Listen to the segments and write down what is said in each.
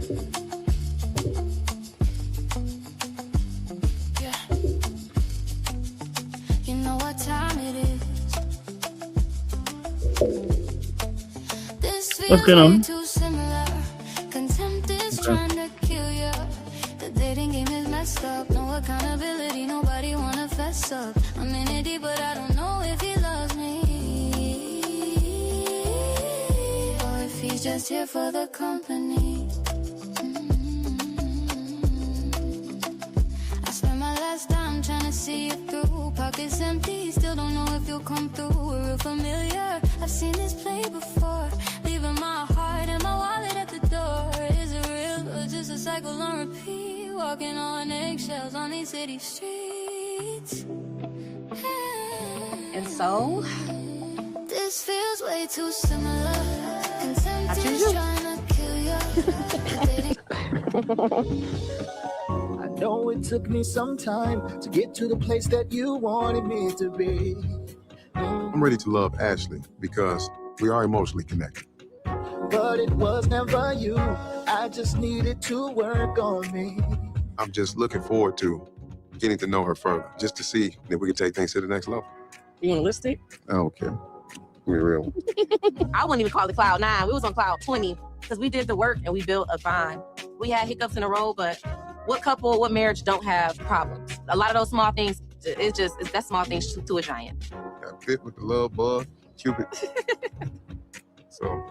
You know what time it is. This What's going on? too similar. Contempt is trying to kill you. The dating game is messed up. No accountability, nobody wanna fess up. I'm in it deep, but I don't know if he loves me. Or if he's just here for the company. I spent my last time trying to see it through. Pockets empty, still don't know if you'll come through. We're real familiar, I've seen this play before. Leaving my heart and my wallet at the door. Is it real or just a cycle on repeat? Walking on eggshells on these city streets. And so? This feels way too similar. Contempt is trying to kill you. I know it took me some time to get to the place that you wanted me to be. I'm ready to love Ashley because we are emotionally connected. But it was never you. I just needed to work on me. I'm just looking forward to getting to know her further, just to see if we can take things to the next level. You want a lipstick? I don't care. Be real. I wouldn't even call it cloud 9. We was on cloud 20 because we did the work and we built a bond. We had hiccups in a row, but what couple, what marriage don't have problems? A lot of those small things, that small things to a giant. Got fit with the love bug, Cupid. So.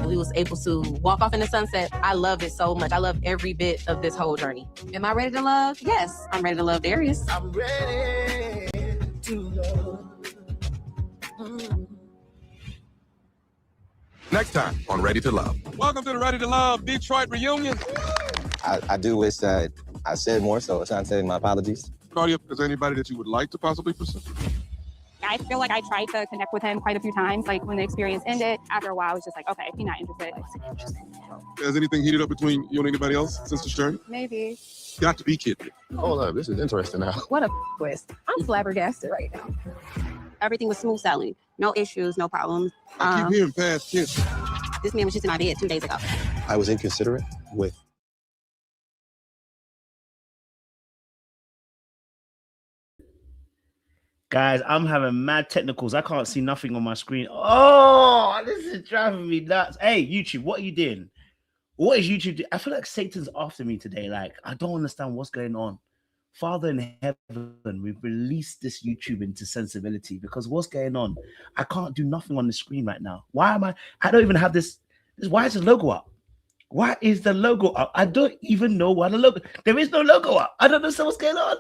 We was able to walk off in the sunset. I love it so much. I love every bit of this whole journey. Am I ready to love? Yes, I'm ready to love Darius. I'm ready to love. Next time on Ready to Love. Welcome to the Ready to Love Detroit reunion. I do wish that I said more, so it's not saying my apologies. Claudia, is there anybody that you would like to possibly pursue? I feel like I tried to connect with him quite a few times. Like when the experience ended, after a while, I was just like, okay, he's not interested. Has anything heated up between you and anybody else since this journey? Maybe. Got to be kidding. Hold up, this is interesting now. What a twist. I'm flabbergasted right now. Everything was smooth sailing. No issues, no problems. I keep hearing past tense. This man was just in my bed 2 days ago. I was inconsiderate with. Guys, I'm having mad technicals. I can't see nothing on my screen. Oh, this is driving me nuts. Hey, YouTube, what are you doing? What is YouTube doing? I feel like Satan's after me today. Like, I don't understand what's going on. Father in heaven, we've released this YouTube into sensibility because what's going on? I can't do nothing on the screen right now. Why am I don't even have this. Why is the logo up? Why is the logo up? I don't even know why the logo. There is no logo up. I don't know what's going on.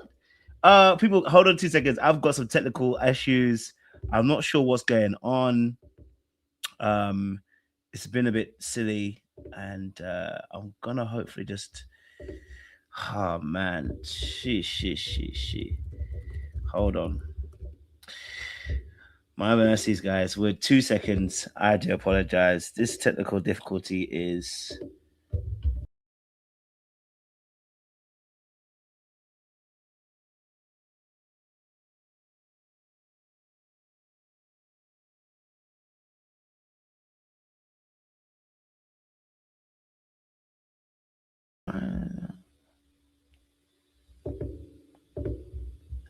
People, hold on 2 seconds. I've got some technical issues. I'm not sure what's going on. It's been a bit silly, and I'm gonna hopefully just. Oh man, she. Hold on. My mercies, guys. We're 2 seconds. I do apologize. This technical difficulty is.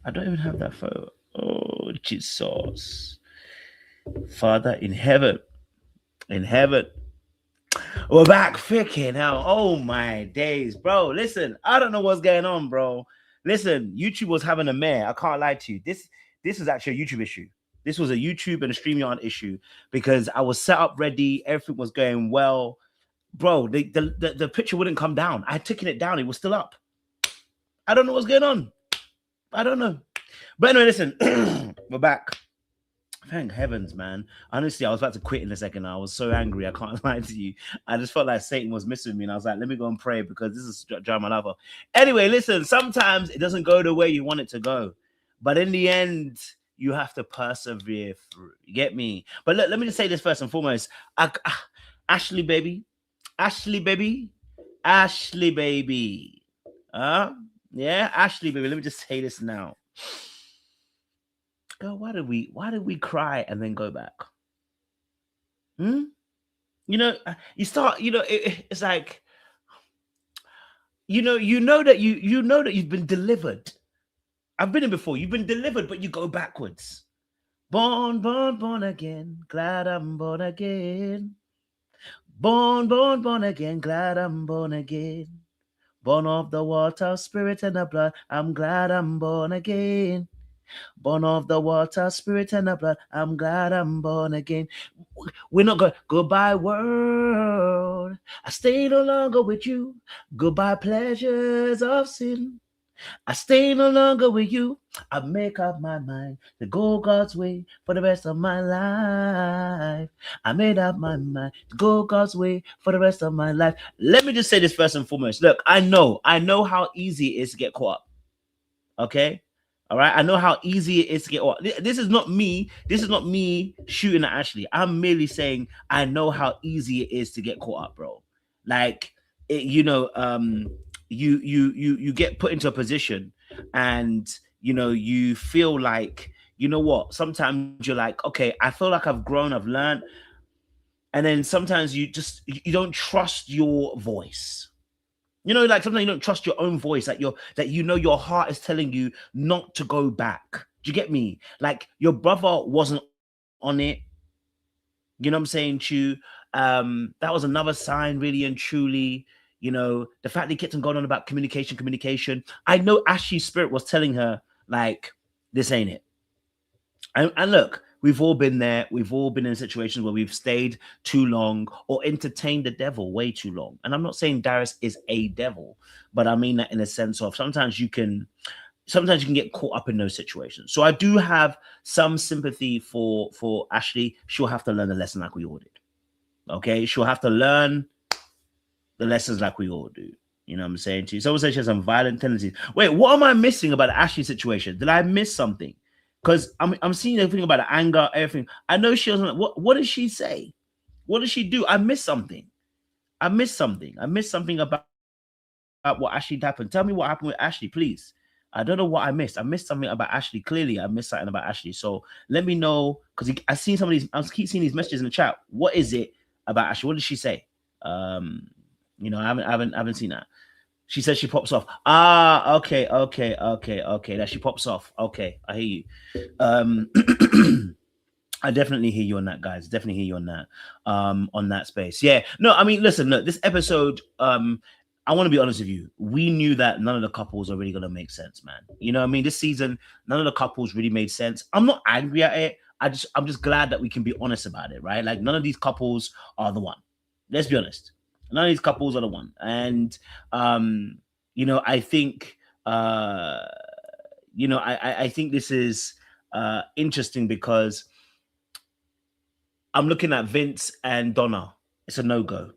I don't even have that photo. Oh, Jesus. Father in heaven. We're back. Freaking hell. Oh, my days. Bro, listen. I don't know what's going on, bro. Listen, YouTube was having a mare. I can't lie to you. This is actually a YouTube issue. This was a YouTube and a StreamYard issue because I was set up ready. Everything was going well. Bro, the picture wouldn't come down. I had taken it down. It was still up. I don't know what's going on. I don't know. But anyway, listen, we're back. Thank heavens, man. Honestly, I was about to quit in a second. I was so angry. I can't lie to you. I just felt like Satan was missing me. And I was like, let me go and pray because this is driving my life off. Anyway, listen, sometimes it doesn't go the way you want it to go. But in the end, you have to persevere through. You get me? But look, let me just say this first and foremost. Ashley, baby. Yeah, Ashley, baby. Let me just say this now. Girl, why did we cry and then go back? You You know, you start, you know, it's like, you know that you know that you've been delivered. I've been in before. You've been delivered, but you go backwards. Born, born, born again. Glad I'm born again. Born, born, born again. Glad I'm born again. Born of the water, spirit, and the blood. I'm glad I'm born again. Born of the water, spirit, and the blood. I'm glad I'm born again. We're not going, goodbye, world. I stay no longer with you. Goodbye, pleasures of sin. I stay no longer with you. I make up my mind to go God's way for the rest of my life. I made up my mind to go God's way for the rest of my life. Let me just say this first and foremost. Look, I know how easy it is to get caught up. Okay? All right, I know how easy it is to get caught up. This is not me. This is not me shooting at Ashley. I'm merely saying I know how easy it is to get caught up, bro. Like, you get put into a position and you feel like, you know what, sometimes you're like, okay, I feel like I've grown, I've learned, and then sometimes you don't trust your voice. Like sometimes you don't trust your own voice, that your heart is telling you not to go back. Do you get me? Like, your brother wasn't on it. You know what I'm saying to you? That was another sign, really and truly. The fact that he kept on going on about communication. I know Ashley's spirit was telling her, like, this ain't it. And look, we've all been there. We've all been in situations where we've stayed too long or entertained the devil way too long. And I'm not saying Darius is a devil, but I mean that in a sense of sometimes you can get caught up in those situations. So I do have some sympathy for Ashley. She'll have to learn the lesson like we all did. Okay? She'll have to learn the lessons like we all do. You know what I'm saying to you? Someone said she has some violent tendencies. Wait, what am I missing about the Ashley situation? Did I miss something? Because I'm seeing everything about the anger, everything. I know she doesn't. What does she say? What does she do? I missed something. I missed something about what Ashley happened. Tell me what happened with Ashley, please. I don't know what I missed. I missed something about Ashley. Clearly, I missed something about Ashley. So let me know, because I seen some of these. I keep seeing these messages in the chat. What is it about Ashley? What did she say? I haven't seen that. She says she pops off. Okay. That she pops off. Okay, I hear you. I definitely hear you on that, guys. Definitely hear you on that space. Yeah. No, I mean, listen, look, this episode, I want to be honest with you. We knew that none of the couples are really going to make sense, man. You know what I mean? This season, none of the couples really made sense. I'm not angry at it. I'm just glad that we can be honest about it, right? Like, none of these couples are the one. Let's be honest. None of these couples are the one. And, I think, I think this is interesting because I'm looking at Vince and Donna. It's a no-go.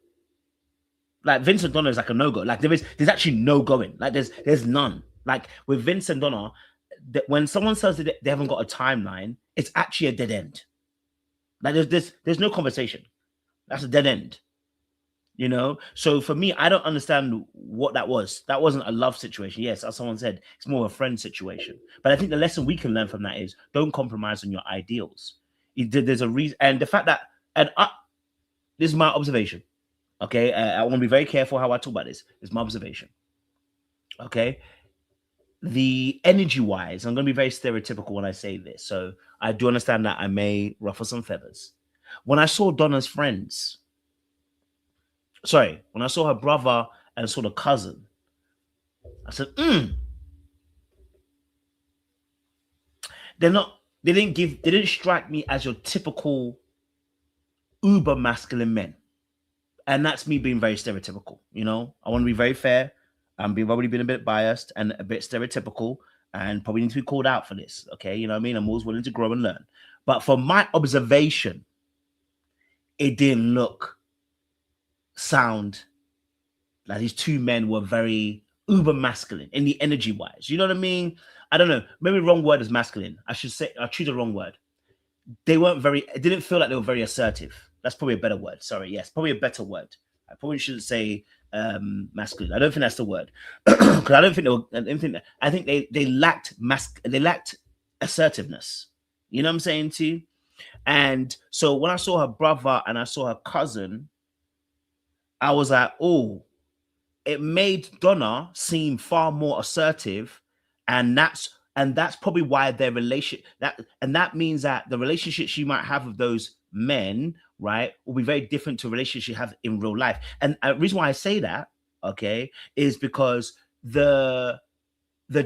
Like, Vince and Donna is like a no-go. Like, there's actually no going. Like, there's none. Like, with Vince and Donna, when someone says that they haven't got a timeline, it's actually a dead end. Like, there's no conversation. That's a dead end. So for me, I don't understand what that was. That wasn't a love situation. Yes, as someone said, it's more of a friend situation. But I think the lesson we can learn from that is don't compromise on your ideals. There's a reason, and the fact that, this is my observation. Okay, I want to be very careful how I talk about this. It's my observation. Okay, the energy-wise, I'm going to be very stereotypical when I say this. So I do understand that I may ruffle some feathers. When I saw Donna's friends. Sorry, when I saw her brother and saw the cousin, I said, they didn't strike me as your typical uber masculine men. And that's me being very stereotypical. I want to be very fair. I'm probably been a bit biased and a bit stereotypical, and probably need to be called out for this. Okay, you know what I mean? I'm always willing to grow and learn. But from my observation, it didn't sound like these two men were very uber masculine in the energy wise. You know what I mean? I don't know. Maybe the wrong word is masculine. I should say, I'll choose the wrong word. It didn't feel like they were very assertive. That's probably a better word. Sorry. Yes, probably a better word. I probably shouldn't say masculine. I don't think that's the word. Because I think they lacked assertiveness. You know what I'm saying to you? And so when I saw her brother and I saw her cousin, I was like, oh, it made Donna seem far more assertive, and that's probably why their relationship that means that the relationship she might have with those men, right, will be very different to a relationship she has in real life. And the reason why I say that, okay, is because the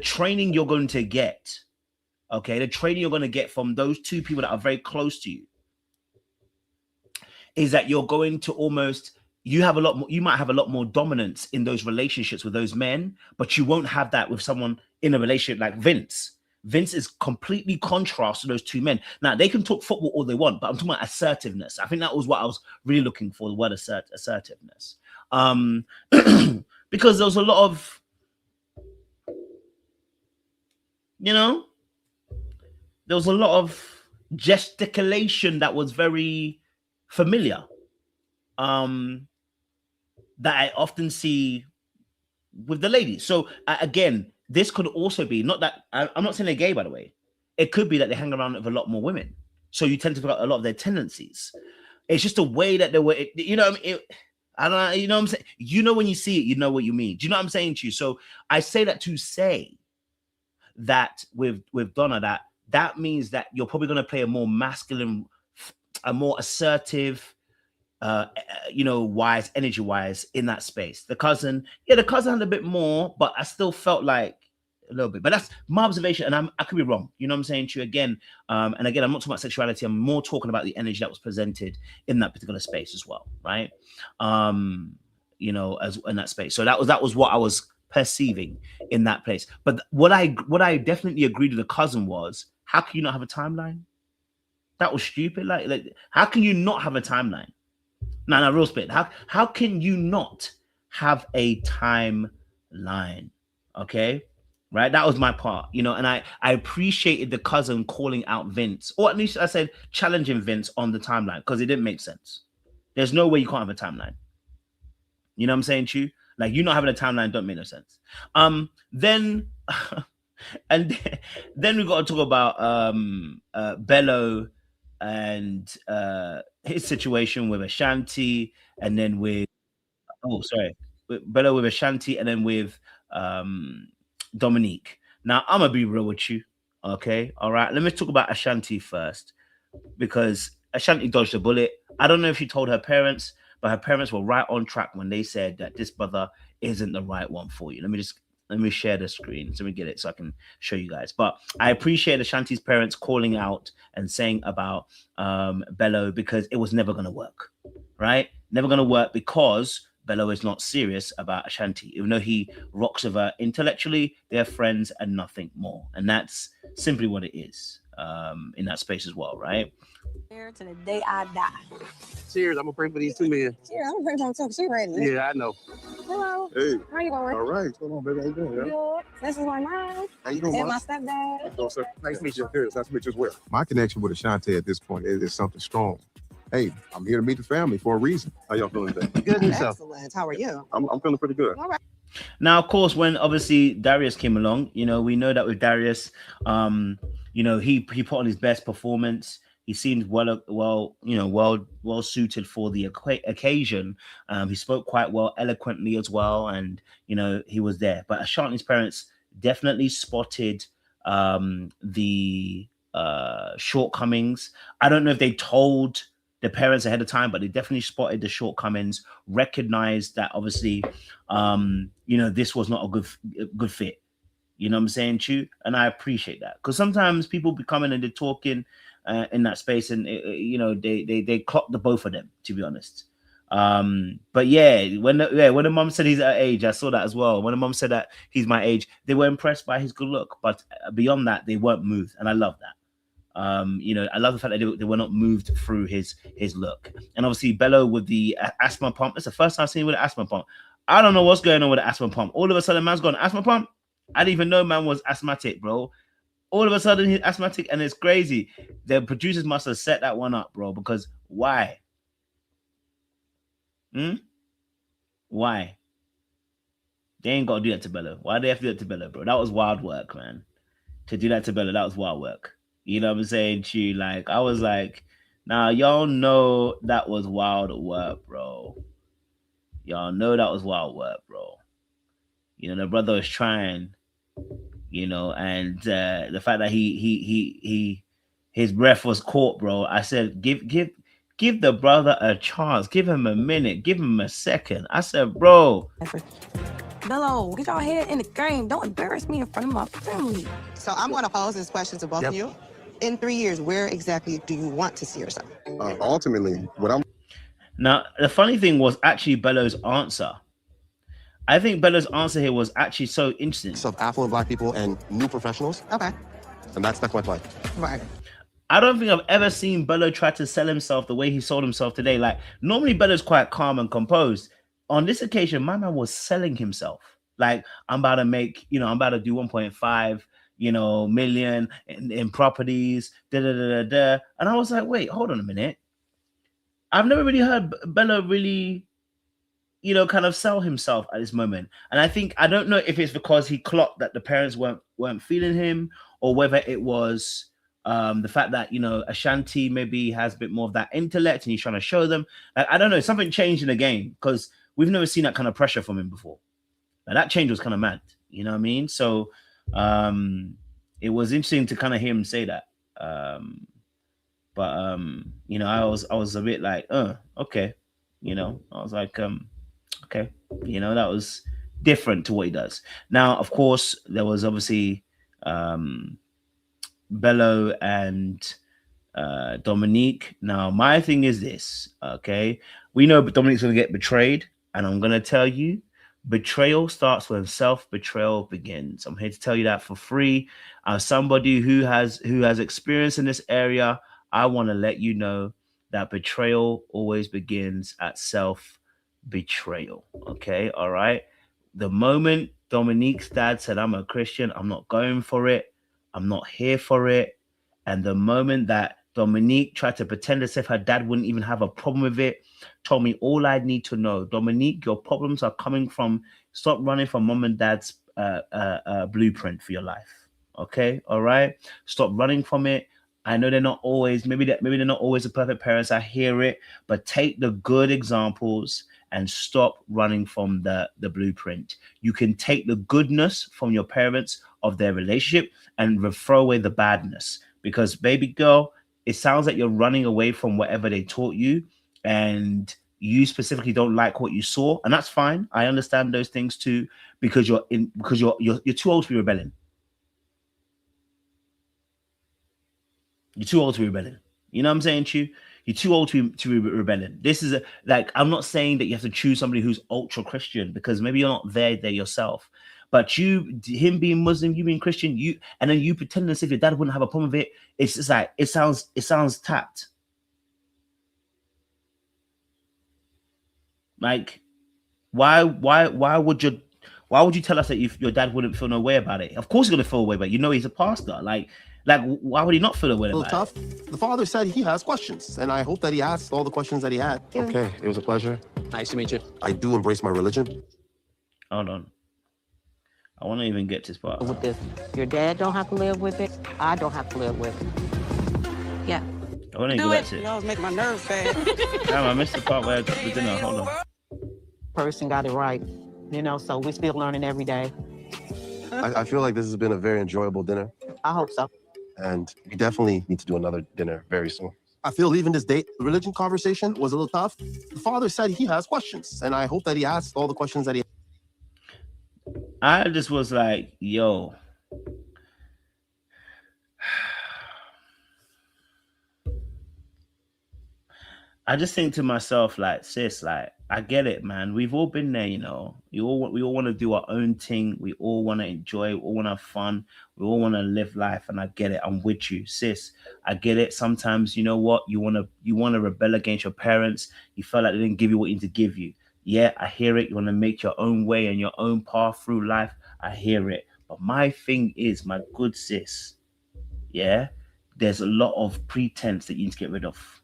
training you're going to get, okay, the training you're going to get from those two people that are very close to you is that you're going to you might have a lot more dominance in those relationships with those men, but you won't have that with someone in a relationship like Vince. Vince is completely contrast to those two men. Now, they can talk football all they want, but I'm talking about assertiveness. I think that was what I was really looking for, the word assertiveness. Because there was a lot of, there was a lot of gesticulation that was very familiar. That I often see with the ladies. So again, this could also be not that I'm not saying they're gay, by the way. It could be that they hang around with a lot more women, so you tend to forget a lot of their tendencies. It's just a way that they were, I don't know, you know what I'm saying? When you see it, you know what you mean. Do you know what I'm saying to you? So I say that to say that with Donna, that means that you're probably going to play a more masculine, a more assertive, wise, energy wise in that space. The cousin had a bit more, but I still felt like a little bit. But that's my observation, and I could be wrong. You know what I'm saying to you again? And again, I'm not talking about sexuality. I'm more talking about the energy that was presented in that particular space as well, right? As in that space. So that was what I was perceiving in that place. But what I definitely agreed with the cousin was, how can you not have a timeline? That was stupid. Like how can you not have a timeline? No, real spit. How can you not have a timeline? Okay, right. That was my part, and I appreciated the cousin calling out Vince, or at least I said challenging Vince on the timeline, because it didn't make sense. There's no way you can't have a timeline. You know what I'm saying to you? Like, you not having a timeline don't make no sense. Then and then we got to talk about Bello and his situation with Ashanti, and then with Bello with Ashanti, and then with Dominique. Now I'm gonna be real with you, okay? All right, let me talk about Ashanti first, because Ashanti dodged a bullet. I don't know if she told her parents, but her parents were right on track when they said that this brother isn't the right one for you. Let me share the screen so we get it so I can show you guys. But I appreciate Ashanti's parents calling out and saying about Bello, because it was never going to work, right? Never going to work, because Bello is not serious about Ashanti. Even though he rocks with her intellectually, they're friends and nothing more. And that's simply what it is in that space as well, right? Here to the day I die. Cheers. I'm gonna pray for these two men. Cheers. I'm gonna pray for them too. She ready. Yeah, I know. Hello. Hey. How you going? All right. What's going on, baby? How you doing? Good. This is my mom. How you doing, and Mom? my stepdad. Hello, sir. Nice to meet you. Nice to meet you as well. My connection with Ashanti at this point is something strong. Hey, I'm here to meet the family for a reason. How y'all feeling today? Good and yourself. Excellent. How are you? I'm feeling pretty good. All right. Now, of course, when obviously Darius came along, we know that with Darius, he put on his best performance. He seemed well suited for the occasion. He spoke quite well, eloquently as well, and he was there. But Ashanti's parents definitely spotted the shortcomings. I don't know if they told the parents ahead of time, but they definitely spotted the shortcomings, recognized that obviously, this was not a good fit. You know what I'm saying, Chu? And I appreciate that, because sometimes people be coming and they're talking in that space, and they clock the both of them, to be honest. But yeah, when the mom said he's at age, I saw that as well. When the mom said that he's my age, they were impressed by his good look, but beyond that, they weren't moved, and I love that. I love the fact that they were not moved through his look. And obviously Bello with the asthma pump. It's the first time I've seen him with an asthma pump. I don't know what's going on with the asthma pump. All of a sudden, man's got an asthma pump. I didn't even know man was asthmatic, bro. All of a sudden, he's asthmatic, and it's crazy. The producers must have set that one up, bro, because why? Why? They ain't got to do that to Bello. Why do they have to do that to Bello, bro? That was wild work, man. To do that to Bello, that was wild work. You know what I'm saying, Chi? Like, I was like, nah, y'all know that was wild work, bro. Y'all know that was wild work, bro. You know, the brother was trying, you know, and the fact that his breath was caught, bro. I said, give the brother a chance. Give him a minute. Give him a second. I said, bro. Bello, get your head in the game. Don't embarrass me in front of my family. So I'm going to pose this question to both of you. In 3 years, where exactly do you want to see yourself? Ultimately, what I'm... Now, the funny thing was actually Bello's answer. I think Bello's answer here was actually so interesting. Of affluent Black people and new professionals. Okay. And that's my plan. Right. I don't think I've ever seen Bello try to sell himself the way he sold himself today. Like, normally Bello's quite calm and composed. On this occasion, my man was selling himself. Like, I'm about to make, you know, I'm about to do 1.5, you know, million in properties, And I was like, wait, hold on a minute. I've never really heard Bello really, you know, kind of sell himself at this moment. And I don't know if it's because he clocked that the parents weren't feeling him, or whether it was the fact that, you know, Ashanti maybe has a bit more of that intellect and he's trying to show them. Like, I don't know, something changed in the game, because we've never seen that kind of pressure from him before. Now, that change was kind of mad, you know what I mean? So it was interesting to kind of hear him say that. But you know, I was a bit like, okay, you know, I was like, okay, you know, that was different to what he does. Now, of course, there was obviously Bello and Dominique. Now, my thing is this, okay? We know Dominique's gonna get betrayed, and I'm gonna tell you, betrayal starts when self-betrayal begins. I'm here to tell you that for free. As somebody who has experience in this area, I want to let you know that betrayal always begins at self-betrayal. Okay, all right. The moment Dominique's dad said, I'm a Christian, I'm not going for it, I'm not here for it. And the moment that Dominique tried to pretend as if her dad wouldn't even have a problem with it, told me all I need to know. Dominique, your problems are coming from, stop running from mom and dad's blueprint for your life. Okay, all right. Stop running from it. I know they're not always, maybe they're not always the perfect parents. I hear it, but take the good examples and stop running from the blueprint. You can take the goodness from your parents of their relationship and throw away the badness, because baby girl, it sounds like you're running away from whatever they taught you, and you specifically don't like what you saw, and that's fine. I understand those things too, because you're too old to be rebelling. You're too old to be rebelling. You know what I'm saying, Chu? You're too old to be rebelling. This is like, I'm not saying that you have to choose somebody who's ultra Christian, because maybe you're not there yourself. But him being Muslim, you being Christian, and then you pretending as if your dad wouldn't have a problem with it. It's just like, it sounds tapped. Like, why would you tell us that your dad wouldn't feel no way about it? Of course he's gonna feel a way, but you know he's a pastor. Like why would he not feel a way about tough. it? The father said he has questions, and I hope that he asked all the questions that he had. Okay, it was a pleasure. Nice to meet you. I do embrace my religion. Hold on. I want to even get to this part. With this, your dad don't have to live with it. I don't have to live with it. Yeah. I want to go back to it. You always make my nerves bad. Damn, I missed the part where I got the dinner. Hold on. Person got it right, you know. So we're still learning every day. I feel like this has been a very enjoyable dinner. I hope so. And we definitely need to do another dinner very soon. I feel leaving this date, the religion conversation was a little tough. The father said he has questions, and I hope that he asked all the questions that he. I just was like, yo. I just think to myself, like, sis, like, I get it, man. We've all been there, you know. We all want to do our own thing. We all want to enjoy. We all want to have fun. We all want to live life, and I get it. I'm with you, sis. I get it. Sometimes, you know what? You want to rebel against your parents. You felt like they didn't give you what you need to give you. Yeah, I hear it. You want to make your own way and your own path through life. I hear it. But my thing is, my good sis, yeah, there's a lot of pretense that you need to get rid of.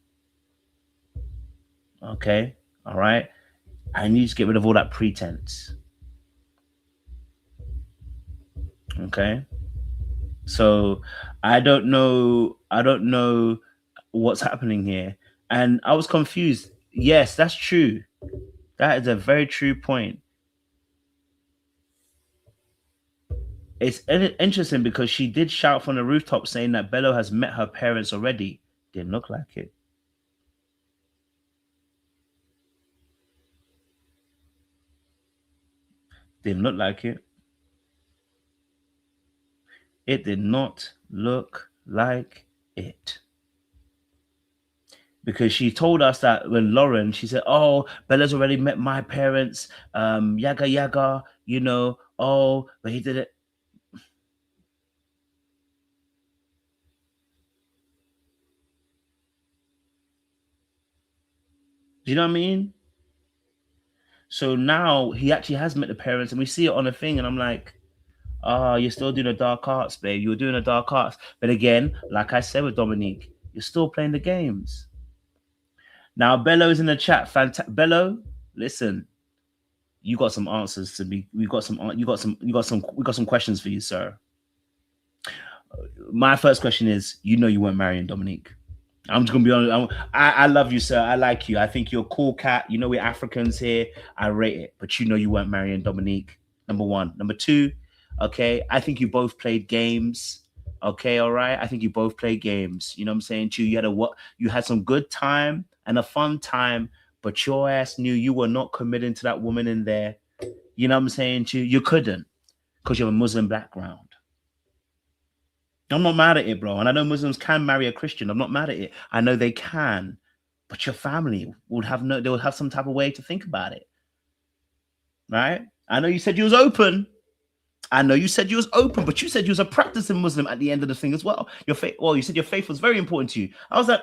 Okay? All right? I need to get rid of all that pretense. Okay? So I don't know what's happening here. And I was confused. Yes, that's true. That is a very true point. It's interesting because she did shout from the rooftop saying that Bello has met her parents already. Didn't look like it. Didn't look like it. It did not look like it. Because she told us that when Lauren, she said, oh, Bella's already met my parents, yaga yaga, you know, oh, but he did it. Do you know what I mean? So now he actually has met the parents and we see it on a thing and I'm like, oh, you're still doing the dark arts, babe. You're doing the dark arts. But again, like I said with Dominique, you're still playing the games. Now, Bello's in the chat. Bello, listen, you got some answers to me. We got some questions for you, sir. My first question is, you know you weren't marrying Dominique. I'm just gonna be honest. I love you, sir. I like you. I think you're a cool cat. You know we're Africans here. I rate it, but you know you weren't marrying Dominique. Number one. Number two, okay. I think you both played games. Okay, all right. I think you both played games. You know what I'm saying to you? You had some good time and a fun time, but your ass knew you were not committing to that woman in there. You know what I'm saying to you? You couldn't because you have a Muslim background. I'm not mad at it, bro. And I know Muslims can marry a Christian. I'm not mad at it. I know they can, but your family would have they would have some type of way to think about it. Right? I know you said you was open. But you said you was a practicing Muslim at the end of the thing as well. You said your faith was very important to you. I was like,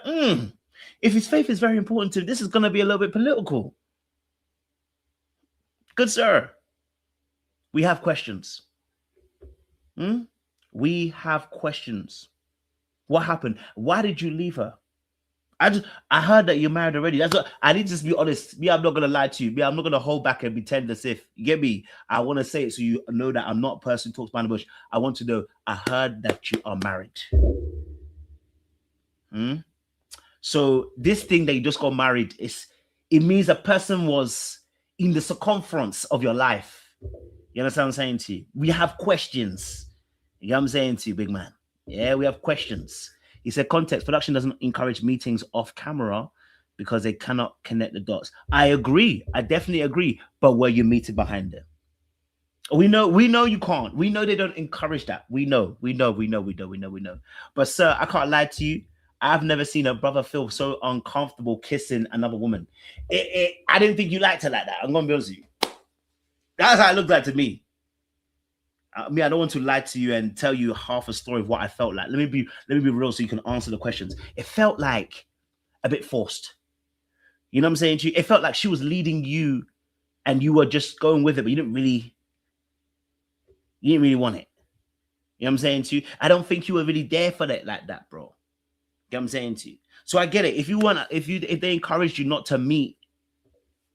if his faith is very important to him, this is going to be a little bit political. Good sir. We have questions. We have questions. What happened? Why did you leave her? I heard that you're married already. That's what I need to just be honest. Me, I'm not gonna lie to you. Me, I'm not gonna hold back and pretend as if you get me. I want to say it so you know that I'm not a person who talks behind the bush. I want to know. I heard that you are married. So this thing that you just got married it means a person was in the circumference of your life. You understand what I'm saying to you? We have questions. You know what I'm saying to you, big man? Yeah, we have questions. He said, context, production doesn't encourage meetings off camera because they cannot connect the dots. I agree. I definitely agree. But were you meeting behind them? We know you can't. We know they don't encourage that. We know. But sir, I can't lie to you. I've never seen a brother feel so uncomfortable kissing another woman. I didn't think you liked her like that. I'm going to be honest with you. That's how it looked like to me. I don't want to lie to you and tell you half a story of what I felt like. Let me be real so you can answer the questions. It felt like a bit forced. You know what I'm saying to you? It felt like she was leading you and you were just going with it, but you didn't really want it. You know what I'm saying to you? I don't think you were really there for that like that, bro. You know what I'm saying to you? So I get it. If they encouraged you not to meet,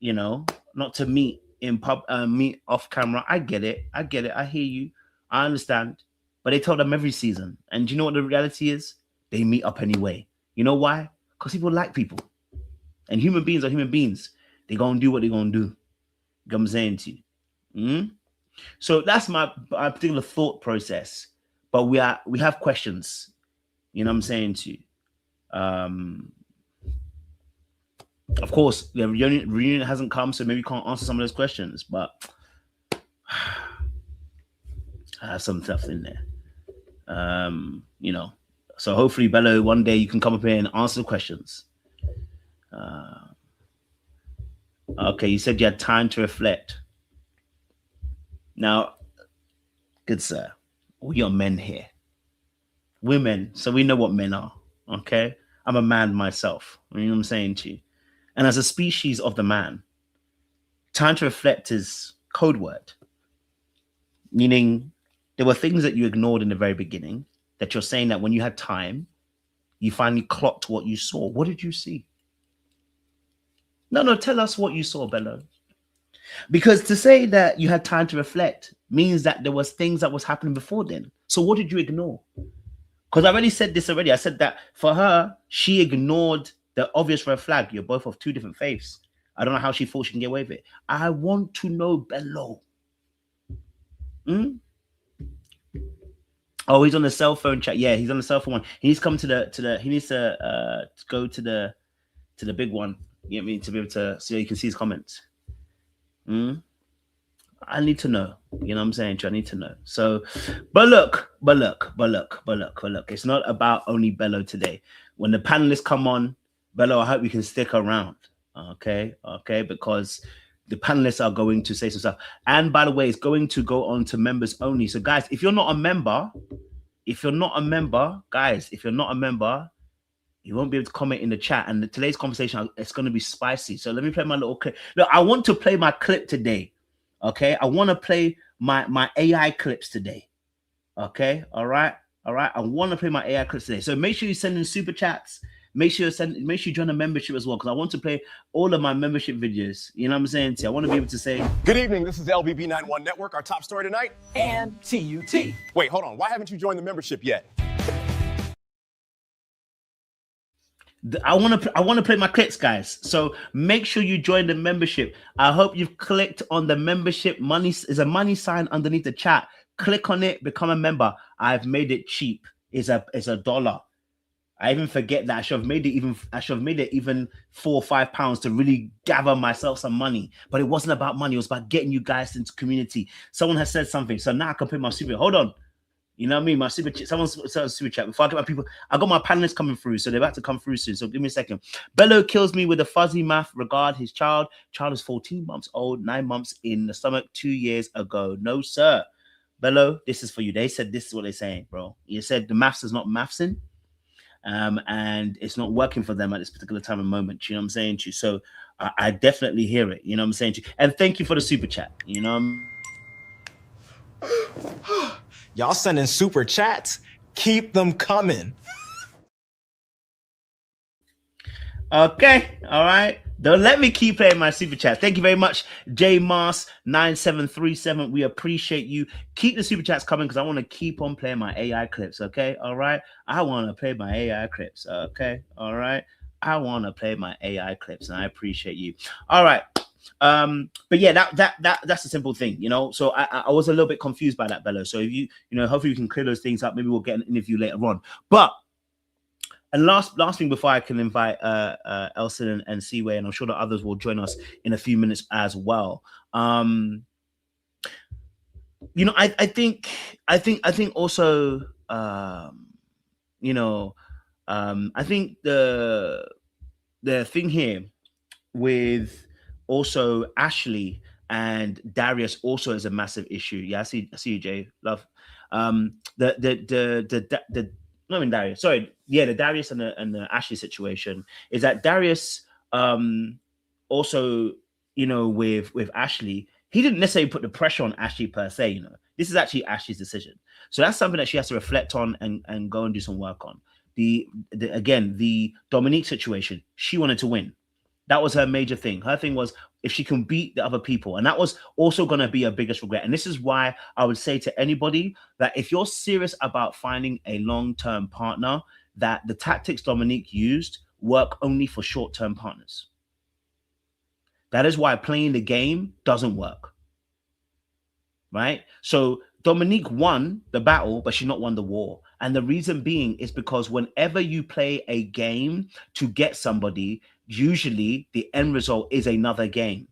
not to meet in meet off camera, I get it. I hear you. I understand. But they tell them every season. And do you know what the reality is? They meet up anyway. You know why? Because people like people. And human beings are human beings. They're going to do what they're going to do. You know what I'm saying to you? So that's my particular thought process. But we have questions. You know what I'm saying to you? Of course, the reunion hasn't come, so maybe you can't answer some of those questions, but I have some stuff in there. So hopefully, Bello, one day you can come up here and answer the questions. Okay, you said you had time to reflect. Now, good sir, we are men here. We're men, so we know what men are, okay? I'm a man myself, you know what I'm saying to you? And as a species of the man, time to reflect is code word, meaning there were things that you ignored in the very beginning that you're saying that when you had time, you finally clocked what you saw. What did you see? No, tell us what you saw, Bello. Because to say that you had time to reflect means that there was things that was happening before then. So what did you ignore? Because I already said this already. I said that for her, she ignored the obvious red flag. You're both of two different faiths. I don't know how she thought she can get away with it. I want to know Bello. Oh, he's on the cell phone chat. Yeah, he's on the cell phone one. He needs to come to the. He needs to go to the big one. You know what I mean? To be able to so you can see his comments. I need to know. You know what I'm saying? I need to know. So, but look. It's not about only Bello today. When the panelists come on, Bello, I hope you can stick around. Okay, because the panelists are going to say some stuff. And by the way, it's going to go on to members only. So guys, if you're not a member, you won't be able to comment in the chat. And today's conversation, it's going to be spicy. So let me play my little clip. Look, I want to play my clip today. Okay, I want to play my AI clips today. Okay, all right. I want to play my AI clips today. So make sure you send in super chats. Make sure you join the membership as well, because I want to play all of my membership videos. You know what I'm saying? I want to be able to say, good evening, this is LBB91 Network. Our top story tonight, and TUT. Wait, hold on. Why haven't you joined the membership yet? I want to play my clips, guys. So make sure you join the membership. I hope you've clicked on the membership. Money is a money sign underneath the chat. Click on it, become a member. I've made it cheap. It's $1. I even forget that I should have made it even £4 or £5 to really gather myself some money. But it wasn't about money. It was about getting you guys into community. Someone has said something. So now I can put my super. Hold on. You know what I mean? My super chat. Someone said super chat. Before I get my people, I got my panelists coming through. So they're about to come through soon. So give me a second. Bello kills me with a fuzzy math regard his child. Child is 14 months old, 9 months in the stomach 2 years ago. No, sir. Bello, this is for you. They said this is what they're saying, bro. You said the maths is not mathsing. And it's not working for them at this particular time and moment. You know what I'm saying to you? So I definitely hear it. You know what I'm saying to you? And thank you for the super chat. You know, y'all sending super chats. Keep them coming. Okay, all right. Don't let me keep playing my super chats. Thank you very much, J Mars 9737. We appreciate you. Keep the super chats coming because I want to keep on playing my AI clips. Okay, all right. I want to play my AI clips. Okay, all right. I want to play my AI clips, and I appreciate you. All right. But yeah, that's a simple thing, you know. So I was a little bit confused by that, Bello. So if you know, hopefully we can clear those things up. Maybe we'll get an interview later on. But and last thing before I can invite Elson and Seaway, and I'm sure that others will join us in a few minutes as well. You know, I think also you know, I think the thing here with also Ashley and Darius also is a massive issue. Yeah, I see you, Jay. Love. Not even Darius. Sorry, yeah, the Darius and the Ashley situation is that Darius also, you know, with Ashley, he didn't necessarily put the pressure on Ashley per se. You know, this is actually Ashley's decision. So that's something that she has to reflect on and go and do some work on. The Dominique situation, she wanted to win. That was her major thing. Her thing was if she can beat the other people. And that was also going to be her biggest regret. And this is why I would say to anybody that if you're serious about finding a long-term partner, that the tactics Dominique used work only for short-term partners. That is why playing the game doesn't work. Right? So Dominique won the battle, but she not won the war. And the reason being is because whenever you play a game to get somebody, usually the end result is another game.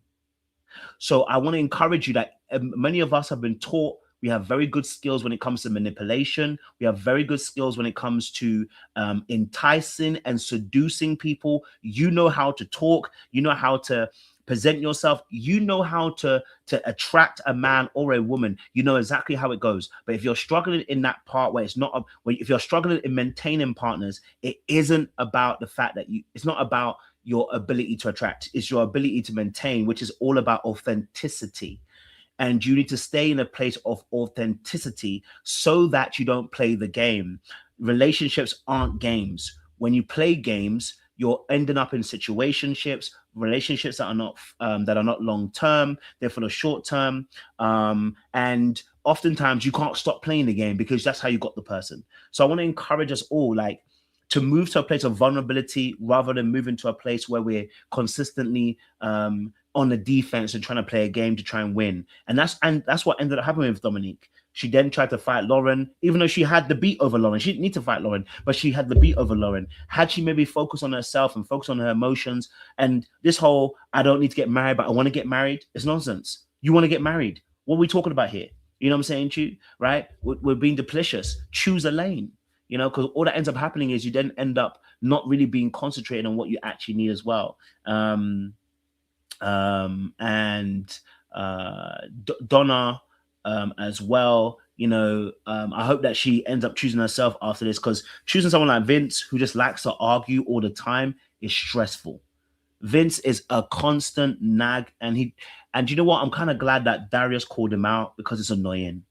So I want to encourage you that many of us have been taught we have very good skills when it comes to manipulation. We have very good skills when it comes to enticing and seducing people. You know how to talk. You know how to present yourself. You know how to attract a man or a woman. You know exactly how it goes. But if you're struggling in that part where it's not, if you're struggling in maintaining partners, it isn't about the fact that it's not about your ability to attract. It's your ability to maintain, which is all about authenticity. And you need to stay in a place of authenticity so that you don't play the game. Relationships aren't games. When you play games, you're ending up in situationships, relationships that are not long term. They're for the short term, and oftentimes you can't stop playing the game because that's how you got the person. So I want to encourage us all, like, to move to a place of vulnerability rather than moving to a place where we're consistently on the defense and trying to play a game to try and win. And that's what ended up happening with Dominique. She then tried to fight Lauren, even though she had the beat over Lauren. She didn't need to fight Lauren, but she had the beat over Lauren. Had she maybe focused on herself and focused on her emotions, and this whole, I don't need to get married, but I want to get married, it's nonsense. You want to get married. What are we talking about here? You know what I'm saying, Chu? Right? We're being duplicitous. Choose a lane, you know, because all that ends up happening is you then end up not really being concentrated on what you actually need as well. Donna, as well, you know, I hope that she ends up choosing herself after this, because choosing someone like Vince who just likes to argue all the time is stressful. Vince is a constant nag, and you know what? I'm kind of glad that Darius called him out, because it's annoying.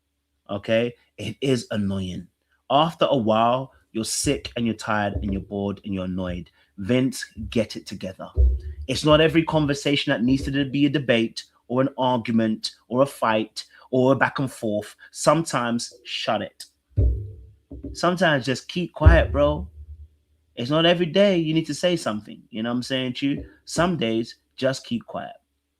Okay, it is annoying. After a while, you're sick and you're tired and you're bored and you're annoyed. Vince, get it together. It's not every conversation that needs to be a debate or an argument or a fight or a back and forth. Sometimes shut it. Sometimes just keep quiet, bro. It's not every day you need to say something. You know what I'm saying to you? Some days, just keep quiet.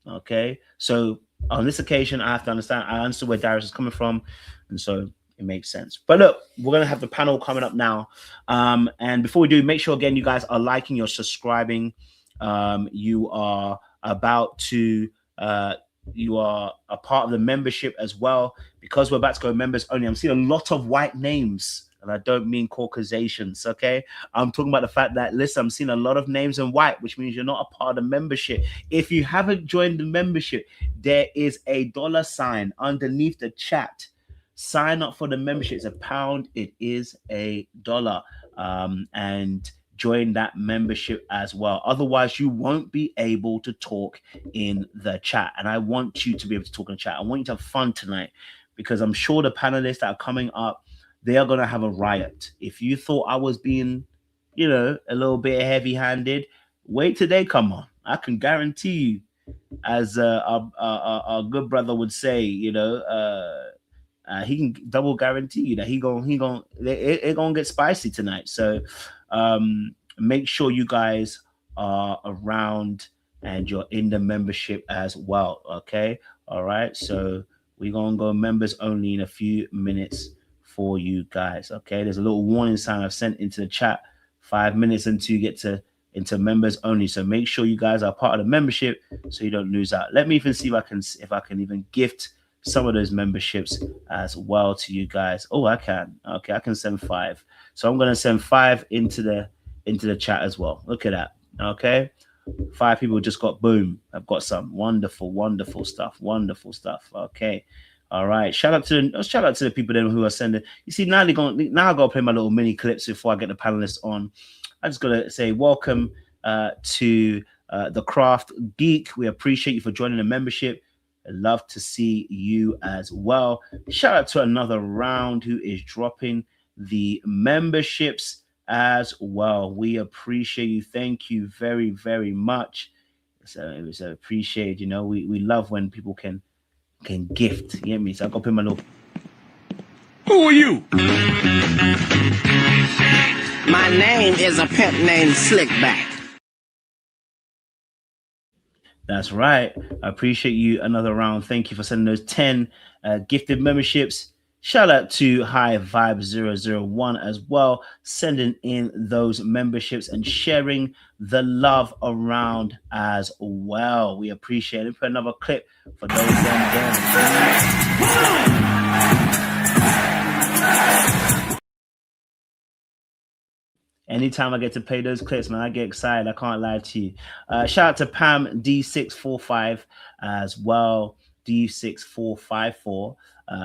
Okay? So on this occasion, I have to understand. I understood where Darius is coming from. And so it makes sense. But look, we're going to have the panel coming up now. And before we do, make sure, again, you guys are liking, you're subscribing. You are about to... you are a part of the membership as well, because we're about to go members only. I'm seeing a lot of white names, and I don't mean Caucasians, okay? I'm talking about the fact that, listen, I'm seeing a lot of names in white, which means you're not a part of the membership. If you haven't joined the membership, there is a $sign underneath the chat. Sign up for the membership. It's £1. It is $1. And join that membership as well. Otherwise, you won't be able to talk in the chat. And I want you to be able to talk in the chat. I want you to have fun tonight, because I'm sure the panelists that are coming up, they are going to have a riot. If you thought I was being, you know, a little bit heavy-handed, wait till they come on. I can guarantee you, as our good brother would say, you know, he can double guarantee you that it gonna get spicy tonight. So make sure you guys are around and you're in the membership as well. Okay, all right. So we're gonna go members only in a few minutes for you guys. Okay, there's a little warning sign I've sent into the chat 5 minutes until you get into members only. So make sure you guys are part of the membership so you don't lose out. Let me even see if I can even gift some of those memberships as well to you guys. Oh, I can. Okay, I can send 5. So I'm gonna send 5 into the chat as well. Look at that. Okay, 5 people just got boom. I've got some wonderful stuff. Okay, all right. Shout out to the people then who are sending. You see, now I gotta play my little mini clips before I get the panelists on. I just gotta say welcome to the Craft Geek. We appreciate you for joining the membership. I'd love to see you as well. Shout out to another round who is dropping the memberships as well. We appreciate you. Thank you very, very much. It's appreciated. You know, we love when people can gift. You get me? So I'll go put my little. Who are you? My name is a pimp named Slickback. That's right. I appreciate you another round. Thank you for sending those 10 gifted memberships. Shout out to High Vibe 001 as well, sending in those memberships and sharing the love around as well. We appreciate it. Put another clip for those Anytime I get to play those clips, man, I get excited. I can't lie to you. Shout out to Pam D645 as well, D6454,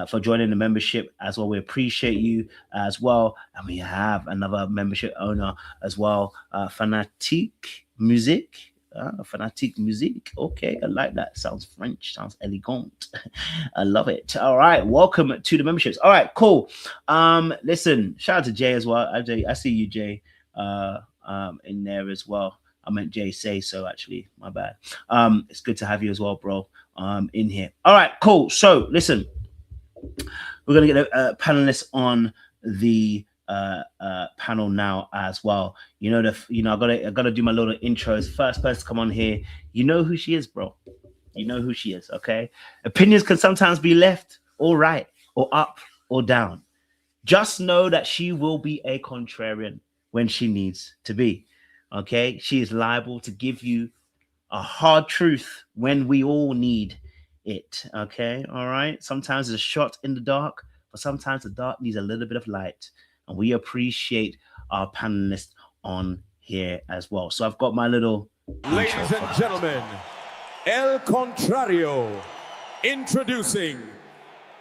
for joining the membership as well. We appreciate you as well. And we have another membership owner as well, Fanatique Music. Fanatique Music. Okay, I like that. Sounds French. Sounds elegant. I love it. All right, welcome to the memberships. All right, cool. Listen, shout out to Jay as well. I see you, Jay, in there as well. I meant Jay say so, actually. My bad. It's good to have you as well, bro, in here. All right, cool. So listen, we're gonna get a panelist on the panel now as well. You know, I gotta do my little intros. First person to come on here, you know who she is, bro. You know who she is, okay? Opinions can sometimes be left or right or up or down. Just know that she will be a contrarian when she needs to be, okay? She is liable to give you a hard truth when we all need it, okay? All right? Sometimes it's a shot in the dark, but sometimes the dark needs a little bit of light, and we appreciate our panelists on here as well. So I've got my little... Ladies and gentlemen, El Contrario, introducing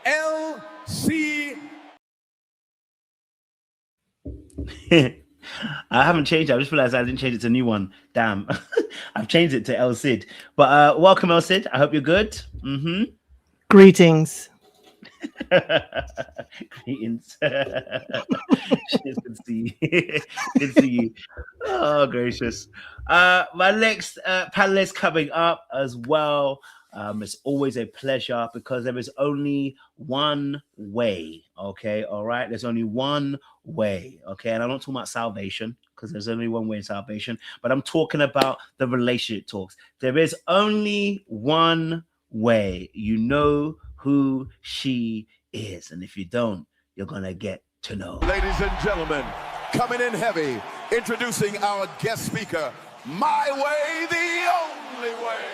LC. I haven't changed it. I just realized I didn't change it to a new one. Damn. I've changed it to El Cid. But welcome, El Cid. I hope you're good. Greetings. Greetings. Good to see you. Good to see you. Oh, gracious. My next panelist coming up as well. It's always a pleasure because there is only one way. Okay, all right. There's only one way. Okay, and I'm not talking about salvation because there's only one way in salvation, but I'm talking about the relationship talks. There is only one way. You know who she is, and if you don't, you're gonna get to know. Ladies and gentlemen, coming in heavy, introducing our guest speaker, My Way, the Only Way.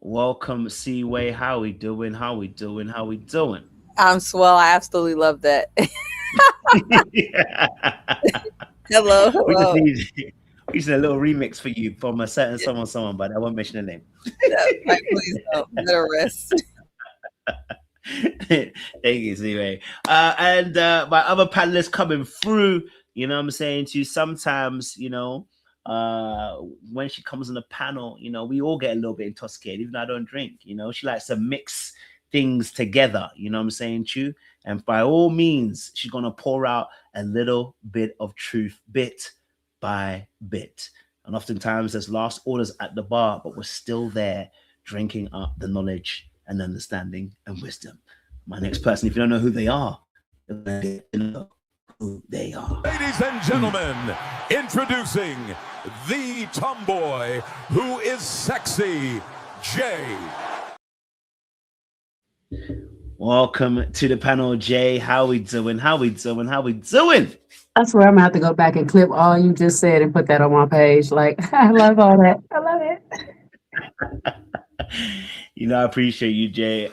Welcome, C-Way. How we doing? How we doing? How we doing? I'm swell. I absolutely love that. Hello. We just need a little remix for you from a certain someone, but I won't mention the name. No, please don't. Let her rest. Thank you, C-Way. And my other panelists coming through, you know what I'm saying to you, sometimes, you know, when she comes on the panel, you know, we all get a little bit intoxicated, even though I don't drink, you know, she likes to mix things together, you know what I'm saying to you? And by all means, she's going to pour out a little bit of truth, bit by bit. And oftentimes there's last orders at the bar, but we're still there drinking up the knowledge and understanding and wisdom. My next person, if you don't know who they are, you're going to get to know who they are. Ladies and gentlemen, introducing the tomboy who is sexy, Jay. Welcome to the panel, Jay. How we doing? How we doing? How we doing? I swear I'm gonna have to go back and clip all you just said and put that on my page. Like, I love all that. I love it. You know, I appreciate you, Jay.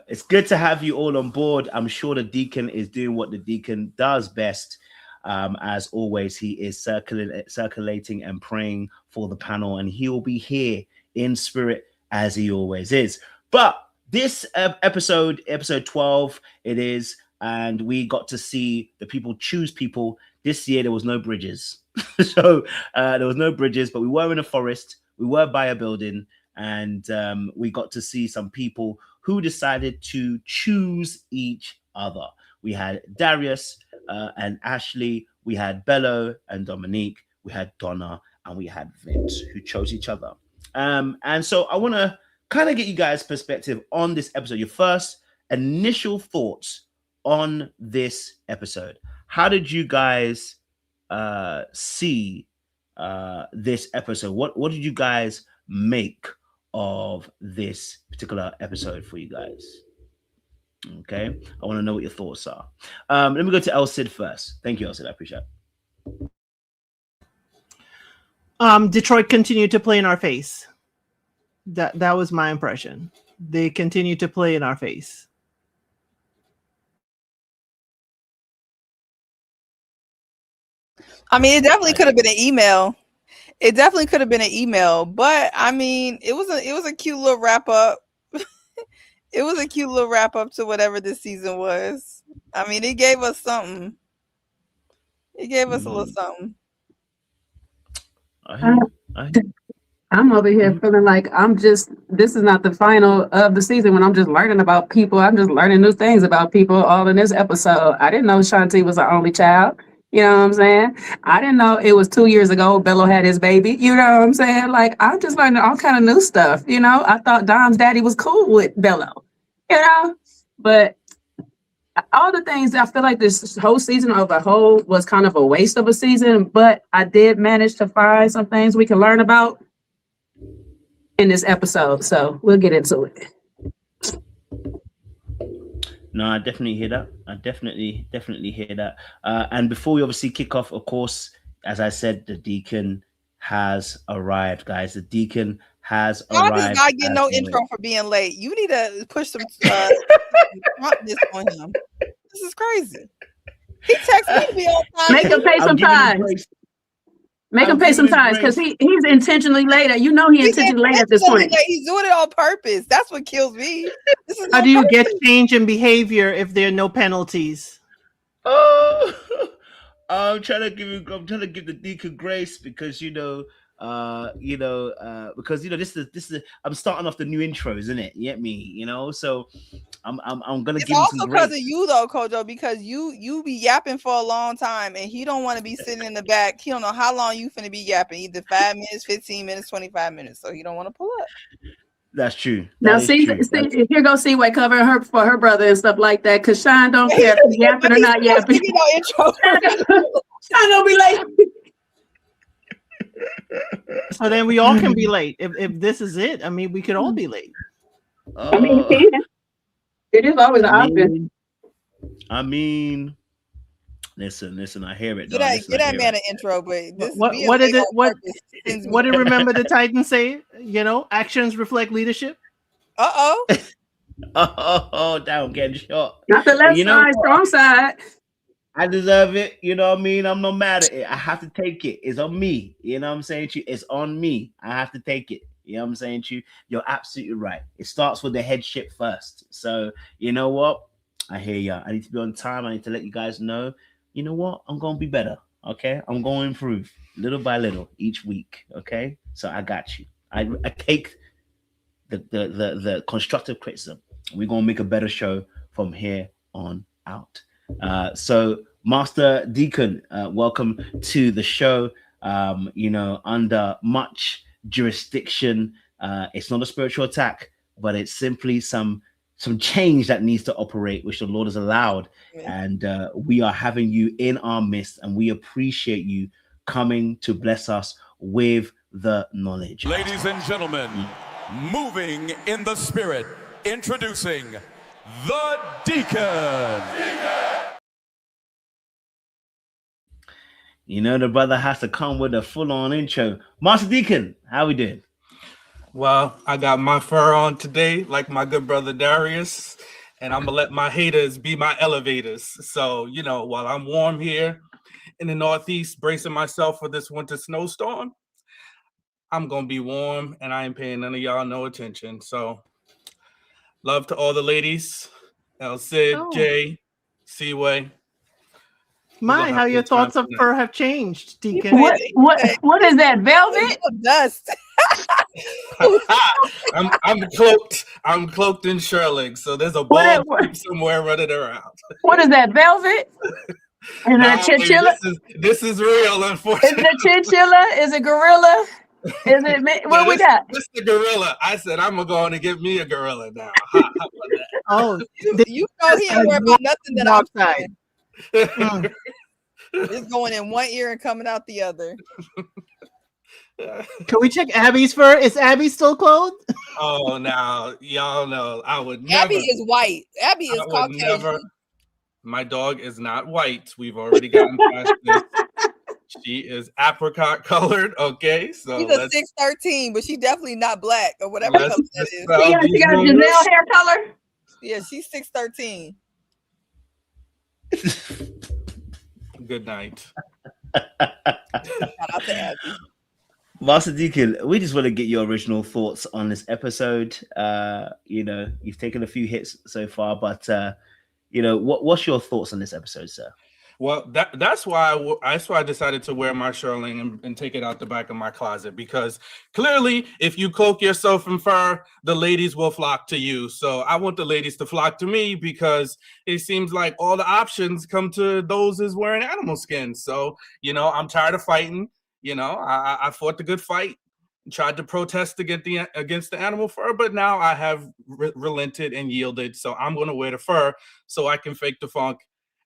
It's good to have you all on board. I'm sure the deacon is doing what the deacon does best. As always, he is circulating and praying for the panel, and he will be here in spirit as he always is. But this episode 12, it is, and we got to see the people choose people. This year, there was no bridges. So there was no bridges, but we were in a forest. We were by a building, and we got to see some people who decided to choose each other. We had Darius and Ashley. We had Bello and Dominique. We had Donna, and we had Vince, who chose each other. And so I want to kind of get you guys' perspective on this episode. Your first initial thoughts on this episode. How did you guys see this episode? What did you guys make of this particular episode for you guys? Okay, I want to know what your thoughts are. Let me go to El Cid first. Thank you, El Cid. I appreciate it. Detroit continued to play in our face. That was my impression. They continue to play in our face. I mean, it definitely could have been an email. It definitely could have been an email, but I mean, it was a cute little wrap up. It was a cute little wrap up to whatever this season was. I mean, it gave us something. It gave us a little something. I'm over here feeling like this is not the final of the season when I'm just learning about people. I'm just learning new things about people all in this episode. I didn't know Shanti was the only child. You know what I'm saying? I didn't know it was 2 years ago Bello had his baby. You know what I'm saying? Like, I'm just learning all kind of new stuff. You know, I thought Dom's daddy was cool with Bello, you know, but all the things, I feel like this whole season of a whole was kind of a waste of a season, but I did manage to find some things we can learn about in this episode. So we'll get into it. No, I definitely hear that. I definitely hear that. And before we obviously kick off, of course, as I said, the deacon has arrived, guys. The deacon has Y'all arrived. does not get no intro for being late. You need to push some promptness on him. This is crazy. He texted me to be on time. Make him pay some time. Make him pay some time because he's intentionally late. You know he's intentionally late at this point. He's doing it on purpose. That's what kills me. This is How do you get change in behavior if there are no penalties? Oh, I'm trying to give the deacon grace because because this is I'm starting off the new intros, isn't it? You get me? So I'm gonna give him some grace. It's also because of you though, Kojo, because you be yapping for a long time and he don't want to be sitting in the back. He don't know how long you finna be yapping, either 5 minutes, 15 minutes, 25 minutes. So he don't want to pull up. That's true. Now see, here go C-Way covering her for her brother and stuff like that. Cause Sean don't care if he's yapping or not yapping. Sean don't be late. So then we all can be late. If this is it, I mean, we could all be late. I mean, it is always an option. I mean, listen. I hear it. Get that man an intro, but this what is it? What did Remember the Titans say? Actions reflect leadership. Oh, down getting shot. Not the left side, strong side. I deserve it. You know what I mean? I'm not mad at it. I have to take it. It's on me. You know what I'm saying to you? It's on me. I have to take it. You know what I'm saying to you? You're absolutely right. It starts with the headship first. So, you know what? I hear you. I need to be on time. I need to let you guys know. You know what? I'm going to be better. Okay? I'm going to improve little by little each week. Okay? So I got you. I take the constructive criticism. We're going to make a better show from here on out. So Master Deacon, welcome to the show. Under much jurisdiction. It's not a spiritual attack, but it's simply some change that needs to operate, which the Lord has allowed. And we are having you in our midst, and we appreciate you coming to bless us with the knowledge. Ladies and gentlemen, moving in the spirit, introducing the Deacon. The brother has to come with a full-on intro. Master Deacon, how we doing? Well, I got my fur on today, like my good brother Darius, and I'm gonna let my haters be my elevators. So, while I'm warm here in the Northeast, bracing myself for this winter snowstorm, I'm gonna be warm, and I ain't paying none of y'all no attention. So, love to all the ladies, El Cid, Jay, C-Way. My, how your thoughts of fur have changed, Deacon. What is that, velvet? Dust. I'm cloaked in shearling, so there's a ball somewhere running around. What is that, velvet? Is it a chinchilla? This is real, unfortunately. Is it a chinchilla? Is it gorilla? Is it what we got? This is the gorilla. I said I'm gonna go on and get me a gorilla now. How about that? Oh, you know he ain't worried about nothing that I'm saying. It's going in one ear and coming out the other. Can we check Abby's fur? Is Abby still clothed? Oh, now y'all know I would never. Abby is white. Abby is Caucasian. My dog is not white. We've already gotten past this. She is apricot colored. Okay, so she's a 613, but she's definitely not black or whatever color that is. She got a Janelle hair color. Yeah, she's 613. Good night. Shout out to Abby. Master Deacon, we just want to get your original thoughts on this episode. You've taken a few hits so far, but what's your thoughts on this episode, sir? Well, that's why I decided to wear my shearling and take it out the back of my closet, because clearly, if you cloak yourself in fur, the ladies will flock to you. So I want the ladies to flock to me, because it seems like all the options come to those who's wearing animal skin. So I'm tired of fighting. I fought the good fight. tried to protest against the animal fur, but now I have relented and yielded. So I'm going to wear the fur so I can fake the funk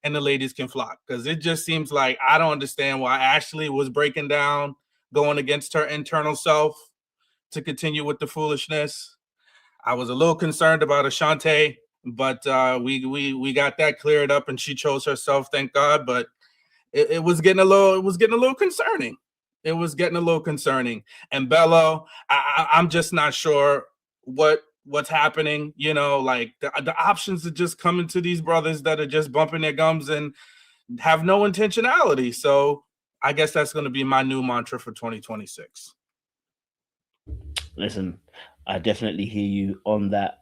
and the ladies can flock. Because it just seems like I don't understand why Ashley was breaking down, going against her internal self to continue with the foolishness. I was a little concerned about Ashante, but we got that cleared up and she chose herself, thank God. But it was getting a little concerning. It was getting a little concerning. And Bello, I'm just not sure what's happening. You know, like the options are just coming to these brothers that are just bumping their gums and have no intentionality. So I guess that's going to be my new mantra for 2026. Listen, I definitely hear you on that,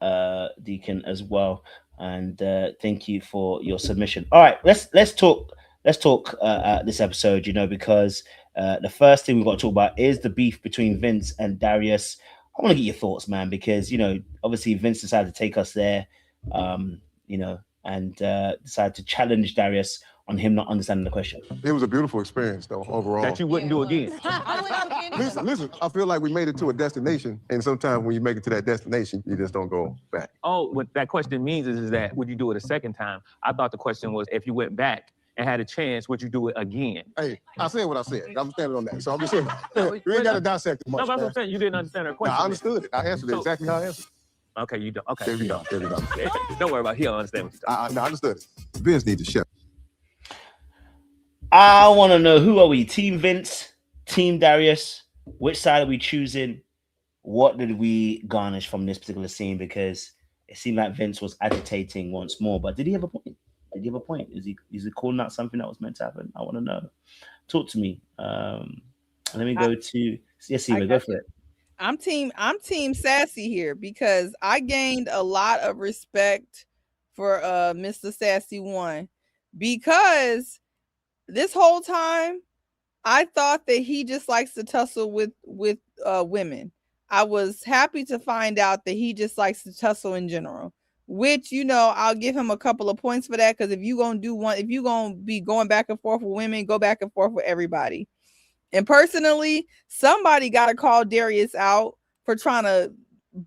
Deacon, as well. And thank you for your submission. All right, let's talk this episode, you know, because the first thing we've got to talk about is the beef between Vince and Darius. I want to get your thoughts, man, because, you know, obviously Vince decided to take us there, you know, and decided to challenge Darius on him not understanding the question. It was a beautiful experience, though, overall. That you wouldn't do again. Listen, I feel like we made it to a destination, and sometimes when you make it to that destination, you just don't go back. Oh, what that question means is that would you do it a second time? I thought the question was if you went back and had a chance, would you do it again? Hey, I said what I said. I'm standing on that. So I'm just saying, we ain't got to dissect it much. No, that's what I'm saying. You didn't understand her question. No, I understood it. I answered it exactly how I answered it. Okay, you don't. Okay, there we go. Don't worry about it. He'll understand what you're talking about. I understood it. Vince needs to shut. I want to know, who are we? Team Vince? Team Darius? Which side are we choosing? What did we garnish from this particular scene? Because it seemed like Vince was agitating once more, but did he have a point? Did he have a point? Is he calling out something that was meant to happen? I want to know. Talk to me. Let me go to Siwa. Go for it. I'm team Sassy here because I gained a lot of respect for Mr. Sassy 1 because this whole time I thought that he just likes to tussle with women. I was happy to find out that he just likes to tussle in general, which, you know, I'll give him a couple of points for that, because if you're going to be going back and forth with women, go back and forth with everybody. And personally, somebody got to call Darius out for trying to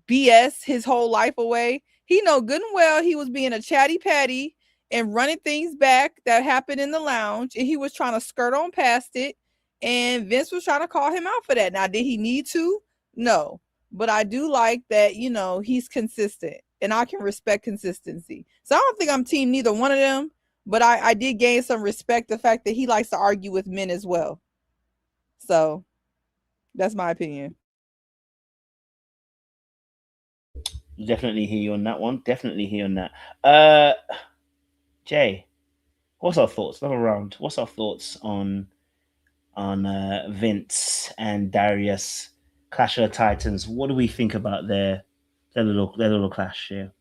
BS his whole life away. He know good and well he was being a chatty patty and running things back that happened in the lounge, and he was trying to skirt on past it, and Vince was trying to call him out for that. Now, did he need to? No, but I do like that, you know, he's consistent, and I can respect consistency. So I don't think I'm team neither one of them, but I did gain some respect the fact that he likes to argue with men as well. So that's my opinion. Definitely hear you on that one. Definitely hear on that. Jay, what's our thoughts? Another round. What's our thoughts on Vince and Darius, Clash of the Titans? What do we think about their little clash here?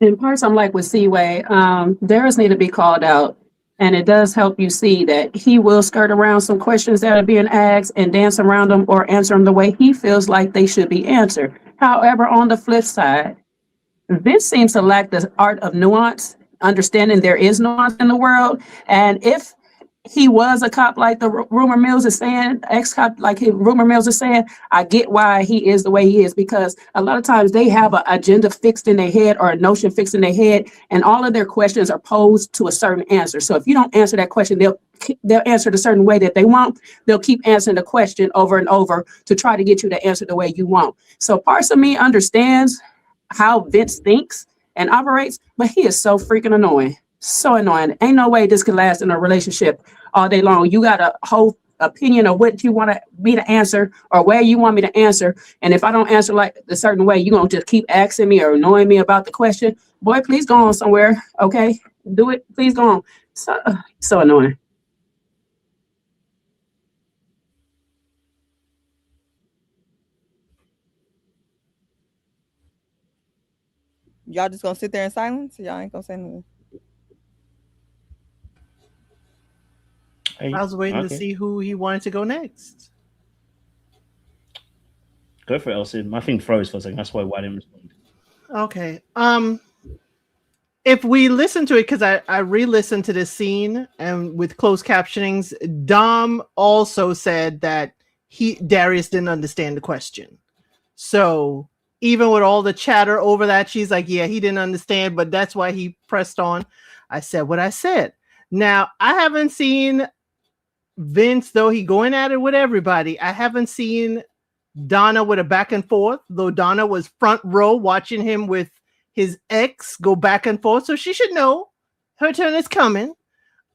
In parts, I'm like with Seaway. Darius need to be called out, and it does help you see that he will skirt around some questions that are being asked and dance around them or answer them the way he feels like they should be answered. However, on the flip side, Vince seems to lack the art of nuance, understanding there is nuance in the world. And if he was a cop like the rumor mills is saying, ex-cop like rumor mills is saying, I get why he is the way he is, because a lot of times they have an agenda fixed in their head or a notion fixed in their head, and all of their questions are posed to a certain answer. So if you don't answer that question, they'll answer it a certain way that they want. They'll keep answering the question over and over to try to get you to answer the way you want. So parts of me understands how Vince thinks and operates, but he is so freaking annoying. So annoying. Ain't no way this could last in a relationship all day long. You got a whole opinion of what you want me to answer or where you want me to answer. And if I don't answer like a certain way, you're going to just keep asking me or annoying me about the question. Boy, please go on somewhere. Okay? Do it. Please go on. So annoying. Y'all just gonna sit there in silence? Y'all ain't gonna say anything? I was waiting to see who he wanted to go next. Go for it, Elsie. My thing froze for a second. That's why I didn't respond. Okay. If we listen to it, because I re-listened to this scene and with closed captionings, Dom also said that Darius didn't understand the question. So even with all the chatter over that, she's like, yeah, he didn't understand, but that's why he pressed on. I said what I said. Now, I haven't seen Vince, though he going at it with everybody. I haven't seen Donna with a back and forth, though Donna was front row watching him with his ex go back and forth. So she should know her turn is coming.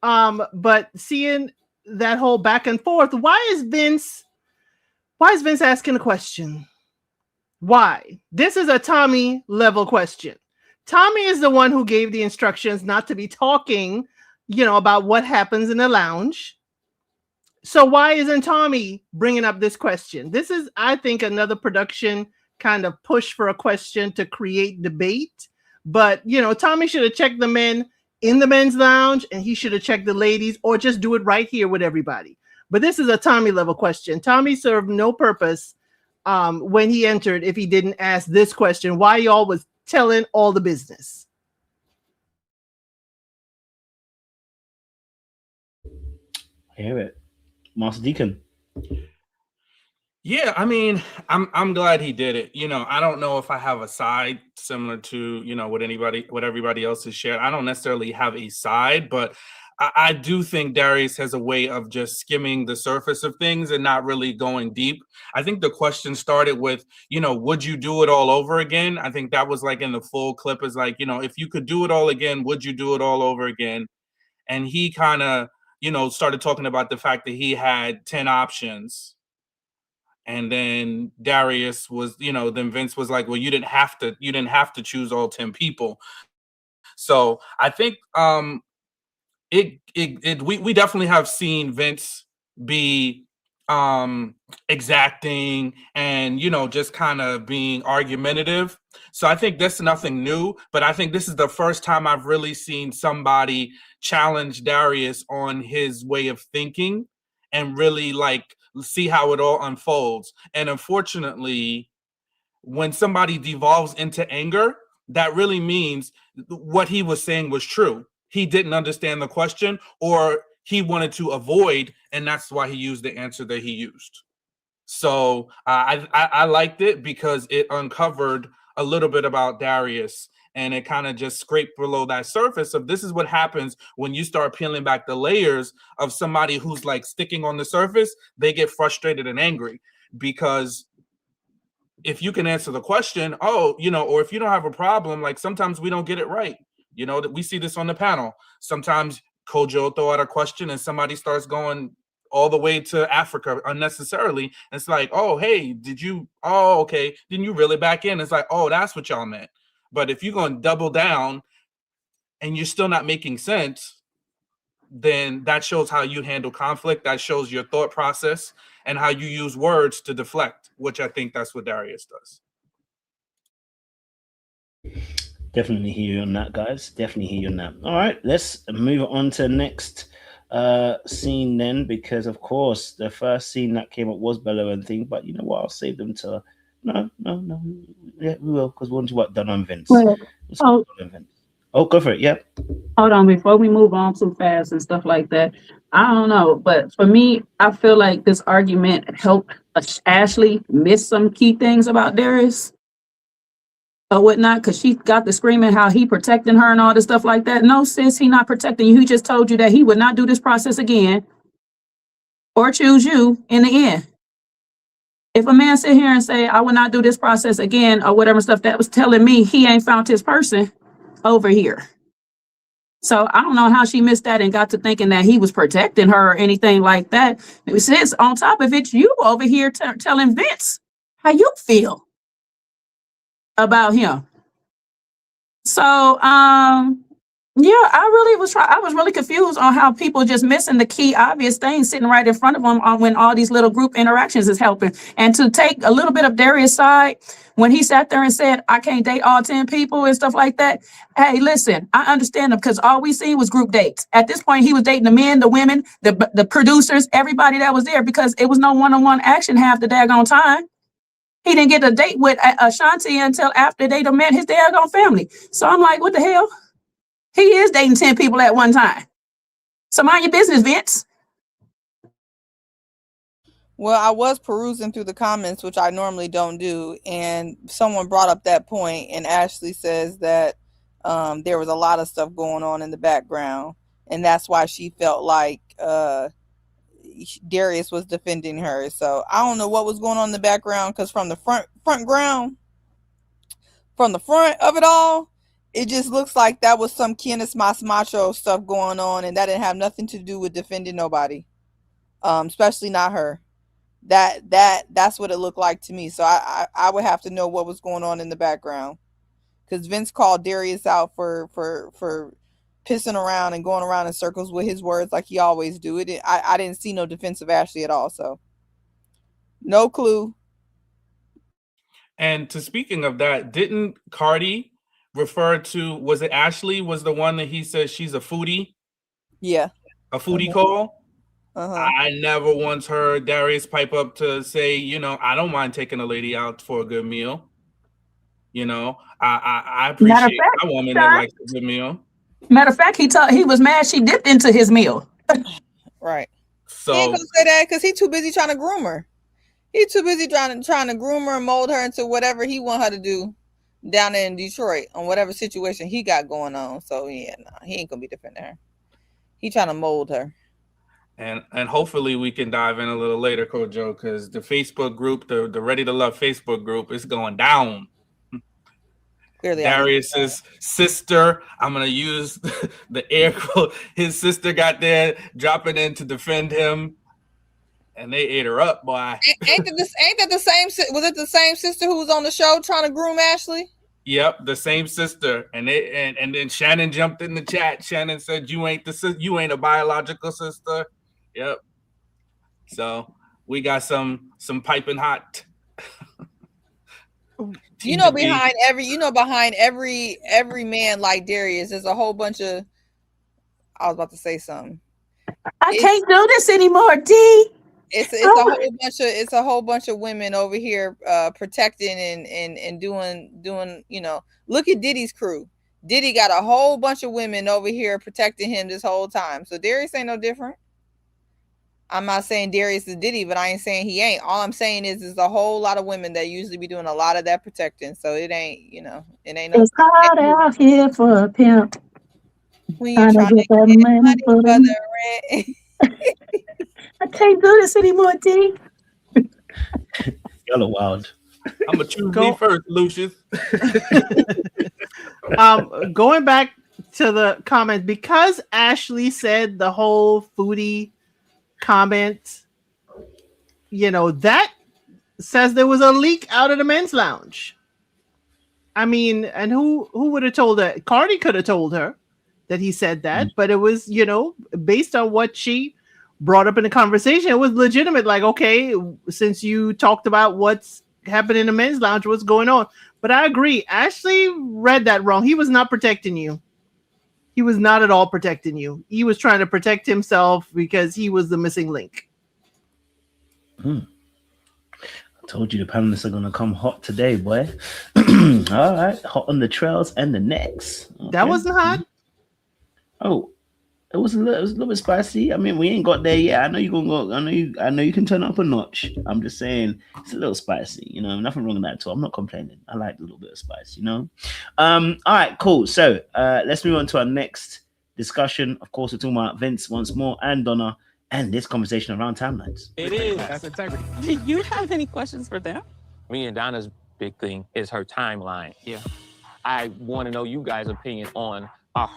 But seeing that whole back and forth, why is Vince asking a question? Why? This is a Tommy level question. Tommy is the one who gave the instructions not to be talking, about what happens in the lounge. So why isn't Tommy bringing up this question? This is, I think, another production kind of push for a question to create debate. But, Tommy should have checked the men in the men's lounge, and he should have checked the ladies, or just do it right here with everybody. But this is a Tommy level question. Tommy served no purpose when he entered if he didn't ask this question, why y'all was telling all the business. I hear it. Master Deacon. Yeah, I mean, I'm glad he did it. I don't know if I have a side similar to, what everybody else has shared. I don't necessarily have a side, but I do think Darius has a way of just skimming the surface of things and not really going deep. I think the question started with, would you do it all over again? I think that was like in the full clip is like, if you could do it all again, would you do it all over again? And he kind of, started talking about the fact that he had 10 options. And then Darius was, then Vince was like, well, you didn't have to choose all 10 people. So I think we definitely have seen Vince be exacting and just kind of being argumentative. So I think that's nothing new, but I think this is the first time I've really seen somebody challenge Darius on his way of thinking and really see how it all unfolds. And unfortunately, when somebody devolves into anger, that really means what he was saying was true. He didn't understand the question, or he wanted to avoid, and that's why he used the answer that he used. So I liked it because it uncovered a little bit about Darius, and it kind of just scraped below that surface of this is what happens when you start peeling back the layers of somebody who's like sticking on the surface. They get frustrated and angry because if you can answer the question, or if you don't have a problem, like sometimes we don't get it right. That we see this on the panel. Sometimes Kojo throw out a question and somebody starts going all the way to Africa unnecessarily. It's like, oh, hey, okay. Didn't you really back in? It's like, oh, that's what y'all meant. But if you're going to double down and you're still not making sense, then that shows how you handle conflict. That shows your thought process and how you use words to deflect, which I think that's what Darius does. Definitely hear you on that, guys. Definitely hear you on that. All right, let's move on to the next scene then, because of course the first scene that came up was Bello and thing, but you know what? I'll save them to no. Yeah, we will, because we want to what done on Vince. Well, Oh, go for it. Yep. Hold on, before we move on too fast and stuff like that, I don't know, but for me, I feel like this argument helped Ashley miss some key things about Darius or whatnot, because she got the screaming how he protecting her and all this stuff like that. No, sis, he not protecting you. He just told you that he would not do this process again or choose you in the end. If a man sit here and say, I will not do this process again or whatever stuff, that was telling me he ain't found his person over here. So I don't know how she missed that and got to thinking that he was protecting her or anything like that. Since on top of it, you over here telling Vince how you feel about him. So yeah, I was really confused on how people just missing the key obvious things sitting right in front of them on when all these little group interactions is helping. And to take a little bit of Darius' side when he sat there and said, I can't date all 10 people and stuff like that. Hey, listen, I understand him because all we seen was group dates. At this point, he was dating the men, the women, the producers, everybody that was there, because it was no one-on-one action half the daggone time. He didn't get a date with Ashanti until after they done met his daggone family. So I'm like, what the hell? He is dating 10 people at one time. So mind your business, Vince. Well, I was perusing through the comments, which I normally don't do, and someone brought up that point, and Ashley says that there was a lot of stuff going on in the background, and that's why she felt like Darius was defending her. So I don't know what was going on in the background, because from the front of it all, it just looks like that was some Kienes Mas Macho stuff going on, and that didn't have nothing to do with defending nobody, especially not her. That's what it looked like to me. So I would have to know what was going on in the background, because Vince called Darius out for pissing around and going around in circles with his words like he always do. I didn't see no defense of Ashley at all, so no clue. And to speaking of that, didn't Cardi refer to, was it Ashley was the one that he said she's a foodie? Yeah. A foodie call? I never once heard Darius pipe up to say, you know, I don't mind taking a lady out for a good meal. You know, I appreciate a woman that likes a good meal. Matter of fact, he was mad she dipped into his meal. Right. So he ain't gonna say that because he's too busy trying to groom her. He's too busy trying to groom her and mold her into whatever he want her to do down there in Detroit on whatever situation he got going on. So yeah, no, he ain't gonna be defending her. He trying to mold her. And hopefully we can dive in a little later, Coach Joe, because the Facebook group, the Ready to Love Facebook group, is going down. Clearly, Darius's sister, I'm gonna use the air quote. His sister got there dropping in to defend him, and they ate her up, boy. Ain't that the same? Was it the same sister who was on the show trying to groom Ashley? Yep, the same sister. And then Shannon jumped in the chat. Shannon said, "You ain't a biological sister." Yep. So we got some piping hot. Behind every man like Darius, there's a whole bunch of. I was about to say something. I can't do this anymore, D. It's a whole bunch of women over here protecting and doing. You know, look at Diddy's crew. Diddy got a whole bunch of women over here protecting him this whole time. So Darius ain't no different. I'm not saying Darius is Diddy, but I ain't saying he ain't. All I'm saying is there's a whole lot of women that usually be doing a lot of that protecting. So it ain't, no. It's hard out here for a pimp. When you're trying to get money for the rent. I can't do this anymore, D. Y'all are wild. I'm gonna choose me first, Lucius. Going back to the comment, because Ashley said the whole foodie comment, that says there was a leak out of the men's lounge. I mean, and who would have told her? Cardi could have told her that he said that, but it was, based on what she brought up in the conversation, it was legitimate. Like, okay, since you talked about what's happening in the men's lounge, what's going on? But I agree, Ashley read that wrong. He was not protecting you. He was not at all protecting you. He was trying to protect himself because he was the missing link. I told you the panelists are going to come hot today, boy. All right. Hot on the trails and the necks. Okay. That wasn't hot. Oh, it was a little bit spicy. I mean, we ain't got there yet. I know you're going to go. I know you can turn up a notch. I'm just saying it's a little spicy. Nothing wrong with that at all. I'm not complaining. I like a little bit of spice, All right, cool. So let's move on to our next discussion. Of course, we're talking about Vince once more and Donna and this conversation around timelines. It is. That's integrity. Do you have any questions for them? Me and Donna's big thing is her timeline. Yeah. I want to know you guys' opinion on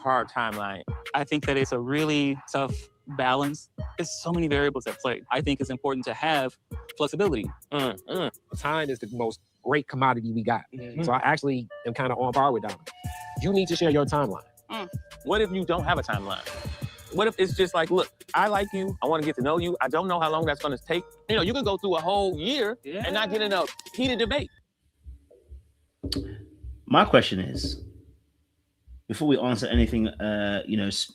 her timeline. I think that it's a really tough balance. There's so many variables at play. I think it's important to have flexibility. Time is the most great commodity we got. So I actually am kind of on par with Donna. You need to share your timeline. What if you don't have a timeline? What if it's just like, look, I like you. I want to get to know you. I don't know how long that's going to take. You can go through a whole year and not get in a heated debate. My question is, before we answer anything,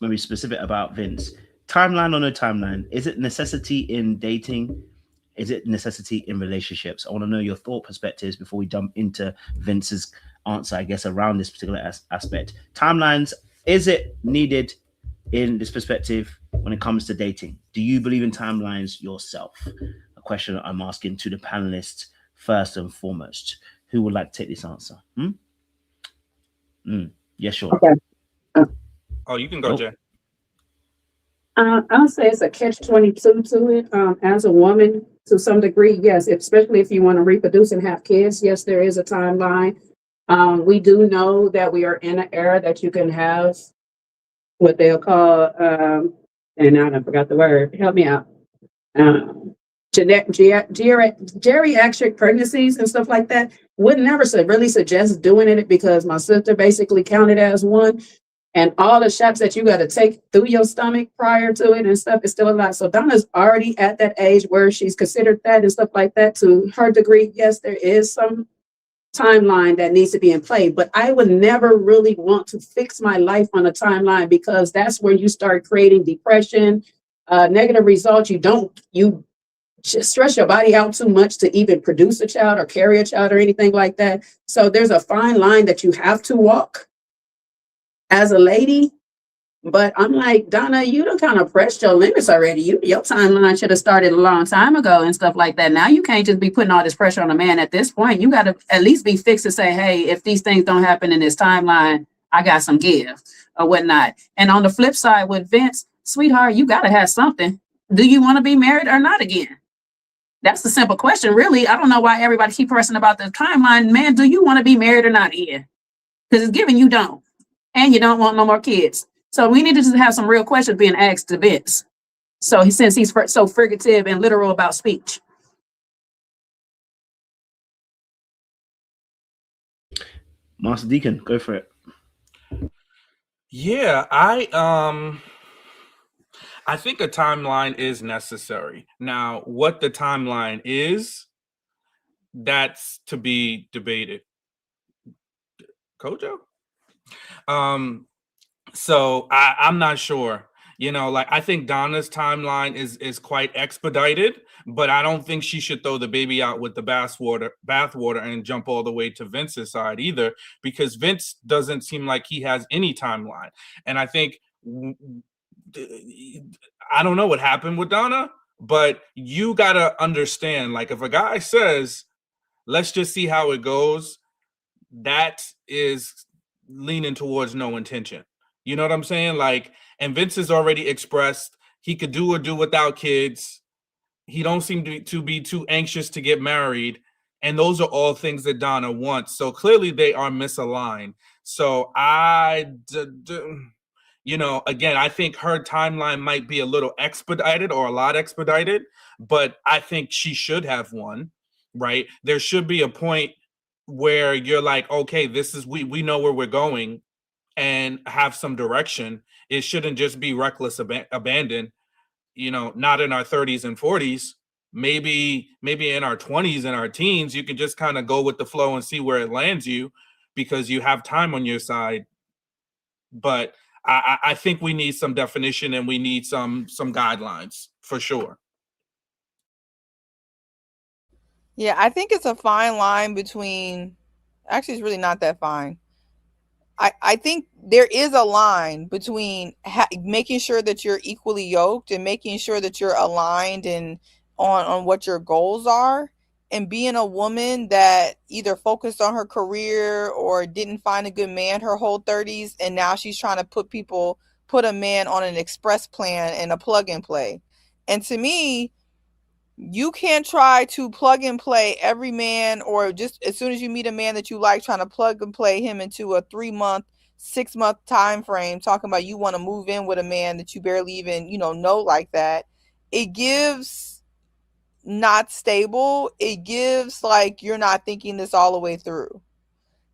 maybe specific about Vince, timeline or no timeline, is it necessity in dating? Is it necessity in relationships? I want to know your thought perspectives before we jump into Vince's answer, I guess, around this particular aspect. Timelines, is it needed in this perspective when it comes to dating? Do you believe in timelines yourself? question I'm asking to the panelists first and foremost. Who would like to take this answer? Yes, sure. Okay. Oh, you can go, Jay. I'll say it's a catch-22 to it. As a woman, to some degree, yes, especially if you want to reproduce and have kids, yes, there is a timeline. We do know that we are in an era that you can have what they'll call, and now I forgot the word, help me out, geriatric pregnancies and stuff like that. Would never really suggest doing it because my sister basically counted as one. And all the shots that you got to take through your stomach prior to it and stuff is still a lot. So Donna's already at that age where she's considered that and stuff like that. To her degree, yes, there is some timeline that needs to be in play. But I would never really want to fix my life on a timeline because that's where you start creating depression, negative results. You just stress your body out too much to even produce a child or carry a child or anything like that. So there's a fine line that you have to walk as a lady. But I'm like, Donna, you done kind of pressed your limits already. Your timeline should have started a long time ago and stuff like that. Now you can't just be putting all this pressure on a man at this point. You got to at least be fixed to say, hey, if these things don't happen in this timeline, I got some give or whatnot. And on the flip side with Vince, sweetheart, you got to have something. Do you want to be married or not again? That's the simple question, really. I don't know why everybody keep pressing about the timeline. Man, do you want to be married or not again? Because it's given you don't. And you don't want no more kids. So we need to just have some real questions being asked to Vince. So since he's so frigative and literal about speech. Master Deacon, go for it. Yeah, I think a timeline is necessary. Now, what the timeline is, that's to be debated. Kojo? So I'm not sure. You know, like I think Donna's timeline is quite expedited, but I don't think she should throw the baby out with the bathwater and jump all the way to Vince's side either, because Vince doesn't seem like he has any timeline. And I think I don't know what happened with Donna, but you gotta understand, like if a guy says, let's just see how it goes, that is leaning towards no intention. You know what I'm saying? Like, and Vince has already expressed he could do or do without kids. He don't seem to be too anxious to get married. And those are all things that Donna wants. So clearly they are misaligned. So you know, again, I think her timeline might be a little expedited or a lot expedited, but I think she should have one, right? There should be a point where you're like, okay, this is, we know where we're going and have some direction. It shouldn't just be reckless abandon, you know, not in our 30s and 40s, maybe in our 20s and our teens, you can just kind of go with the flow and see where it lands you because you have time on your side. But I think we need some definition and we need some guidelines for sure. Yeah, I think it's a fine line between, actually it's really not that fine. I think there is a line between making sure that you're equally yoked and making sure that you're aligned and on what your goals are, and being a woman that either focused on her career or didn't find a good man her whole 30s, and now she's trying to put a man on an express plan and a plug and play. And to me, you can't try to plug and play every man, or just as soon as you meet a man that you like, trying to plug and play him into a 3-month, 6-month time frame, talking about you want to move in with a man that you barely even, know like that. It gives not stable. It gives like you're not thinking this all the way through.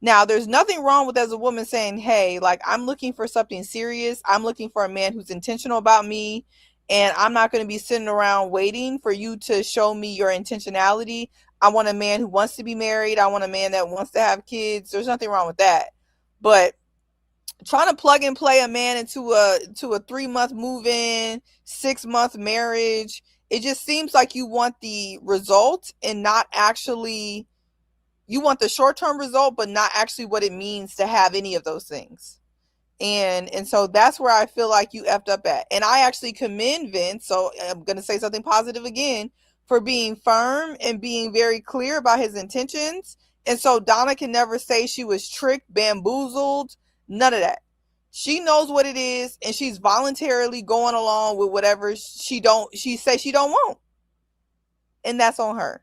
Now, there's nothing wrong with as a woman saying, hey, like I'm looking for something serious. I'm looking for a man who's intentional about me. And I'm not going to be sitting around waiting for you to show me your intentionality. I want a man who wants to be married. I want a man that wants to have kids. There's nothing wrong with that. But trying to plug and play a man into a 3-month move-in, 6-month marriage, it just seems like you want the result and not actually, you want the short-term result, but not actually what it means to have any of those things. And so that's where I feel like you effed up at. And I actually commend Vince, so I'm going to say something positive again, for being firm and being very clear about his intentions. And so Donna can never say she was tricked, bamboozled, none of that. She knows what it is, and she's voluntarily going along with whatever she says she don't want. And that's on her.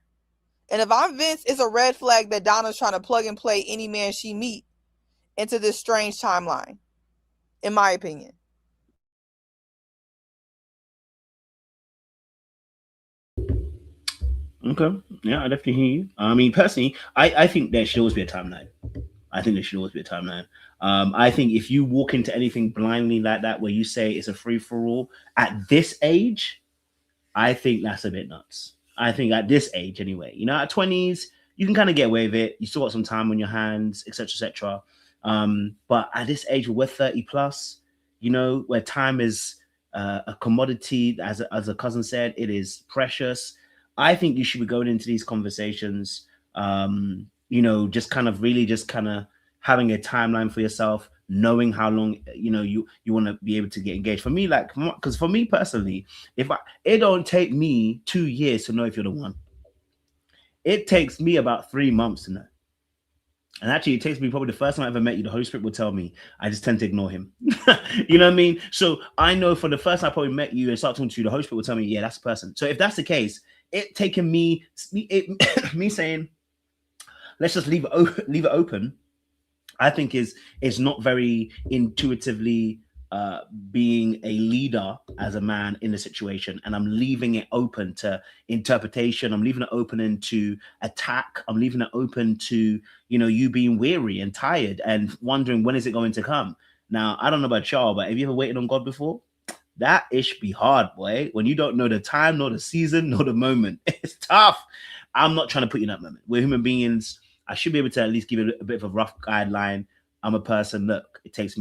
And if I'm Vince, it's a red flag that Donna's trying to plug and play any man she meet into this strange timeline, in my opinion. Okay. Yeah, I definitely hear you. I mean, personally, I think there should always be a timeline. I think there should always be a timeline. I think if you walk into anything blindly like that, where you say it's a free-for-all at this age, I think that's a bit nuts. I think at this age anyway, you know, at 20s, you can kind of get away with it. You still got some time on your hands, etc., etc. But at this age, we're 30 plus, you know, where time is a commodity, as a cousin said, it is precious. I think you should be going into these conversations, you know, just kind of having a timeline for yourself, knowing how long, you know, you want to be able to get engaged. For me, like, because for me personally, it don't take me 2 years to know if you're the one. It takes me about 3 months to know. And actually, it takes me probably the first time I ever met you, the Holy Spirit will tell me. I just tend to ignore him. You know what I mean? So I know for the first time I probably met you and start talking to you, the Holy Spirit will tell me, yeah, that's the person. So if that's the case, it taken me saying, let's just leave it open, I think is not very intuitively being a leader as a man in the situation. And I'm leaving it open to interpretation. I'm leaving it open into attack. I'm leaving it open to, you know, you being weary and tired and wondering when is it going to come. Now, I don't know about y'all, but have you ever waited on God before? That ish be hard, boy. When you don't know the time, nor the season, nor the moment. It's tough. I'm not trying to put you in that moment. We're human beings. I should be able to at least give it a bit of a rough guideline. I'm a person, look, it's going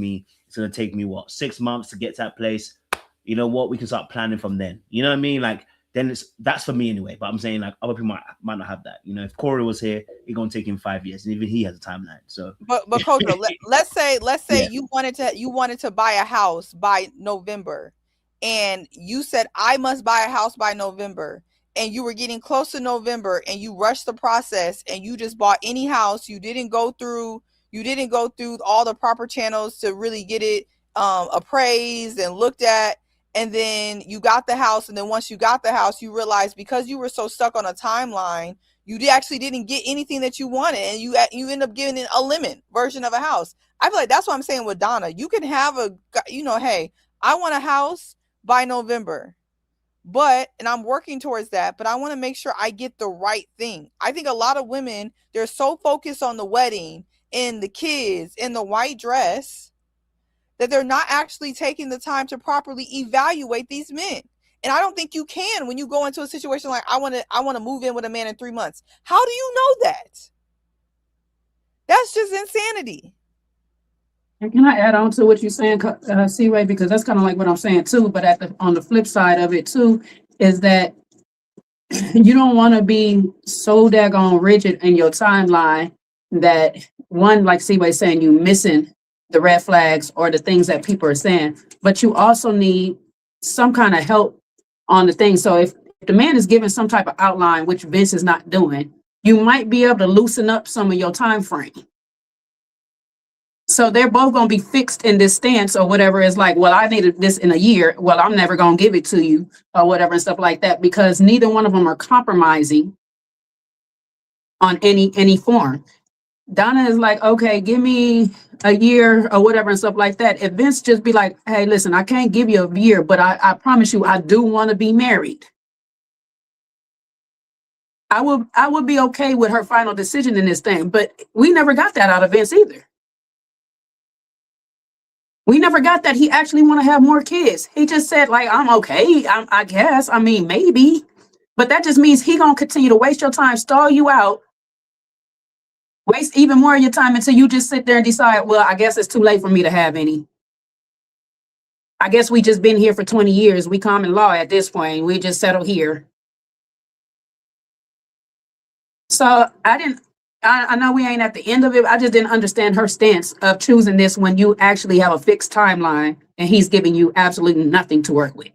to take me, 6 months to get to that place. You know what? We can start planning from then. You know what I mean? Like, then that's for me anyway. But I'm saying, like, other people might not have that. You know, if Corey was here, it's going to take him 5 years. And even he has a timeline. So, but Kojo, let's say yeah. you wanted to buy a house by November. And you said, I must buy a house by November. And you were getting close to November and you rushed the process and you just bought any house. You didn't go through all the proper channels to really get it appraised and looked at. And then you got the house. And then once you got the house, you realized because you were so stuck on a timeline, you actually didn't get anything that you wanted. And you end up getting a lemon version of a house. I feel like that's what I'm saying with Donna. You can have hey, I want a house by November. And I'm working towards that, but I want to make sure I get the right thing. I think a lot of women, they're so focused on the wedding and the kids and the white dress that they're not actually taking the time to properly evaluate these men. And I don't think you can when you go into a situation like, I want to move in with a man in 3 months. How do you know that? That's just insanity. And can I add on to what you're saying, C-Ray? Because that's kind of like what I'm saying too. But on the flip side of it too, is that you don't want to be so daggone rigid in your timeline that one, like C-Ray saying, you missing the red flags or the things that people are saying. But you also need some kind of help on the thing. So if the man is giving some type of outline, which Vince is not doing, you might be able to loosen up some of your time frame. So they're both going to be fixed in this stance or whatever. Is like, well, I needed this in a year. Well, I'm never going to give it to you or whatever and stuff like that, because neither one of them are compromising on any form. Donna is like, okay, give me a year or whatever and stuff like that. If Vince just be like, hey, listen, I can't give you a year, but I promise you, I do want to be married. I would be okay with her final decision in this thing, but we never got that out of Vince either. We never got that he actually want to have more kids. He just said, like, I'm okay. I guess. I mean, maybe. But that just means he going to continue to waste your time, stall you out, waste even more of your time until you just sit there and decide, well, I guess it's too late for me to have any. I guess we just been here for 20 years. We common law at this point. We just settle here. So I know we ain't at the end of it. I just didn't understand her stance of choosing this when you actually have a fixed timeline and he's giving you absolutely nothing to work with.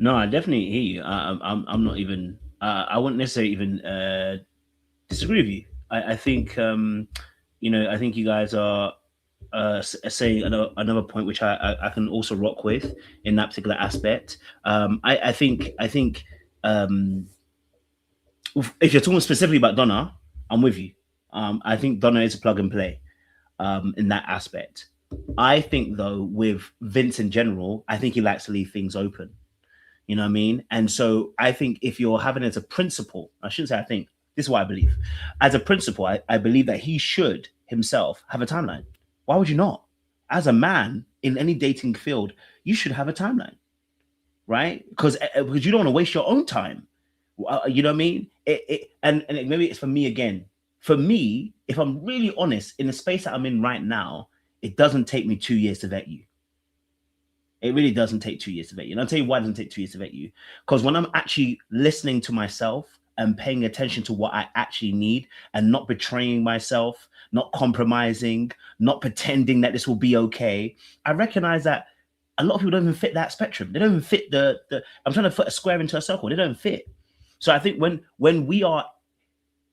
No, I definitely hear you. I'm not even. I wouldn't necessarily even disagree with you. I think I think you guys are saying another point which I can also rock with in that particular aspect. I think if you're talking specifically about Donna, I'm with you. I think Donna is a plug and play in that aspect. I think though with Vince in general, I think he likes to leave things open. You know what I mean? And so I think if you're having it as a principle, I shouldn't say I think, this is what I believe. As a principle, I believe that he should himself have a timeline. Why would you not? As a man in any dating field, you should have a timeline, right? Because you don't want to waste your own time. You know what I mean? And maybe it's for me again. For me, if I'm really honest, in the space that I'm in right now, it doesn't take me 2 years to vet you. It really doesn't take 2 years to vet you. And I'll tell you why it doesn't take 2 years to vet you. Because when I'm actually listening to myself and paying attention to what I actually need and not betraying myself, not compromising, not pretending that this will be okay, I recognize that a lot of people don't even fit that spectrum. They don't even fit the I'm trying to put a square into a circle. They don't fit. So I think when we are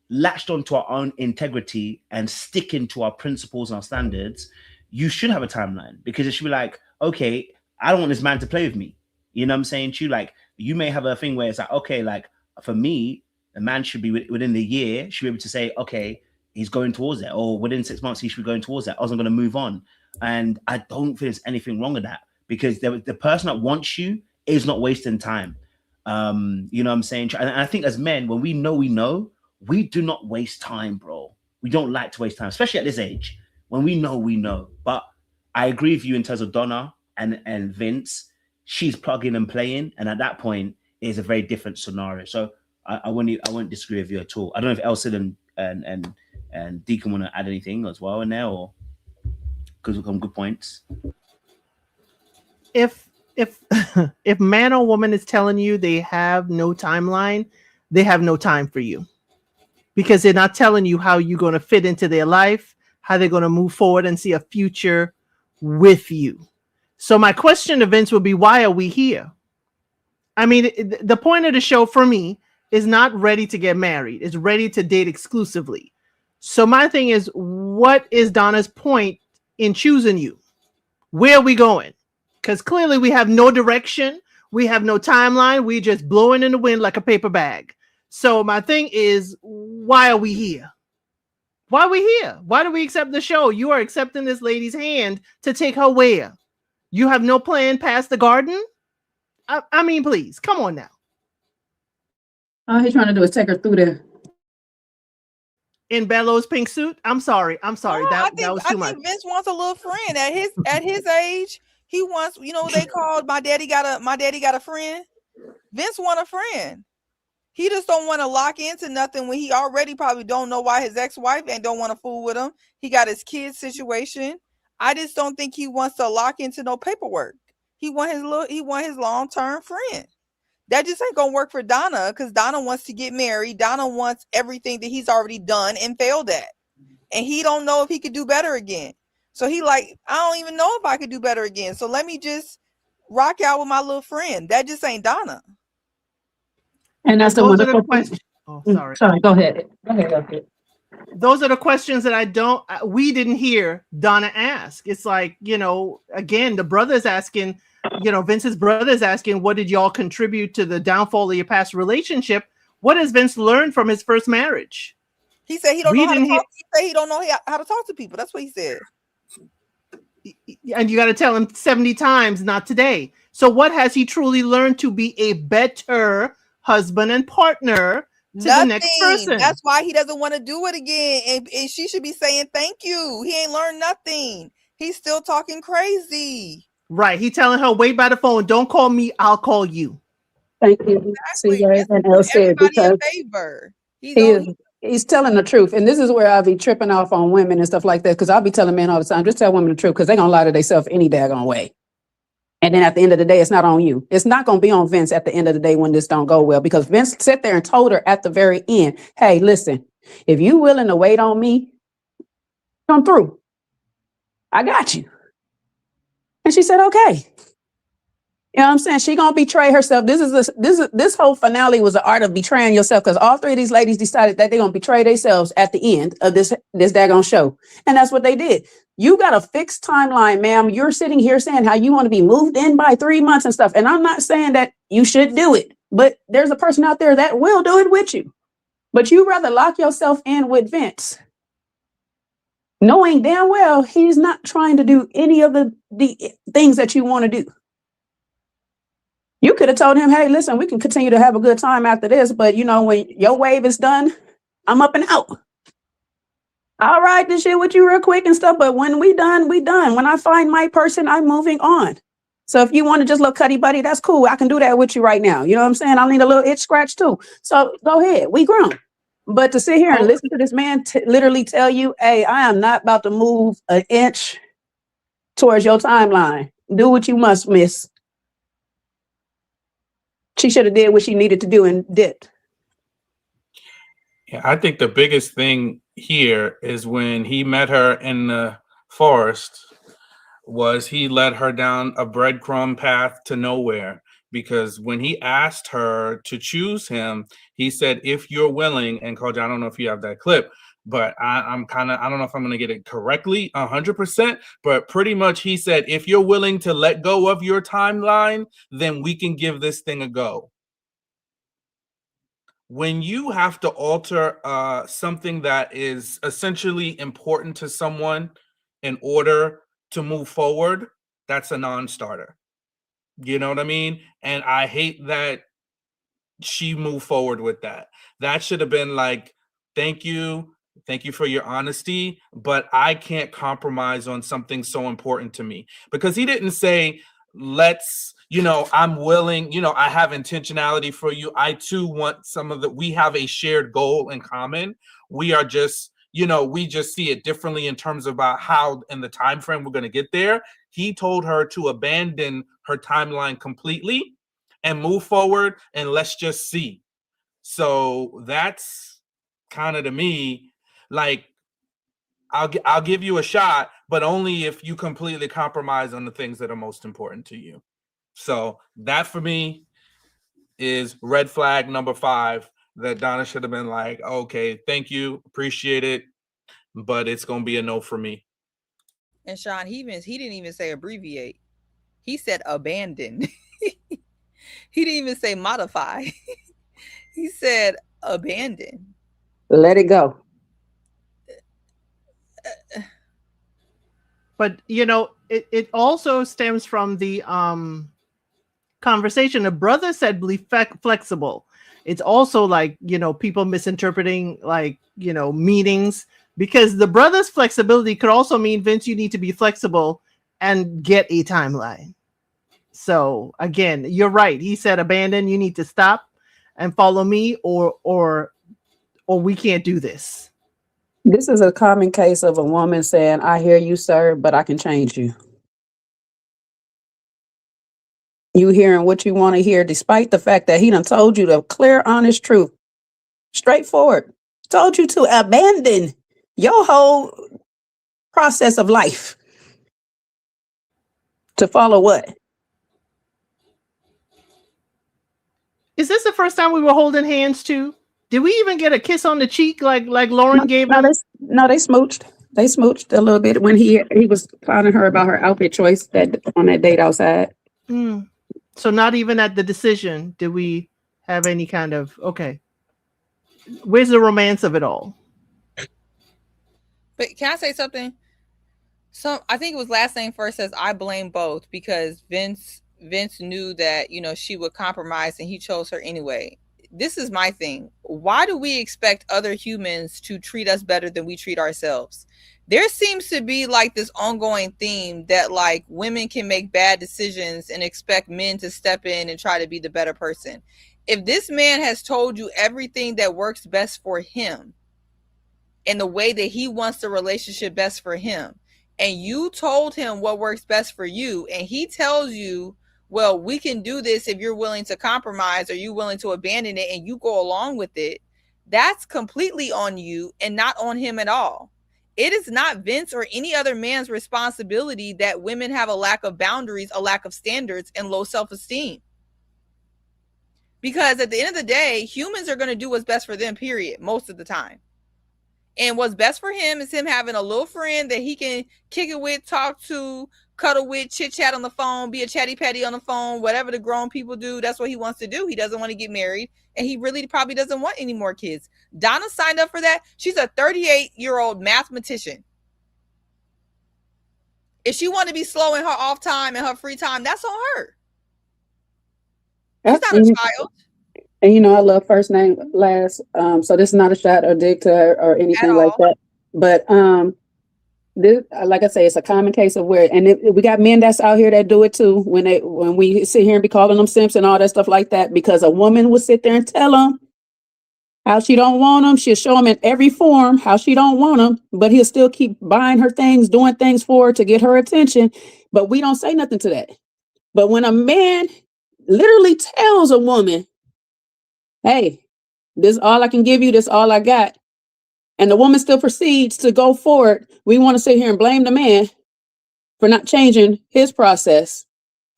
latched onto our own integrity and sticking to our principles and our standards, you should have a timeline, because it should be like, okay, I don't want this man to play with me. You know what I'm saying to you? Like, you may have a thing where it's like, okay, like for me, a man should be within the year, should be able to say, okay, he's going towards that, or within 6 months, he should be going towards that. I wasn't going to move on. And I don't think there's anything wrong with that, because the person that wants you is not wasting time. You know what I'm saying? And I think as men, when we know, we do not waste time, bro. We don't like to waste time, especially at this age. When we know. But I agree with you in terms of Donna and Vince. She's plugging and playing, and at that point, it's a very different scenario. So I won't disagree with you at all. I don't know if Elson and Deacon want to add anything as well in there, or because some good points. If man or woman is telling you they have no timeline, they have no time for you, because they're not telling you how you're going to fit into their life, how they're going to move forward and see a future with you. So my question to Vince would be, why are we here? I mean, the point of the show for me is not ready to get married. It's ready to date exclusively. So my thing is, what is Donna's point in choosing you? Where are we going? Because clearly we have no direction. We have no timeline. We're just blowing in the wind like a paper bag. So my thing is, why are we here? Why are we here? Why do we accept the show? You are accepting this lady's hand to take her where? You have no plan past the garden? I mean, please, come on now. All he's trying to do is take her through there. In Bello's pink suit? I'm sorry. No, That was too much. I think Vince wants a little friend at his age. He wants, you know what they called my daddy got a friend. Vince want a friend. He just don't want to lock into nothing when he already probably don't know why his ex-wife and don't want to fool with him. He got his kids situation. I just don't think he wants to lock into no paperwork. He want his long-term friend. That just ain't gonna work for Donna, because Donna wants to get married. Donna wants everything that he's already done and failed at. And he don't know if he could do better again. So he like, I don't even know if I could do better again. So let me just rock out with my little friend. That just ain't Donna. And that's the wonderful question. Oh, sorry. Sorry, go ahead. Okay. Those are the questions that we didn't hear Donna ask. It's like, again, the brother's asking, Vince's brother's asking, what did y'all contribute to the downfall of your past relationship? What has Vince learned from his first marriage? He said he don't know how to talk. He said he don't know how to talk to people. That's what he said. And you got to tell him 70 times, not today. So what has he truly learned to be a better husband and partner to the next person? That's why he doesn't want to do it again. And she should be saying thank you. He ain't learned nothing. He's still talking crazy. Right. He telling her, wait by the phone. Don't call me. I'll call you. Thank you. Exactly. And Elsie, because favor. He's telling the truth. And this is where I'll be tripping off on women and stuff like that, because I'll be telling men all the time, just tell women the truth, because they're going to lie to themselves any daggone way. And then at the end of the day, it's not on you. It's not going to be on Vince at the end of the day when this don't go well, because Vince sat there and told her at the very end, hey, listen, if you willing to wait on me, come through. I got you. And she said, okay. You know what I'm saying? She gonna betray herself. This whole finale was the art of betraying yourself, because all three of these ladies decided that they're gonna betray themselves at the end of this daggone show. And that's what they did. You got a fixed timeline, ma'am. You're sitting here saying how you want to be moved in by 3 months and stuff. And I'm not saying that you should do it, but there's a person out there that will do it with you. But you rather lock yourself in with Vince, knowing damn well he's not trying to do any of the things that you want to do. You could have told him, hey, listen, we can continue to have a good time after this, but you know, when your wave is done, I'm up and out. I'll ride this shit with you real quick and stuff, but when we done, we done. When I find my person, I'm moving on. So if you want to just look cuddy buddy, that's cool. I can do that with you right now. You know what I'm saying? I need a little itch scratch too. So go ahead, we grown. But to sit here and listen to this man literally tell you, hey, I am not about to move an inch towards your timeline. Do what you must, miss. She should have did what she needed to do and did. Yeah, I think the biggest thing here is when he met her in the forest was he led her down a breadcrumb path to nowhere. Because when he asked her to choose him, he said, if you're willing, and Coach, I don't know if you have that clip, but I'm kind of, I don't know if I'm going to get it correctly 100%, but pretty much he said, if you're willing to let go of your timeline, then we can give this thing a go. When you have to alter something that is essentially important to someone in order to move forward, that's a non-starter. You know what I mean? And I hate that she moved forward with that. That should have been like, thank you for your honesty, but I can't compromise on something so important to me. Because he didn't say, let's, you know, I'm willing, you know, I have intentionality for you. I too want some of the, we have a shared goal in common. We are just, you know, we just see it differently in terms of about how in the time frame we're going to get there. He told her to abandon her timeline completely and move forward, and let's just see. So that's kind of, to me, like, I'll give you a shot, but only if you completely compromise on the things that are most important to you. So that for me is red flag number 5, that Donna should have been like, okay, thank you, appreciate it, but it's gonna be a no for me. And Sean, he didn't even say abbreviate. He said abandon. He didn't even say modify. He said abandon. Let it go. But you know, it also stems from the conversation. The brother said be flexible. It's also like, you know, people misinterpreting, like, you know, meanings, because the brother's flexibility could also mean, Vince, you need to be flexible and get a timeline. So again, you're right. He said abandon, you need to stop and follow me, or we can't do this. This is a common case of a woman saying, I hear you, sir, but I can change you. You hearing what you want to hear, despite the fact that he done told you the clear, honest truth. Straightforward. Told you to abandon your whole process of life. To follow what? Is this the first time we were holding hands too? Did we even get a kiss on the cheek like Lauren gave us? No, they smooched. They smooched a little bit when he was clowning her about her outfit choice on that date outside. So not even at the decision did we have any kind of, okay, where's the romance of it all? But can I say something? So I think it was last name first says, I blame both, because Vince knew that, you know, she would compromise and he chose her anyway. This is my thing. Why do we expect other humans to treat us better than we treat ourselves? There seems to be like this ongoing theme that like women can make bad decisions and expect men to step in and try to be the better person. If this man has told you everything that works best for him and the way that he wants the relationship best for him, and you told him what works best for you, and he tells you, well, we can do this if you're willing to compromise or you're willing to abandon it, and you go along with it, that's completely on you and not on him at all. It is not Vince or any other man's responsibility that women have a lack of boundaries, a lack of standards, and low self-esteem. Because at the end of the day, humans are going to do what's best for them, period, most of the time. And what's best for him is him having a little friend that he can kick it with, talk to, cuddle with, chit chat on the phone, be a chatty patty on the phone, whatever the grown people do. That's what he wants to do. He doesn't want to get married, and he really probably doesn't want any more kids. Donna signed up for that. She's a 38-year-old mathematician. If she wanted to be slow in her off time and her free time, that's on her. She's not a child. And you know, I love first name last. So this is not a shot or dig to her or anything like that. But this, like I say, it's a common case of where, and we got men that's out here that do it too. When we sit here and be calling them simps and all that stuff like that, because a woman will sit there and tell them how she don't want them. She'll show him in every form how she don't want them, but he'll still keep buying her things, doing things for her to get her attention. But we don't say nothing to that. But when a man literally tells a woman, hey, this is all I can give you, this is all I got, and the woman still proceeds to go forward, we want to sit here and blame the man for not changing his process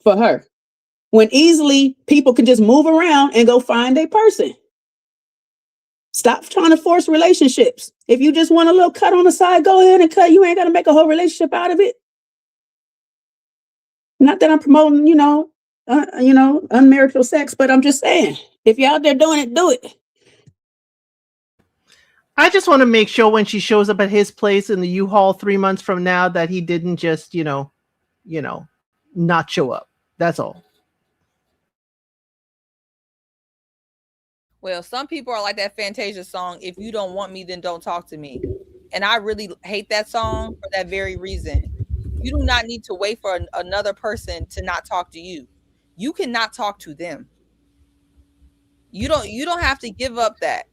for her, when easily people can just move around and go find a person. Stop trying to force relationships. If you just want a little cut on the side, go ahead and cut. You ain't got to make a whole relationship out of it. Not that I'm promoting, unmarital sex, but I'm just saying, if you're out there doing it, do it. I just want to make sure when she shows up at his place in the U-Haul 3 months from now that he didn't just, not show up. That's all. Well, some people are like that Fantasia song, if you don't want me, then don't talk to me. And I really hate that song for that very reason. You do not need to wait for another person to not talk to you. You cannot talk to them. You don't have to give up that.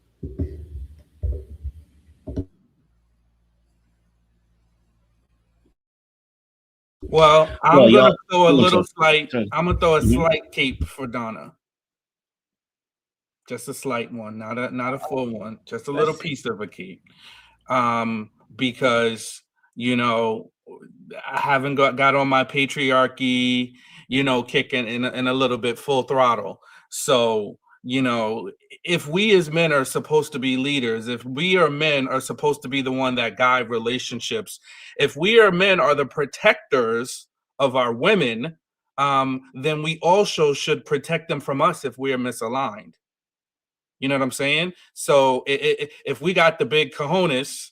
Well, I'm gonna throw a Mm-hmm. slight cape for Donna. Just a slight one, not a full one, just a little piece of a cape. Because I haven't got on my patriarchy, kicking in a little bit full throttle. So, if we as men are supposed to be leaders, if we are men are supposed to be the one that guide relationships, if we are men are the protectors of our women, then we also should protect them from us if we are misaligned. You know what I'm saying? So if we got the big cojones,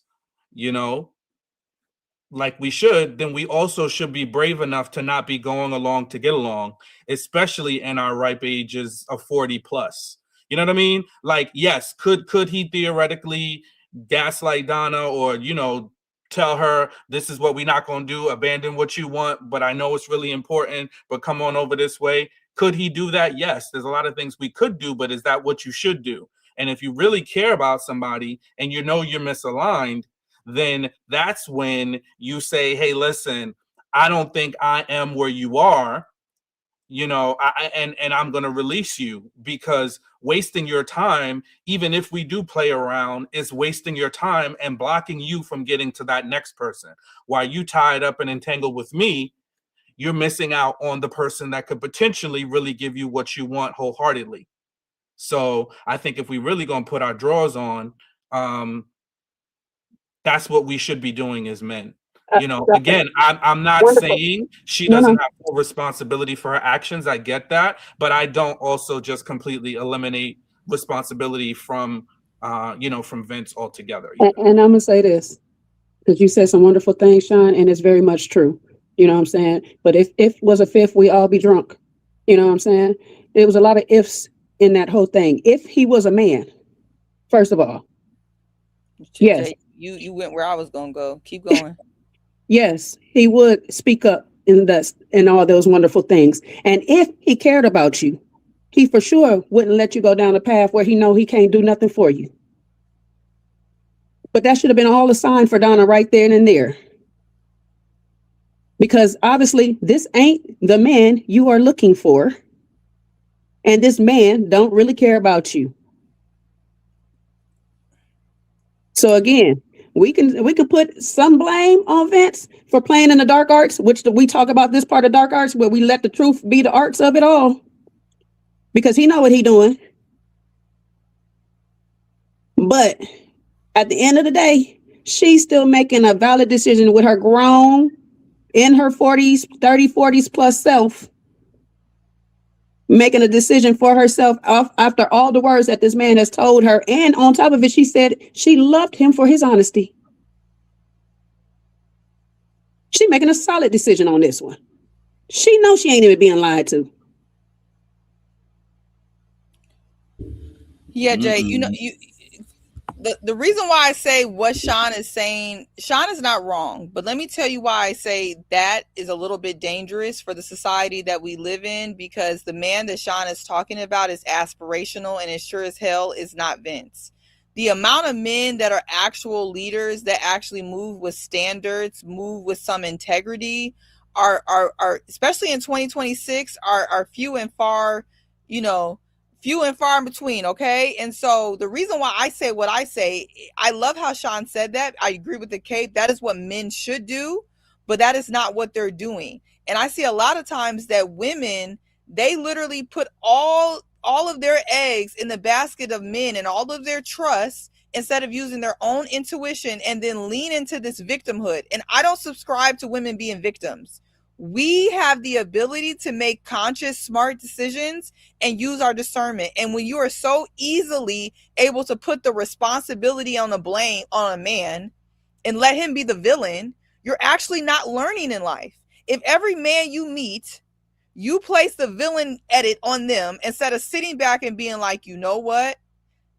like we should, then we also should be brave enough to not be going along to get along, especially in our ripe ages of 40 plus. You know what I mean? Like, yes, could he theoretically gaslight Donna or, tell her this is what we're not going to do, abandon what you want, but I know it's really important, but come on over this way. Could he do that? Yes, there's a lot of things we could do, but is that what you should do? And if you really care about somebody and you're misaligned, then that's when you say, hey, listen, I don't think I am where you are, and I'm going to release you, because wasting your time, even if we do play around, is wasting your time and blocking you from getting to that next person. While you tied up and entangled with me, you're missing out on the person that could potentially really give you what you want wholeheartedly. So I think if we really going to put our drawers on, that's what we should be doing as men. Again, I'm not saying she doesn't have full responsibility for her actions. I get that, but I don't also just completely eliminate responsibility from Vince altogether. And I'm gonna say this, because you said some wonderful things, Sean, and it's very much true. You know what I'm saying? But if was a fifth, we all be drunk. You know what I'm saying? There was a lot of ifs in that whole thing. If he was a man, first of all, yes. You went where I was gonna go. Keep going. Yes, he would speak up in dust and all those wonderful things. And if he cared about you, he for sure wouldn't let you go down a path where he know he can't do nothing for you. But that should have been all a sign for Donna right there and there. Because obviously this ain't the man you are looking for. And this man don't really care about you. So again, We can put some blame on Vince for playing in the dark arts, which we talk about this part of dark arts where we let the truth be the arts of it all, because he know what he doing. But at the end of the day, she's still making a valid decision with her grown, in her 40s, 40s plus self, making a decision for herself after all the words that this man has told her. And on top of it, she said she loved him for his honesty. She making a solid decision on this one. She knows she ain't even being lied to. Yeah, Jay, the reason why I say what Sean is saying, Sean is not wrong, but let me tell you why I say that is a little bit dangerous for the society that we live in, because the man that Sean is talking about is aspirational, and it sure as hell is not Vince. The amount of men that are actual leaders that actually move with standards, move with some integrity, are especially in 2026 are few and far, few and far in between. Okay. And so the reason why I say what I say, I love how Sean said that. I agree with the Cape. That is what men should do, but that is not what they're doing. And I see a lot of times that women, they literally put all of their eggs in the basket of men and all of their trust, instead of using their own intuition and then lean into this victimhood. And I don't subscribe to women being victims. We have the ability to make conscious, smart decisions and use our discernment. And when you are so easily able to put the responsibility on the blame on a man and let him be the villain, you're actually not learning in life. If every man you meet, you place the villain edit on them instead of sitting back and being like, you know what?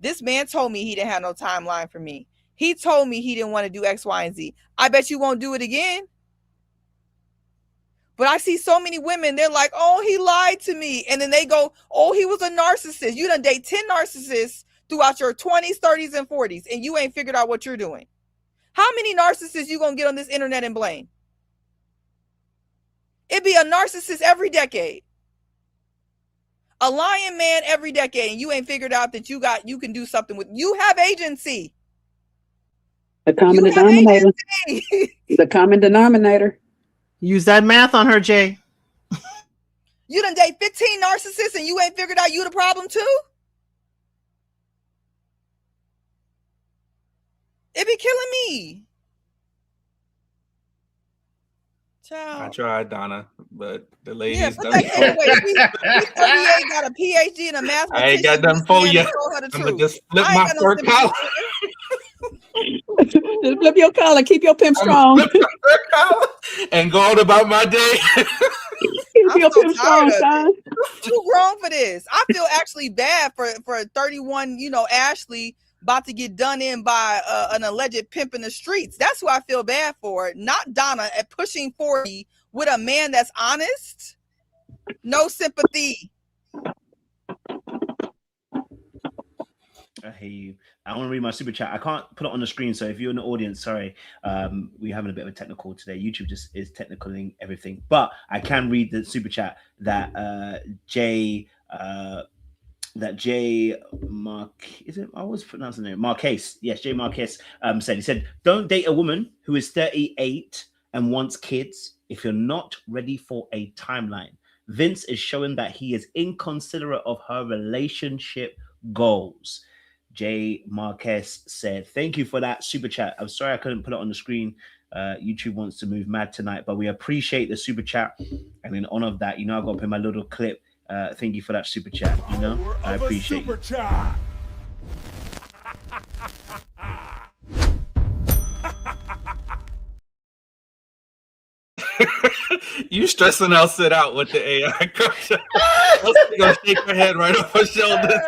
This man told me he didn't have no timeline for me. He told me he didn't want to do X, Y, and Z. I bet you won't do it again. But I see so many women, they're like, oh, he lied to me. And then they go, oh, he was a narcissist. You done date 10 narcissists throughout your 20s, 30s, and 40s, and you ain't figured out what you're doing. How many narcissists you gonna get on this internet and blame? It'd be a narcissist every decade. A lying man every decade, and you ain't figured out that you can do something with. You have agency. The common denominator. The common denominator. Use that math on her, Jay. You done date 15 narcissists and you ain't figured out you the problem too? It be killing me. Child. I tried, Donna, but the ladies. Yeah, but wait, 38 got a PhD and a master's. I ain't got nothing for you. I'm gonna just flip my fur collar. Just flip your collar, keep your pimp strong, and go on about my day. Keep your pimp strong, son. Too grown for this. I feel actually bad for 31, Ashley about to get done in by an alleged pimp in the streets. That's who I feel bad for. Not Donna at pushing 40 with a man that's honest. No sympathy. I hear you. I want to read my super chat. I can't put it on the screen, so if you're in the audience, sorry, we're having a bit of a technical today. YouTube just is technicaling everything, but I can read the super chat that Jay Mark, is it? I always pronounce the name Marquez. Yes, Jay Marquez said. He said, "Don't date a woman who is 38 and wants kids if you're not ready for a timeline. Vince is showing that he is inconsiderate of her relationship goals." Jay Marquez said, "Thank you for that super chat. I'm sorry I couldn't put it on the screen. YouTube wants to move mad tonight, but we appreciate the super chat. And in honor of that, I got to put my little clip. Thank you for that super chat. I appreciate it. You stressing out, sit out with the AI coach. Gonna shake her head right off her shoulder.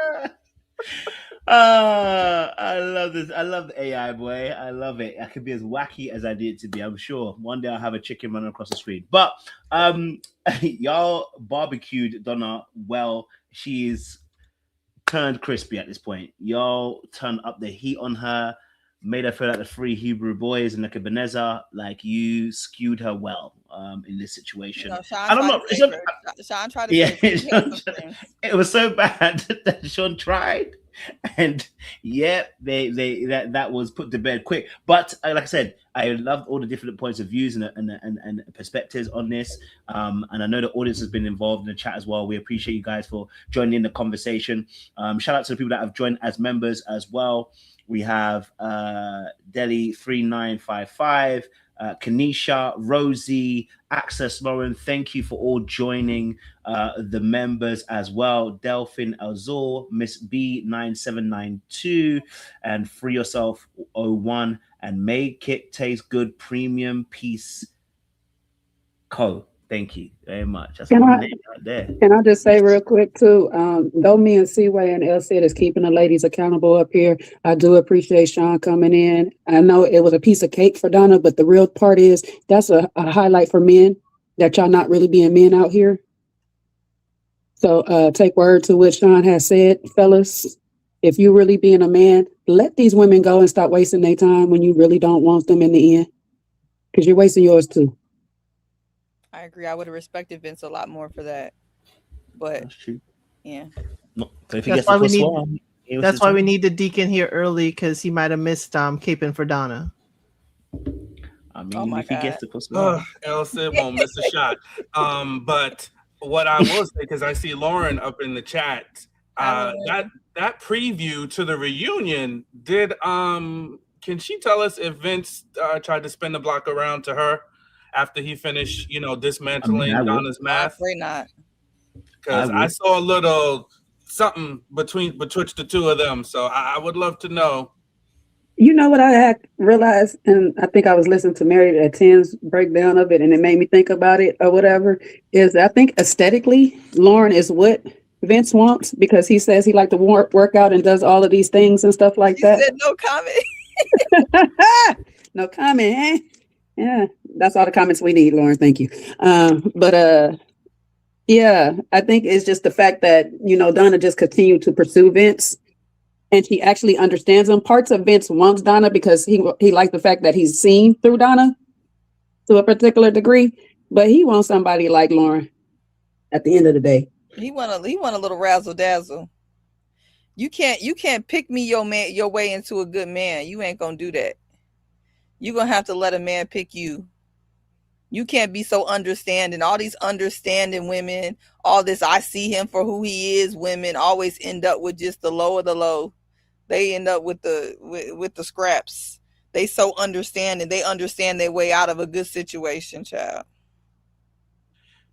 I love this. I love the AI, boy. I love it. I could be as wacky as I need it to be. I'm sure one day I'll have a chicken running across the screen. But y'all barbecued Donna well. She's turned crispy at this point. Y'all turned up the heat on her, made her feel like the three Hebrew boys in Nebuchadnezzar. Like you skewed her well in this situation. I don't know. Sean tried to it was so bad that Sean tried. And yeah, that was put to bed quick. But like I said, I loved all the different points of views and perspectives on this. And I know the audience has been involved in the chat as well. We appreciate you guys for joining in the conversation. Shout out to the people that have joined as members as well. We have Deli3955, Kanisha, Rosie, Access Lauren. Thank you for all joining the members as well. Delphin Azor, Miss B9792, and Free Yourself 01, and Make It Taste Good Premium Peace Co. Thank you very much. That's my name right there. Can I just say real quick too, though me and Seaway and El Cid is keeping the ladies accountable up here, I do appreciate Sean coming in. I know it was a piece of cake for Donna, but the real part is that's a highlight for men, that y'all not really being men out here. So take word to what Sean has said, fellas. If you really being a man, let these women go and stop wasting their time when you really don't want them in the end, because you're wasting yours too. I agree. I would have respected Vince a lot more for that. But that's true. Yeah. No, so that's why we need the Deacon here early, because he might have missed caping for Donna. I mean, if he gets to put El Cid won't miss a shot. But what I will say, because I see Lauren up in the chat, that preview to the reunion did can she tell us if Vince tried to spin the block around to her after he finished, dismantling Donna's math? Afraid not. Because I saw a little something between the two of them, so I would love to know. You know what I had realized, and I think I was listening to Mary at 10's breakdown of it, and it made me think about it or whatever, is I think aesthetically, Lauren is what Vince wants, because he says he like to work out and does all of these things and stuff like that. Said no comment. No comment, eh? Yeah, that's all the comments we need, Lauren. Thank you. Yeah, I think it's just the fact that, Donna just continued to pursue Vince, and she actually understands him. Parts of Vince wants Donna because he likes the fact that he's seen through Donna to a particular degree, but he wants somebody like Lauren at the end of the day. He want a little razzle dazzle. You can't pick me your way into a good man. You ain't gonna do that. You're gonna have to let a man pick you. You can't be so understanding. All these understanding women, all this I see him for who he is, women always end up with just the low of the low. They end up with the scraps. They so understanding. They understand their way out of a good situation, child.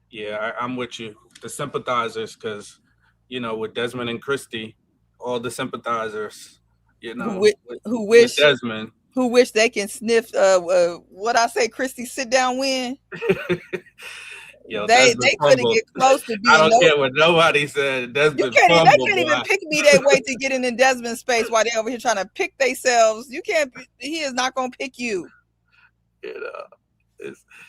Yeah, I'm with you. The sympathizers, because, with Desmond and Christy, all the sympathizers, who wish Desmond. Who wish they can sniff what I say, Christy sit down win. Yo, they couldn't get close to being. I don't care what nobody said. Desmond they can't even pick me their way to get in Desmond's space while they over here trying to pick themselves. You can't. He is not gonna pick you.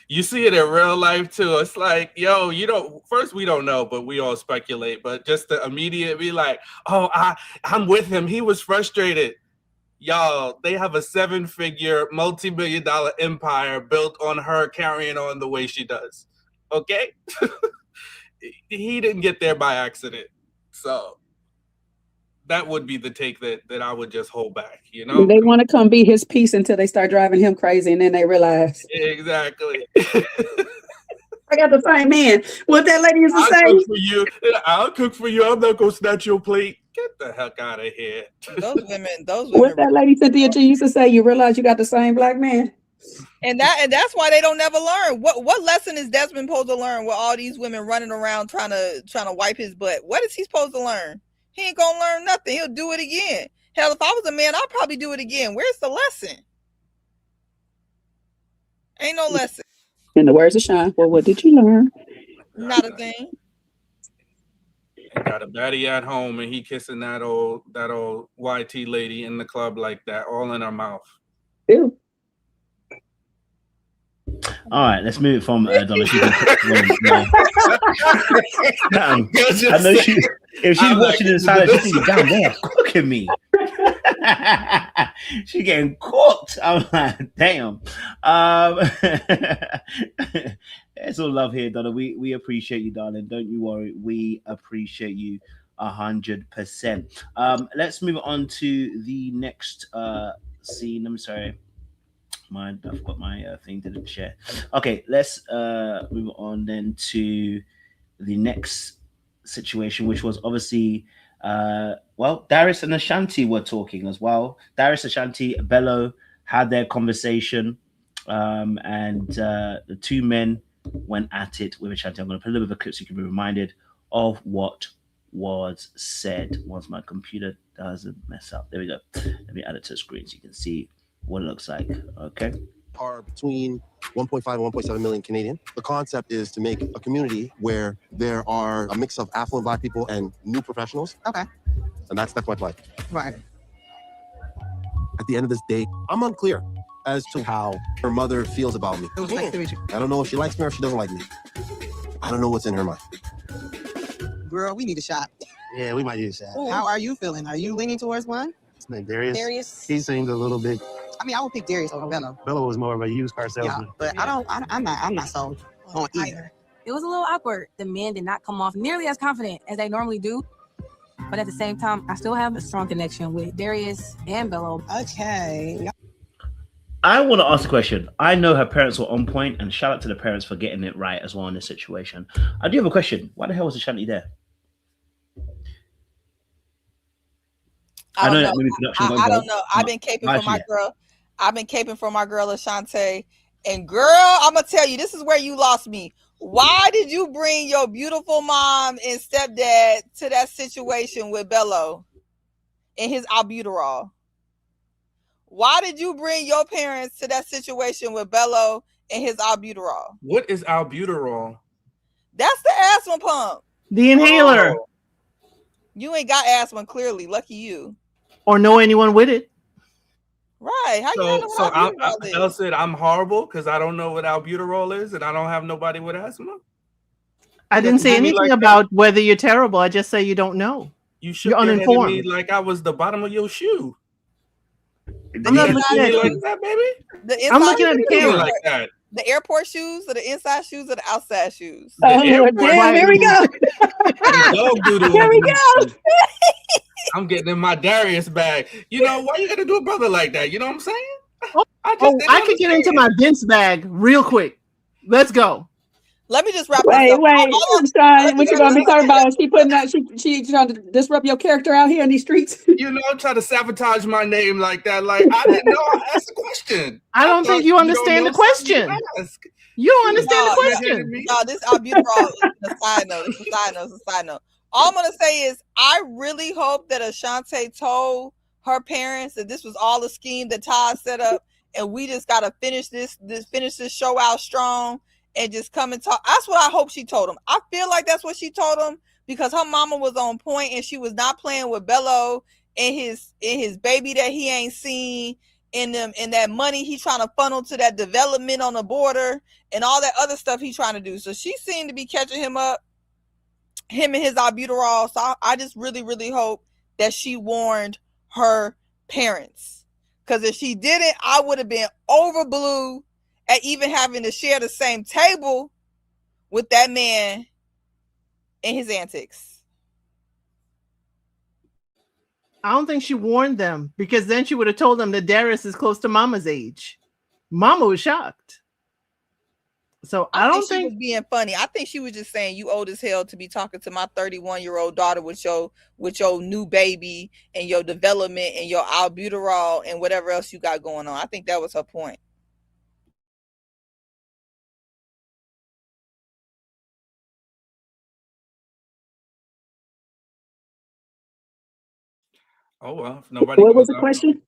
You see it in real life too. It's like, yo, first we don't know, but we all speculate. But just the immediate be like, oh, I'm with him. He was frustrated. Y'all, they have a 7-figure, multi-million-dollar empire built on her carrying on the way she does. Okay? He didn't get there by accident. So that would be the take that I would just hold back, They want to come be his piece until they start driving him crazy, and then they realize. Exactly. I got the same man. What that lady used to say? I'll cook for you. I'm not going to snatch your plate. Get the heck out of here. Those women. What that lady Cynthia G used to say? You realize you got the same black man. And that's why they don't never learn. What lesson is Desmond supposed to learn with all these women running around trying to wipe his butt? What is he supposed to learn? He ain't gonna learn nothing. He'll do it again. Hell, if I was a man, I'd probably do it again. Where's the lesson? Ain't no lesson. In the words of Sean, well, what did you learn? Not a thing. Got a baddie at home, and he kissing that old YT lady in the club like that, all in her mouth. Ew. All right, let's move from Donna. She I know if she's watching in silence, she's thinking, damn, they are cooking me. She getting cooked. I'm like, damn. It's all love here, Donna. We appreciate you, darling. Don't you worry. We appreciate you 100%. Let's move on to the next scene. I'm sorry. I've got my thing to share. Okay, let's move on then to the next situation, which was obviously well, Darius and Ashanti were talking as well. Darius, Ashanti, Bello had their conversation, and the two men went at it with Ashanti. I'm going to put a little bit of a clip so you can be reminded of what was said once my computer doesn't mess up. There we go. Let me add it to the screen so you can see what it looks like. Okay. Are between 1.5 and 1.7 million Canadian. The concept is to make a community where there are a mix of affluent Black people and new professionals. Okay. And that's my play. Right. At the end of this day, I'm unclear as to how her mother feels about me. It was nice to meet you. I don't know if she likes me or if she doesn't like me. I don't know what's in her mind. Girl, we need a shot. Yeah, we might use that. How are you feeling? Are you leaning towards one? His name Darius. Darius. He seemed a little bit. I mean, I would pick Darius over Bello. Bello was more of a used car salesman. Yeah, but I'm not sold on either. It was a little awkward. The men did not come off nearly as confident as they normally do. But at the same time, I still have a strong connection with Darius and Bello. Okay. I want to ask a question. I know her parents were on point, and shout out to the parents for getting it right as well in this situation. I do have a question. Why the hell was Ashanti there? I don't know. that maybe production I don't know. I've been caping for my girl. I've been caping for my girl Ashante. And girl, I'm gonna tell you, this is where you lost me. Why did you bring your beautiful mom and stepdad to that situation with Bello and his albuterol? Why did you bring your parents to that situation with Bello and his albuterol? What is albuterol? That's the asthma pump. The inhaler. Oh. You ain't got asthma, clearly. Lucky you. Or know anyone with it. Right. How you know So albuterol is? Bella said I'm horrible because I don't know what albuterol is and I don't have nobody with asthma. I didn't say anything about whether you're terrible. I just say you don't know. You're uninformed. me like I was the bottom of your shoe. I'm not looking at like you. that, baby. I'm looking at the camera. Like that. The airport shoes or the inside shoes or the outside shoes? Damn, here we go. Here we go. I'm getting in my Darius bag. You know, why you gotta do a brother like that? You know what I'm saying? I could get into my Vince bag real quick. Let's go. Let me just wrap Wait, this up. Sean, what you gonna be talking about? She putting out, she trying to disrupt your character out here in these streets. You know, try to sabotage my name like that. Like I didn't know I asked a question. I don't think you understand the question. You don't understand the question. No, this albuterol is a side note. It's a side note. All I'm gonna say is I really hope that Ashante told her parents that this was all a scheme that Todd set up, and we just gotta finish this show out strong and just come and talk. That's what I hope she told him. I feel like that's what she told him because her mama was on point and she was not playing with Bello and his baby that he ain't seen and that money he trying to funnel to that development on the border and all that other stuff he trying to do. So she seemed to be catching him up, him and his albuterol. So I just really, really hope that she warned her parents. Because if she didn't, I would have been over blue at even having to share the same table with that man and his antics. I don't think she warned them because then she would have told them that Darius is close to Mama's age. Mama was shocked. So I don't think she was being funny. I think she was just saying you old as hell to be talking to my 31-year-old daughter with your new baby and your development and your albuterol and whatever else you got going on. I think that was her point. Oh well, if nobody. What was the question?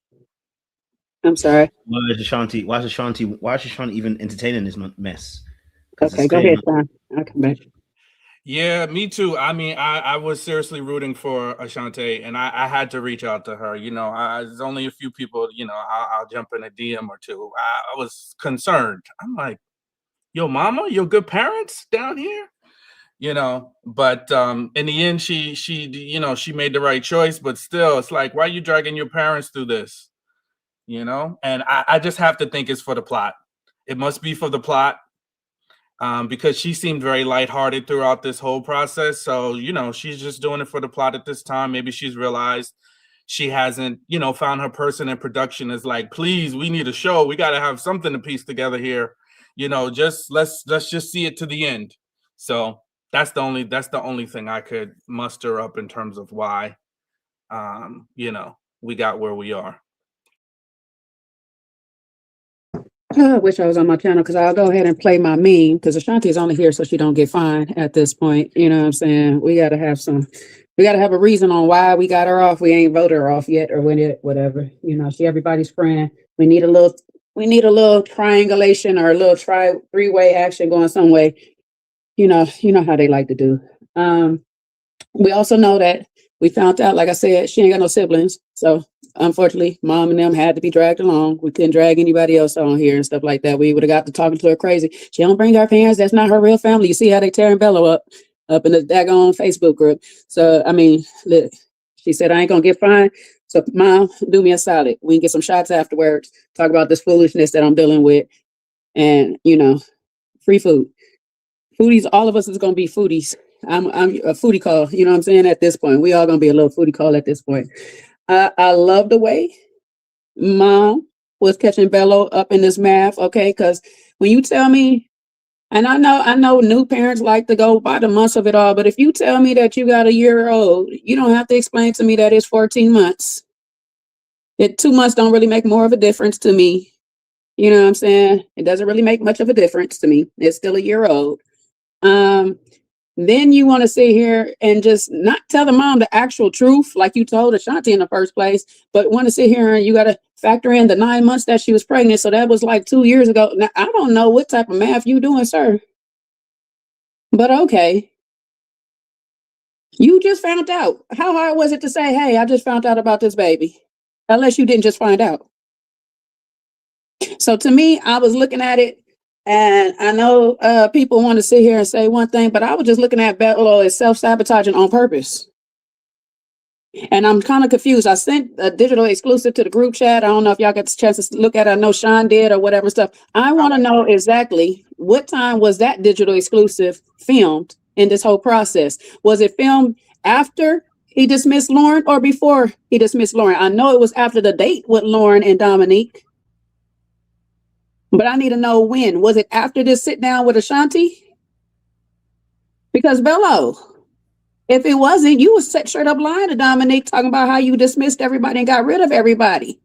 I'm sorry. Why is Ashanti even entertaining this mess? Okay, go ahead, Sean. I'll come back. Yeah, me too. I mean, I was seriously rooting for Ashante, and I had to reach out to her. You know, there's only a few people. You know, I'll jump in a DM or two. I was concerned. I'm like, yo, mama, your good parents down here. You know, but in the end, she made the right choice. But still, it's like, why are you dragging your parents through this? You know, and I just have to think it's for the plot. It must be for the plot. because she seemed very lighthearted throughout this whole process. So, you know, she's just doing it for the plot at this time. Maybe she's realized she hasn't, you know, found her person in production is like, please, we need a show. We got to have something to piece together here. You know, just let's just see it to the end. So that's the only thing I could muster up in terms of why, you know, we got where we are. I wish I was on my channel because I'll go ahead and play my meme because Ashanti is only here so she don't get fined at this point. You know what I'm saying? We got to have a reason on why we got her off. We ain't voted her off yet or whatever. You know, she everybody's friend. We need a little triangulation or a little three-way action going some way. You know how they like to do. We also know that we found out, like I said, she ain't got no siblings. So unfortunately, mom and them had to be dragged along. We couldn't drag anybody else on here and stuff like that. We would have got to talking to her crazy. She don't bring her parents. That's not her real family. You see how they tearing Bello up in the daggone Facebook group. So, I mean, look, she said, I ain't going to get fined. So, mom, do me a solid. We can get some shots afterwards, talk about this foolishness that I'm dealing with. And, you know, free food. Foodies, all of us is going to be foodies. I'm a foodie call, you know what I'm saying? At this point, we all going to be a little foodie call at this point. I love the way mom was catching Bello up in this math, okay? Because when you tell me, and I know new parents like to go by the months of it all, but if you tell me that you got a year-old, you don't have to explain to me that it's 14 months. 2 months don't really make more of a difference to me. You know what I'm saying? It doesn't really make much of a difference to me. It's still a year-old. Then you want to sit here and just not tell the mom the actual truth, like you told Ashanti in the first place, but want to sit here and you got to factor in the 9 months that she was pregnant. So that was like 2 years ago. Now, I don't know what type of math you doing, sir. But okay. You just found out. How hard was it to say, hey, I just found out about this baby? Unless you didn't just find out. So to me, I was looking at it. And I know people want to sit here and say one thing, but I was just looking at Bello as self-sabotaging on purpose. And I'm kind of confused. I sent a digital exclusive to the group chat. I don't know if y'all got the chance to look at it. I know Sean did or whatever stuff. I want to know exactly what time was that digital exclusive filmed in this whole process? Was it filmed after he dismissed Lauren or before he dismissed Lauren? I know it was after the date with Lauren and Dominique. But I need to know when. Was it after this sit down with Ashanti? Because Bello, if it wasn't, you was straight up lying to Dominique talking about how you dismissed everybody and got rid of everybody.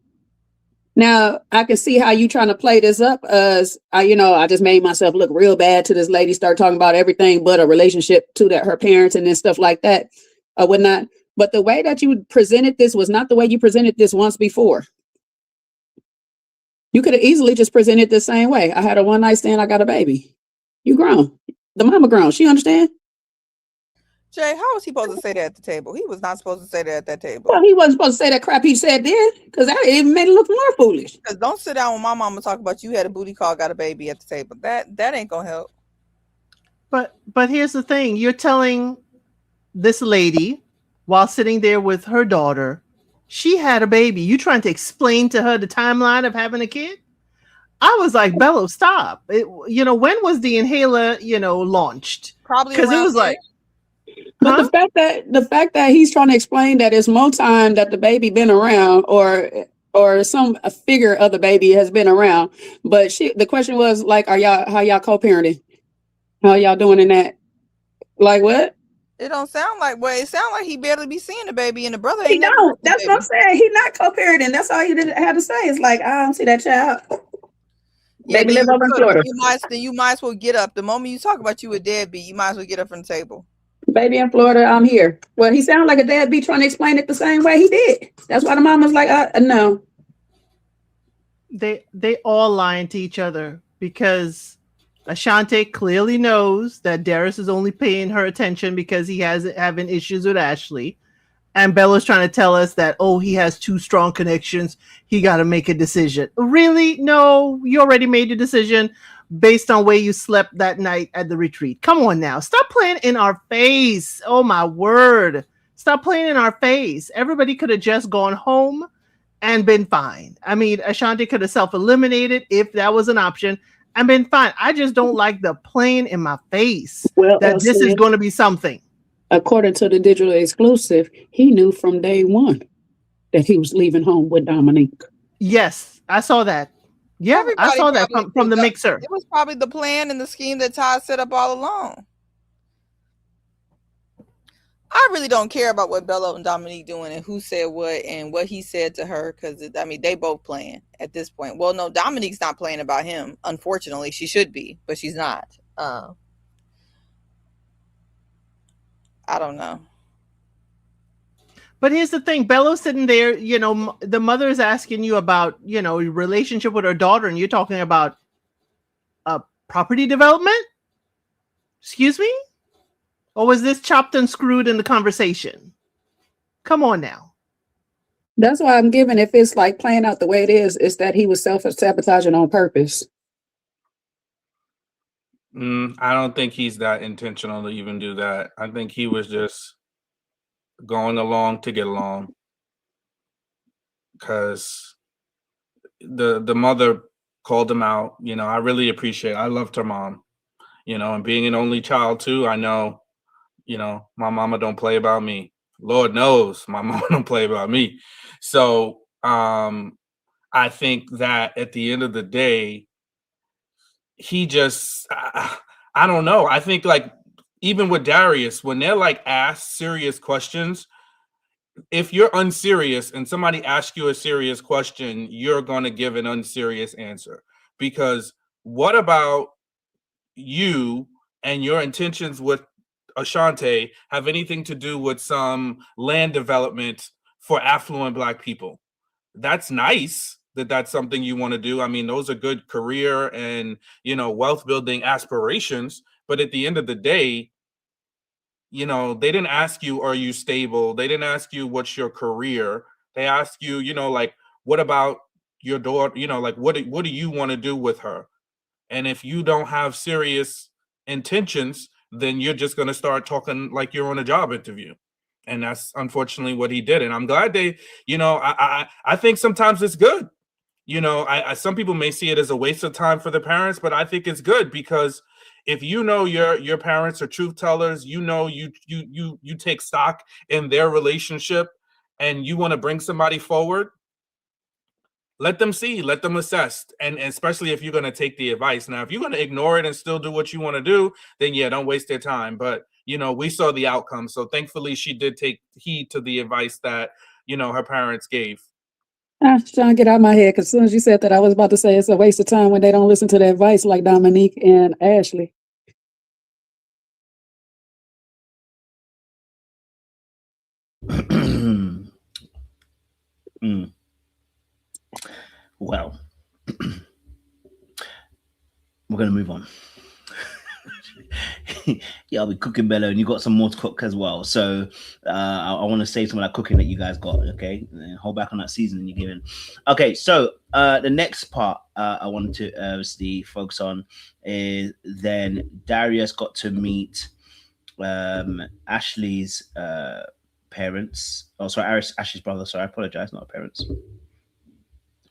Now, I can see how you trying to play this up as, I just made myself look real bad to this lady, start talking about everything but a relationship to her parents and then stuff like that or whatnot. But the way that you presented this was not the way you presented this once before. You could have easily just presented the same way. I had a one night stand. I got a baby. You grown. The mama grown. She understand? Jay, how was he supposed to say that at the table? He was not supposed to say that at that table. Well, he wasn't supposed to say that crap he said then, because that even made it look more foolish. Because don't sit down with my mama talk about you had a booty call, got a baby at the table. That ain't gonna help. But here's the thing. You're telling this lady while sitting there with her daughter, she had a baby. You trying to explain to her the timeline of having a kid? I was like, Bello, stop. When was the inhaler, launched? Probably because it was like, but the fact that he's trying to explain that it's more time that the baby been around or a figure of the baby has been around. But the question was like, how y'all co-parenting? How y'all doing in that? Like what? It don't sound like, it sounds like he barely be seeing the baby and the brother He ain't don't. That's what I'm saying. He not co-parenting. That's all he had to say. It's like, I don't see that child. Yeah, Baby live over in Florida. You might as well get up. The moment you talk about you a deadbeat, you might as well get up from the table. Baby in Florida, I'm here. Well, he sounded like a deadbeat trying to explain it the same way he did. That's why the mom was like, no. They all lying to each other because Ashanti clearly knows that Darius is only paying her attention because he has having issues with Ashley. And Bella's trying to tell us that, he has 2 strong connections. He got to make a decision. Really? No, you already made your decision based on where you slept that night at the retreat. Come on now. Stop playing in our face. Oh, my word. Stop playing in our face. Everybody could have just gone home and been fine. I mean, Ashanti could have self-eliminated if that was an option. I mean, fine. I just don't like the playing in my face Well, that this is Elsie, going to be something. according to the digital exclusive, he knew from day one that he was leaving home with Dominique. Yes, I saw that. Yeah, Everybody I saw that probably from the knew that. mixer. It was probably the plan and the scheme that Todd set up all along. I really don't care about what Bella and Dominique doing and who said what and what he said to her, because I mean they both playing at this point. Well, no, Dominique's not playing about him. Unfortunately, she should be, but she's not. I don't know. But here's the thing, Bella's sitting there, you know, the mother is asking you about, you know, your relationship with her daughter, and you're talking about property development? Excuse me? Or was this chopped and screwed in the conversation? Come on now. That's why I'm giving, if it's like playing out the way it is that he was self-sabotaging on purpose. I don't think he's that intentional to even do that. I think he was just going along to get along, because the mother called him out. You know, I really appreciate it. I loved her mom, you know, and being an only child too, I know, you know, my mama don't play about me. Lord knows my mama don't play about me. So I think that at the end of the day, he just, I don't know. I think like even with Darius, when they're like asked serious questions, if you're unserious and somebody asks you a serious question, you're going to give an unserious answer. Because what about you and your intentions with Ashante have anything to do with some land development for affluent Black people? That's nice that that's something you want to do. I mean, those are good career and, you know, wealth building aspirations. But at the end of the day, you know, they didn't ask you, are you stable? They didn't ask you, what's your career? They asked you, you know, like, what about your daughter? You know, like, what do you want to do with her? And if you don't have serious intentions, then you're just going to start talking like you're on a job interview. And that's unfortunately what he did. And I'm glad they, you know, I think sometimes it's good. You know, some people may see it as a waste of time for the parents, but I think it's good, because if you know your parents are truth tellers, you know, you take stock in their relationship and you want to bring somebody forward, let them see, let them assess. And especially if you're going to take the advice. Now, if you're going to ignore it and still do what you want to do, then yeah, don't waste their time. But, you know, we saw the outcome. So thankfully she did take heed to the advice that, you know, her parents gave. Trying to get out of my head, because as soon as you said that, I was about to say it's a waste of time when they don't listen to the advice like Dominique and Ashley. Well, we're going to move on. Yeah, I'll be cooking, Bella, and you got some more to cook as well. So I want to save some of that cooking that you guys got, okay? And hold back on that seasoning you're giving. Okay, so the next part I wanted to obviously focus on is then Darius got to meet Ashley's parents. Oh, sorry, Ashley's brother. Sorry, I apologize, not her parents.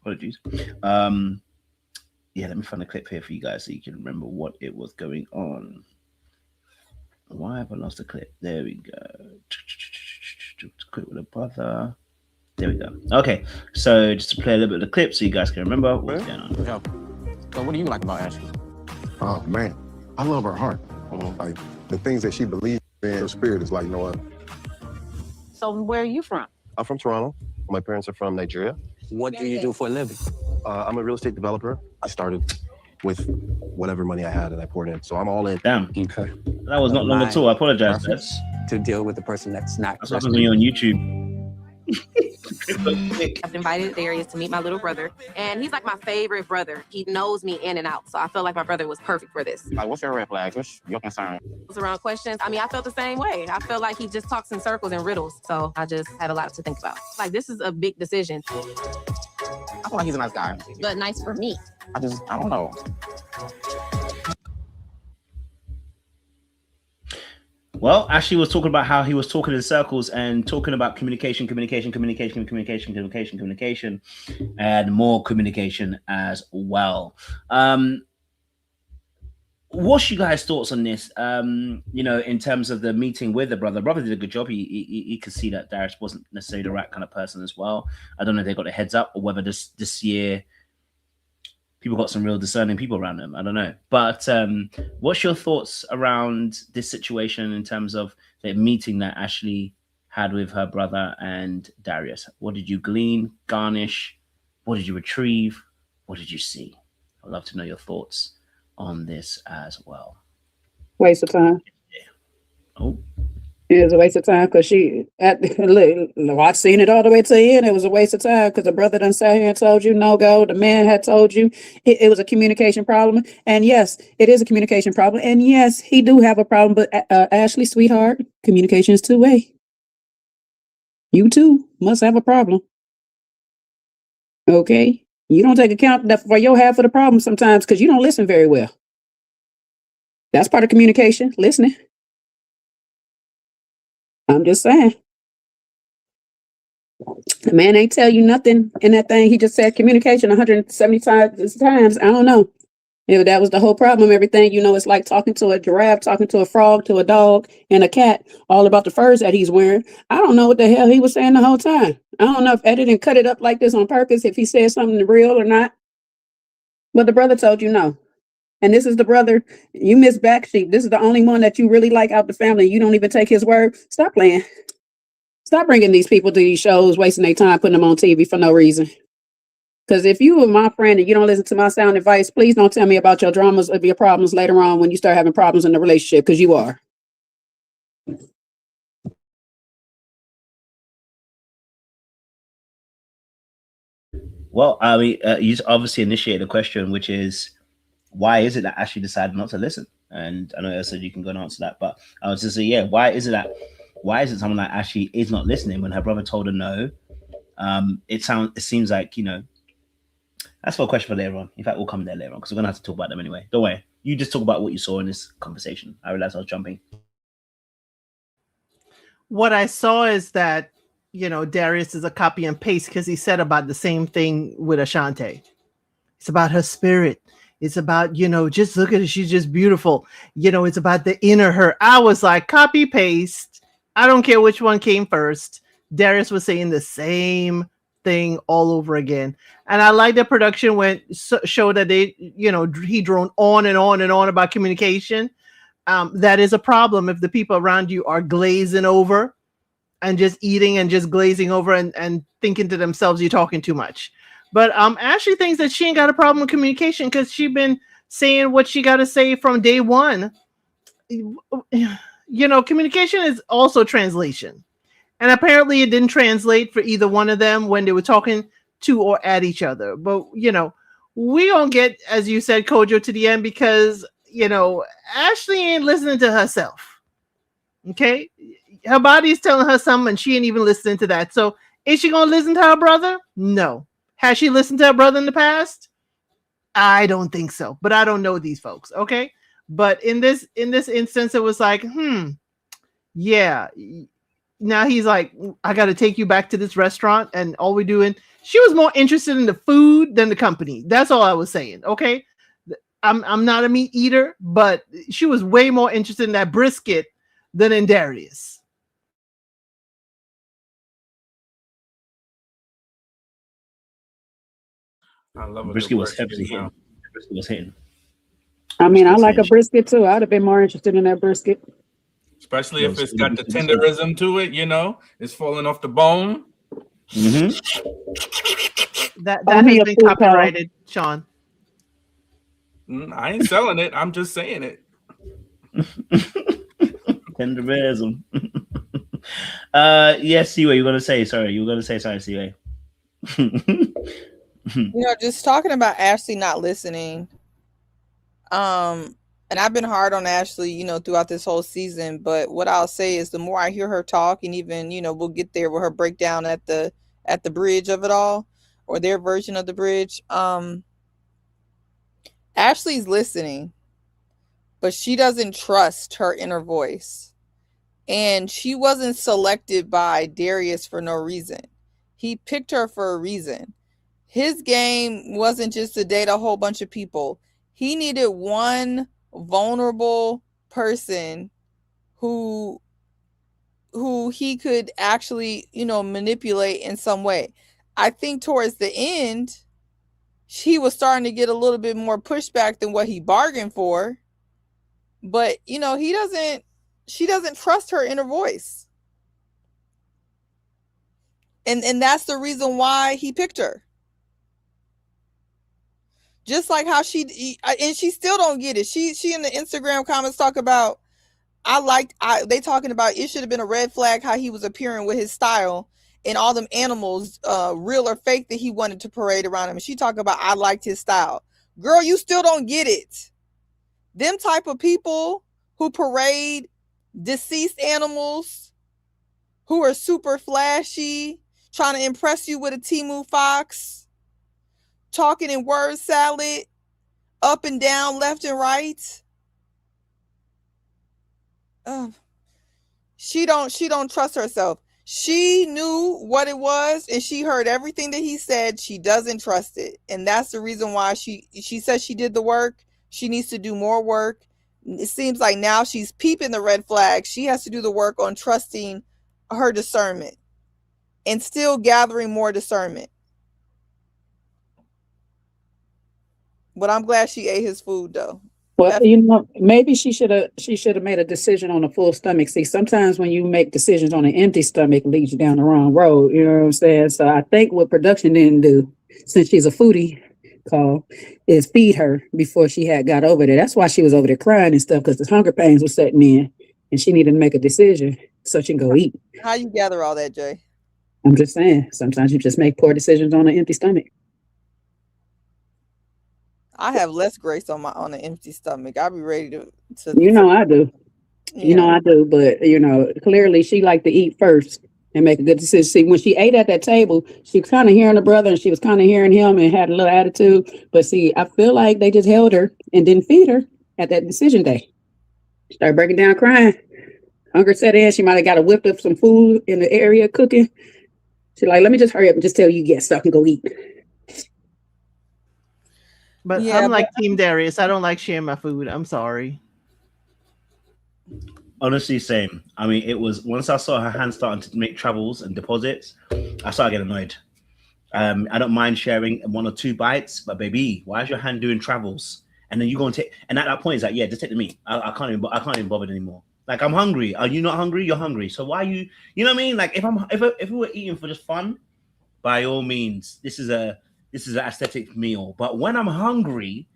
Apologies. Yeah, let me find a clip here for you guys so you can remember what it was going on. Why have I lost the clip? There we go. Clip with a brother. There we go. Okay, so just to play a little bit of the clip so you guys can remember what's going on. Yeah. So what do you like about Ashley? Oh man, I love her heart. Like the things that she believes in, her spirit is like no other. So where are you from? I'm from Toronto. My parents are from Nigeria. What do you do for a living? I'm a real estate developer. I started with whatever money I had and I poured in. So I'm all in. Damn. Okay. That was not long at all. I apologize. That's to deal with the person that's not. That's what happens when you're on YouTube. I've invited Darius to meet my little brother, and he's like my favorite brother. He knows me in and out, so I feel like my brother was perfect for this. Like, what's your red flag? What's your concern? Around questions, I mean, I felt the same way. I feel like he just talks in circles and riddles, so I just had a lot to think about. Like, this is a big decision. I feel like he's a nice guy. But nice for me. I don't know. Well, Ashley was talking about how he was talking in circles and talking about communication, and more communication as well. What's you guys' thoughts on this? You know, in terms of the meeting with the brother. The brother did a good job. He could see that Darius wasn't necessarily the right kind of person as well. I don't know if they got a heads up or whether this year people got some real discerning people around them. I don't know. But what's your thoughts around this situation in terms of the meeting that Ashley had with her brother and Darius? What did you glean, garnish? What did you retrieve? What did you see? I'd love to know your thoughts on this as well. Waste of time. Oh. It was a waste of time because I've seen it all the way to the end. It was a waste of time because the brother done sat here and told you no go. The man had told you it was a communication problem. And yes, it is a communication problem. And yes, he do have a problem. But Ashley, sweetheart, communication is two-way. You too must have a problem. Okay? You don't take account for your half of the problem sometimes because you don't listen very well. That's part of communication, listening. I'm just saying. The man ain't tell you nothing in that thing. He just said communication 175 times. I don't know. If that was the whole problem, everything, you know, it's like talking to a giraffe, talking to a frog, to a dog, and a cat, all about the furs that he's wearing. I don't know what the hell he was saying the whole time. I don't know if Eddie didn't cut it up like this on purpose, if he said something real or not. But the brother told you no. And this is the brother, you miss Backsheep. This is the only one that you really like out the family. You don't even take his word. Stop playing. Stop bringing these people to these shows, wasting their time, putting them on TV for no reason. Because if you were my friend and you don't listen to my sound advice, please don't tell me about your dramas or your problems later on when you start having problems in the relationship, because you are. Well, I mean, you obviously initiated a question, which is, why is it that Ashley decided not to listen? And I know I said you can go and answer that, but I was just saying, yeah, why is it someone like Ashley is not listening when her brother told her no? It seems like, you know, that's for a question for later on. In fact, we'll come there later on because we're gonna have to talk about them anyway. Don't worry. You just talk about what you saw in this conversation. I realized I was jumping. What I saw is that, you know, Darius is a copy and paste because he said about the same thing with Ashante. It's about her spirit. It's about, you know, just look at her. She's just beautiful. You know, it's about the inner her. I was like, copy paste. I don't care which one came first. Darius was saying the same thing all over again. And I like the production showed that they, you know, he droned on and on and on about communication. That is a problem if the people around you are glazing over and just eating and just glazing over and thinking to themselves, you're talking too much. But Ashley thinks that she ain't got a problem with communication because she's been saying what she got to say from day one. You know, communication is also translation. And apparently it didn't translate for either one of them when they were talking to or at each other. But, you know, we don't get, as you said, Kojo, to the end because, you know, Ashley ain't listening to herself. Okay? Her body's telling her something and she ain't even listening to that. So is she going to listen to her brother? No. Has she listened to her brother in the past? I don't think so. But I don't know these folks. Okay? But in this instance, it was like, yeah. Now he's like, I got to take you back to this restaurant and all we're doing. She was more interested in the food than the company. That's all I was saying. Okay. I'm not a meat eater, but she was way more interested in that brisket than in Darius. I love it. Brisket was heavily hitting. Brisket was hitting. I mean, I like a brisket too. I'd have been more interested in that brisket. Especially if it's got the tenderism to it, you know, it's falling off the bone. Mm-hmm. That has been copyrighted, Sean. I ain't selling it. I'm just saying it. Tenderism. Yes, Siwe, you're gonna say sorry. You were gonna say sorry, Siwe. You know, just talking about Ashley not listening. And I've been hard on Ashley, you know, throughout this whole season. But what I'll say is the more I hear her talk, and even, you know, we'll get there with her breakdown at the bridge of it all, or their version of the bridge. Ashley's listening, but she doesn't trust her inner voice. And she wasn't selected by Darius for no reason. He picked her for a reason. His game wasn't just to date a whole bunch of people. He needed one vulnerable person who he could actually, manipulate in some way. I think towards the end, he was starting to get a little bit more pushback than what he bargained for. But, she doesn't trust her inner voice. And that's the reason why he picked her. Just like how she still don't get it. She in the Instagram comments talk about, they talking about it should have been a red flag how he was appearing with his style and all them animals, real or fake, that he wanted to parade around him. And she talk about, I liked his style. Girl, you still don't get it. Them type of people who parade deceased animals, who are super flashy, trying to impress you with a Temu Fox, talking in word salad, up and down, left and right. She don't trust herself. She knew what it was, and she heard everything that he said. She doesn't trust it, and that's the reason why she says she did the work. She needs to do more work. It seems like now she's peeping the red flag. She has to do the work on trusting her discernment and still gathering more discernment. But I'm glad she ate his food, though. Well, maybe she should have made a decision on a full stomach. See, sometimes when you make decisions on an empty stomach, it leads you down the wrong road. You know what I'm saying? So I think what production didn't do, since she's a foodie, is feed her before she had got over there. That's why she was over there crying and stuff, because the hunger pains were setting in, and she needed to make a decision so she can go eat. How you gather all that, Jay? I'm just saying, sometimes you just make poor decisions on an empty stomach. I have less grace on an empty stomach. I'll be ready to I do. Yeah. I do, but clearly she liked to eat first and make a good decision. See, when she ate at that table, she was kind of hearing her brother and she was kind of hearing him and had a little attitude. But see, I feel like they just held her and didn't feed her at that decision day. She started breaking down crying. Hunger set in. She might have got a whipped up some food in the area cooking. She's like, let me just hurry up and just tell you yes so I can go eat. But I'm like Team Darius. I don't like sharing my food. I'm sorry. Honestly, same. I mean, it was once I saw her hand starting to make travels and deposits, I started getting annoyed. I don't mind sharing 1 or 2 bites, but baby, why is your hand doing travels? And then you go and take. And at that point, it's like, yeah, just take the meat. I can't even bother anymore. Like, I'm hungry. Are you not hungry? You're hungry. So why you? You know what I mean? Like, if we were eating for just fun, by all means, this is an aesthetic meal. But when I'm hungry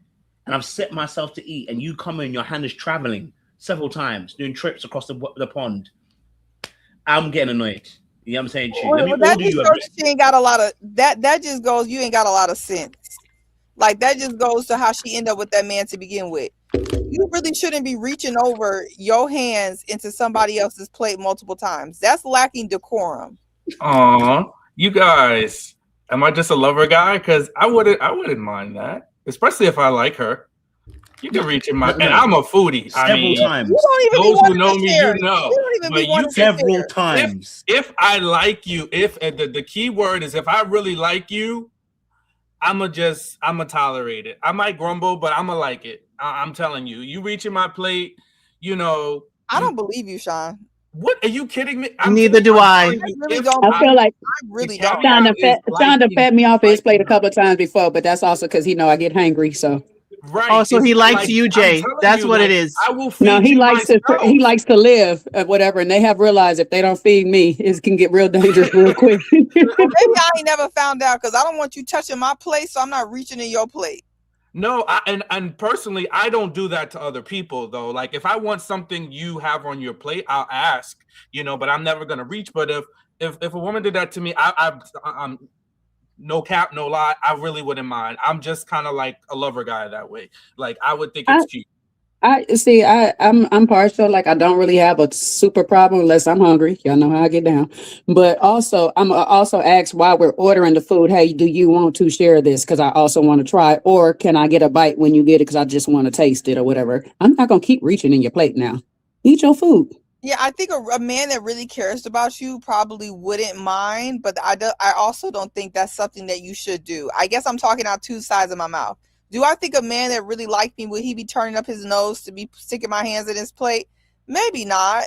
and I've set myself to eat, and you come in, your hand is traveling several times, doing trips across the pond, I'm getting annoyed. You know what I'm saying? That just goes, she ain't got a lot of that. That just goes, you ain't got a lot of sense. Like, that just goes to how she ended up with that man to begin with. You really shouldn't be reaching over your hands into somebody else's plate multiple times. That's lacking decorum. Aw, you guys, am I just a lover guy? Because I wouldn't mind that, especially if I like her. You can reach in my, and I'm a foodie. Several times. You don't even those who know me, you know. You don't even be wanting several times. If I like you, if the key word is if I really like you, I'ma tolerate it. I might grumble, but I'ma like it. I'm telling you. You reach in my plate, I don't believe you, Sean. What, are you kidding me? Neither do I. I feel like Shonda fed me off his plate a couple of times before, but that's also because I get hangry. So right. Oh, so he likes you, Jay. That's what it is. I will feed no, he you likes myself. he likes to live whatever, and they have realized if they don't feed me, it can get real dangerous real quick. Maybe I ain't never found out, because I don't want you touching my plate, so I'm not reaching in your plate. No, and personally, I don't do that to other people though. Like, if I want something you have on your plate, I'll ask, but I'm never gonna reach. But if a woman did that to me, I'm no cap, no lie, I really wouldn't mind. I'm just kind of like a lover guy that way. Like, I would think it's cute. I'm partial. Like, I don't really have a super problem unless I'm hungry. Y'all know how I get down. But also, I'm also ask while we're ordering the food, hey, do you want to share this? Because I also want to try. Or can I get a bite when you get it? Because I just want to taste it or whatever. I'm not gonna keep reaching in your plate now. Eat your food. Yeah, I think a man that really cares about you probably wouldn't mind, but I also don't think that's something that you should do. I guess I'm talking out 2 sides of my mouth. Do I think a man that really liked me, would he be turning up his nose to be sticking my hands in his plate? Maybe not.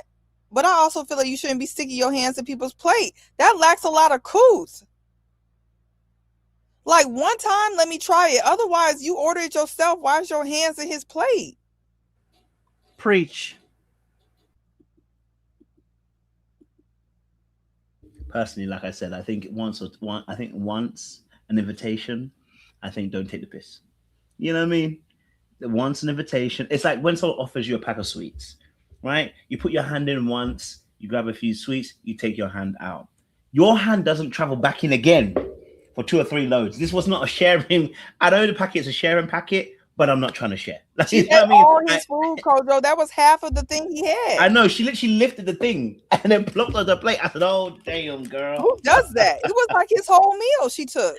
But I also feel like you shouldn't be sticking your hands in people's plate. That lacks a lot of couth. Like, one time, let me try it. Otherwise, you order it yourself. Why is your hands in his plate? Preach. Personally, like I said, I think once an invitation, I think don't take the piss. You know what I mean? Once an invitation, it's like when someone offers you a pack of sweets, right? You put your hand in once, you grab a few sweets, you take your hand out. Your hand doesn't travel back in again for 2 or 3 loads. This was not a sharing. I know the packet's a sharing packet, but I'm not trying to share. Like, She ate all his food, Kojo. That was half of the thing he had. I know. She literally lifted the thing and then plopped on the plate. I said, "Oh, damn, girl. Who does that?" It was like his whole meal she took.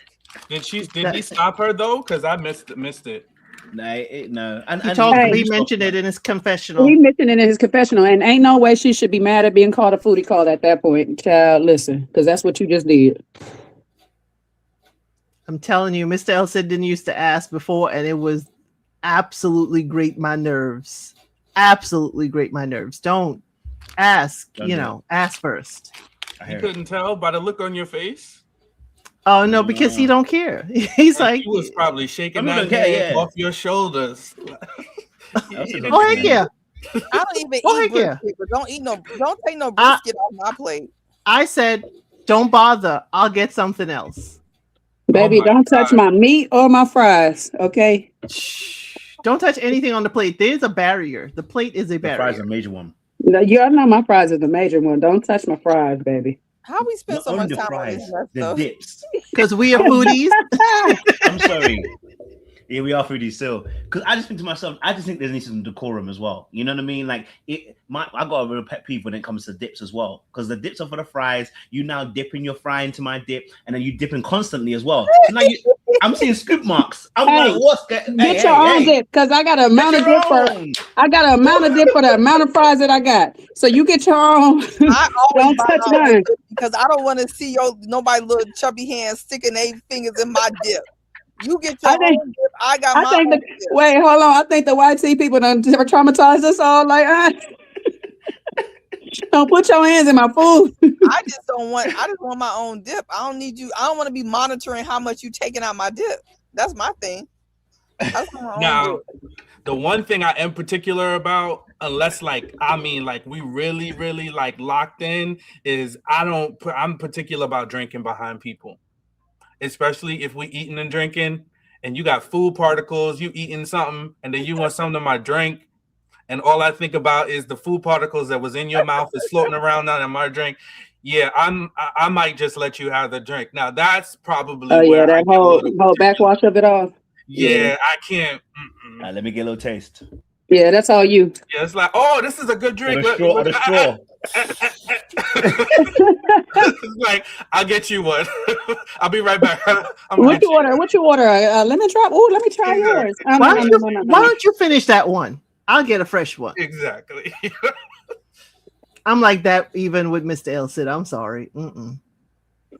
Did he stop her though? Because I missed it. No. And he mentioned it in his confessional. He mentioned it in his confessional, and ain't no way she should be mad at being called a foodie call at that point. Child, listen, because that's what you just did. I'm telling you, Mr. Elson didn't used to ask before, and it was absolutely grate my nerves. Absolutely grate my nerves. Don't ask, ask first. You couldn't tell by the look on your face? Oh, no, because he don't care. He's like... He was probably shaking that head off your shoulders. Oh, heck yeah. I don't even eat brisket, but don't take no brisket off my plate. I said, don't bother. I'll get something else. Baby, don't touch my meat or my fries, okay? Don't touch anything on the plate. There's a barrier. The plate is a barrier. The fries are a major one. No, you all know my fries are the major one. Don't touch my fries, baby. How we spend so much time on this mess, the though? dips. Because we are foodies. I'm sorry. Yeah, we are foodies still. Because I just think to myself, I just think there needs some decorum as well. You know what I mean? Like, I got a real pet peeve when it comes to dips as well. Because the dips are for the fries. You now dipping your fry into my dip, and then you dipping constantly as well. So now I'm seeing scoop marks. I'm like, what's that? Get your own dip, because I got an amount of dip for the amount of fries that I got. So you get your own. I always don't touch mine. Because I don't want to see nobody little chubby hands sticking their fingers in my dip. You get your own dip. I got my own dip. Wait, hold on. I think the YT people done traumatized us all. Like, don't put your hands in my food. I just want my own dip. I don't need you. I don't want to be monitoring how much you taking out my dip. That's my thing. Now, the one thing I am particular about, unless we really, really locked in, is I'm particular about drinking behind people. Especially if we eating and drinking and you got food particles, you eating something, and then you want something in my drink, and all I think about is the food particles that was in your mouth is floating around now in my drink. Yeah, I might just let you have the drink. Now that's probably that whole backwash of it all. Yeah, I can't. Let me get a little taste. Yeah, that's all you. Yeah, it's like, oh, this is a good drink. The straw. It's like, I'll get you one. I'll be right back. What you order? Lemon drop? Oh, let me try yours. Why don't you finish that one? I'll get a fresh one. Exactly. I'm like that even with Mr. Elson. I'm sorry.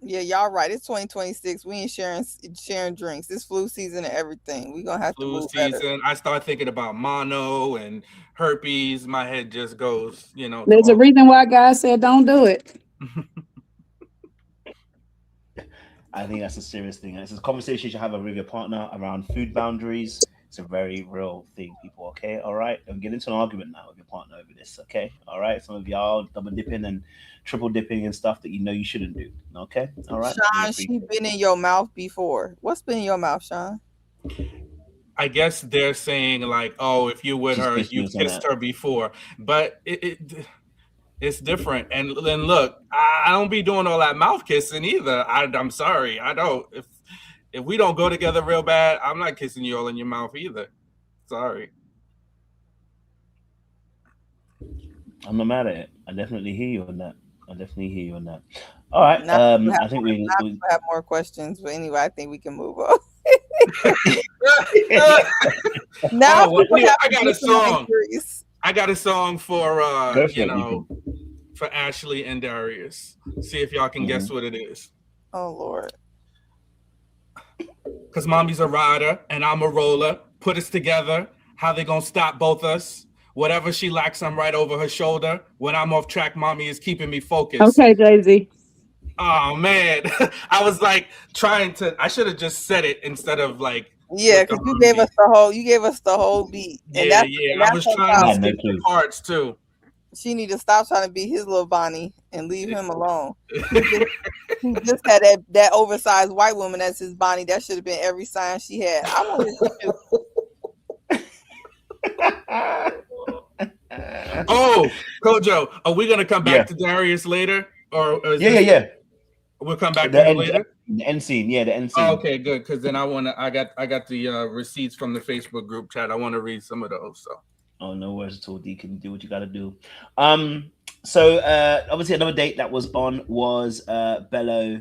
Yeah, y'all right. It's 2026. We ain't sharing drinks. It's flu season and everything. We gonna have to move season. Better. I start thinking about mono and herpes. My head just goes, There's a reason why guys said don't do it. I think that's a serious thing. It's a conversation you should have with your partner around food boundaries. It's a very real thing, people. Okay, all right. Don't get into an argument now with your partner over this. Okay, all right. Some of y'all double dipping and triple dipping and stuff that you shouldn't do. Okay, all right. Sean, she been in your mouth before. What's been in your mouth, Sean? I guess they're saying like, oh, if you're with her, you kissed her before, but it's different. And then look, I don't be doing all that mouth kissing either. I'm sorry, I don't. If we don't go together real bad, I'm not kissing you all in your mouth either. Sorry. I'm not mad at it. I definitely hear you on that. All right. I think we have more questions, but anyway, I think we can move on. Now I got a song. I got a song for for Ashley and Darius. See if y'all can guess what it is. Oh Lord. because mommy's a rider and I'm a roller. Put us together. How they gonna stop both us? Whatever she lacks, I'm right over her shoulder. When I'm off track, mommy is keeping me focused. Okay, Jay-Z. Oh man, I was like trying to. I should have just said it instead of like. Yeah, because you gave us the whole beat. And Yeah, that's, yeah. and I that's was her trying to problem. skip the parts too. She need to stop trying to be his little Bonnie and leave him alone. He just had that oversized white woman as his Bonnie. That should have been every sign she had. I wanted to. Oh, Kojo, are we gonna come back to Darius later, or is Yeah. We'll come back The to him end, later. the end scene, the end scene. Oh, okay, good. Because then I got the receipts from the Facebook group chat. I want to read some of those. So. Oh, no worries at all. D, can do what you got to do. So obviously another date that was on was Bello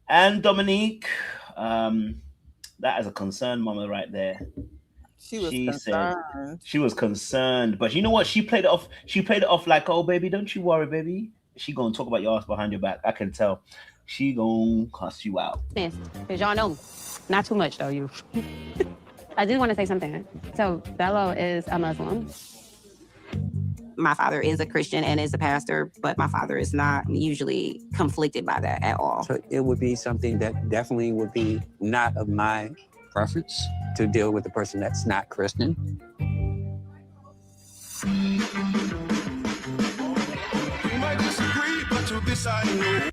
and Dominique. That is a concerned mama right there. She concerned. Said she was concerned, but you know what? She played it off. She played it off like, "Oh, baby, don't you worry, baby." She gonna talk about your ass behind your back. I can tell. She gonna cuss you out. Because y'all know me. Not too much, though, you. I did want to say something. So, Bello is a Muslim. My father is a Christian and is a pastor, but my father is not usually conflicted by that at all. So it would be something that definitely would be not of my preference to deal with a person that's not Christian. This I know,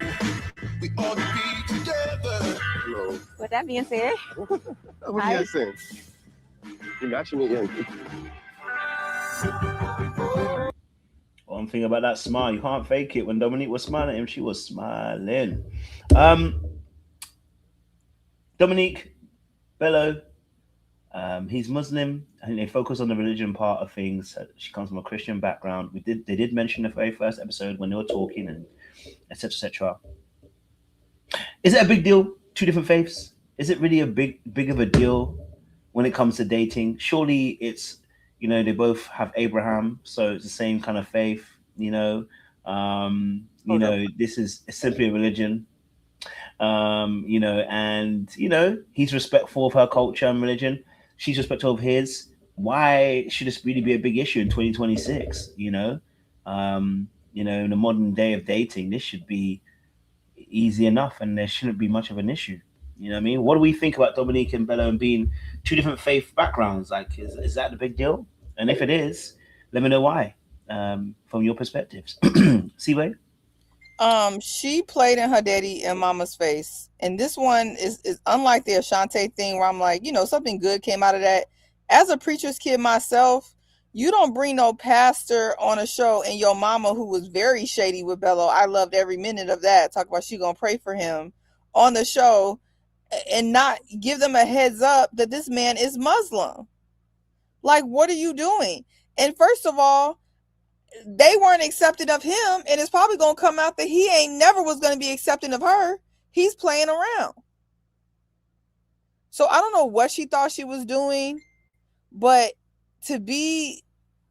we ought to be together. Hello. With that being said, what are you guys saying? You're matching me in. One thing about that smile, you can't fake it. When Dominique was smiling at him, she was smiling. Dominique, Bello, he's Muslim. I think they focus on the religion part of things. She comes from a Christian background. They did mention the very first episode when they were talking and etc. etc. Is it a big deal? Two different faiths? Is it really a big of a deal when it comes to dating? Surely it's, they both have Abraham, so it's the same kind of faith. This is simply a religion. And he's respectful of her culture and religion. She's respectful of his. Why should this really be a big issue in 2026? In the modern day of dating, this should be easy enough, and there shouldn't be much of an issue. You know what I mean? What do we think about Dominique and Bello and being two different faith backgrounds? Like, is that the big deal? And if it is, let me know why, from your perspectives. Seaway? She played in her daddy and mama's face. And this one is unlike the Ashante thing where I'm like, something good came out of that. As a preacher's kid myself, you don't bring no pastor on a show and your mama, who was very shady with Bello, I loved every minute of that, talk about she gonna pray for him on the show, and not give them a heads up that this man is Muslim. Like, what are you doing? And first of all, they weren't accepting of him, and it's probably gonna come out that he ain't never was gonna be accepting of her. He's playing around. So I don't know what she thought she was doing, but to be,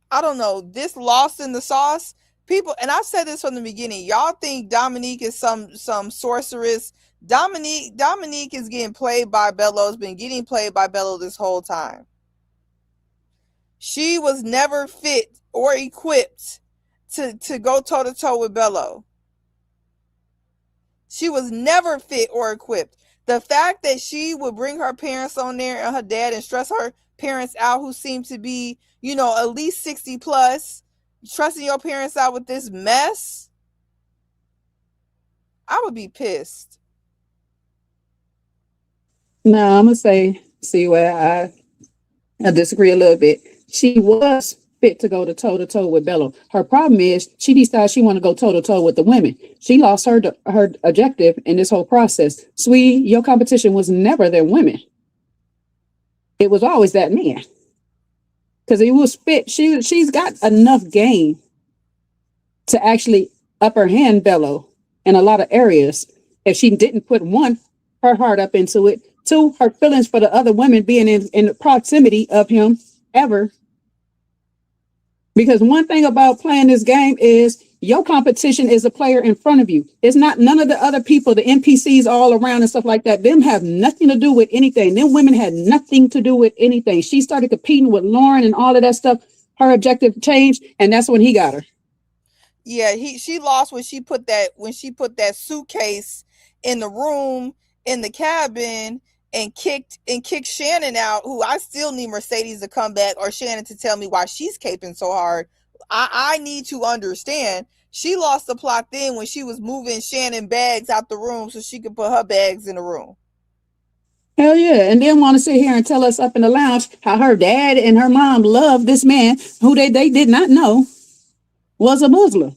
I don't know, this lost in the sauce, people, and I've said this from the beginning, y'all think Dominique is some sorceress. Dominique is getting played by Bello, has been getting played by Bello this whole time. She was never fit or equipped to go toe-to-toe with Bello. She was never fit or equipped. The fact that she would bring her parents on there and her dad and stress her parents out, who seem to be, at least 60 plus, stressing your parents out with this mess, I would be pissed. No, I'm gonna see where I disagree a little bit. She was fit to go toe to toe with Bello. Her problem is she decides she want to go toe to toe with the women. She lost her objective in this whole process. Sweetie, your competition was never them women. It was always that man. Because he was fit. She's got enough game to actually upper hand Bello in a lot of areas. If she didn't put one, her heart up into it. Two, her feelings for the other women being in the proximity of him ever. Because one thing about playing this game is Your competition is a player in front of you. It's not none of the other people, the NPCs all around and stuff like that. Them have nothing to do with anything. Them women had nothing to do with anything. She started competing with Lauren and all of that stuff. Her objective changed, and that's when he got her. Yeah, she lost when she put that suitcase in the room in the cabin and kicked Shannon out, who I still need Mercedes to come back or Shannon to tell me why she's caping so hard. I need to understand. She lost the plot then when she was moving Shannon bags out the room so she could put her bags in the room. Hell yeah. And then want to sit here and tell us up in the lounge how her dad and her mom loved this man who they did not know was a Muslim.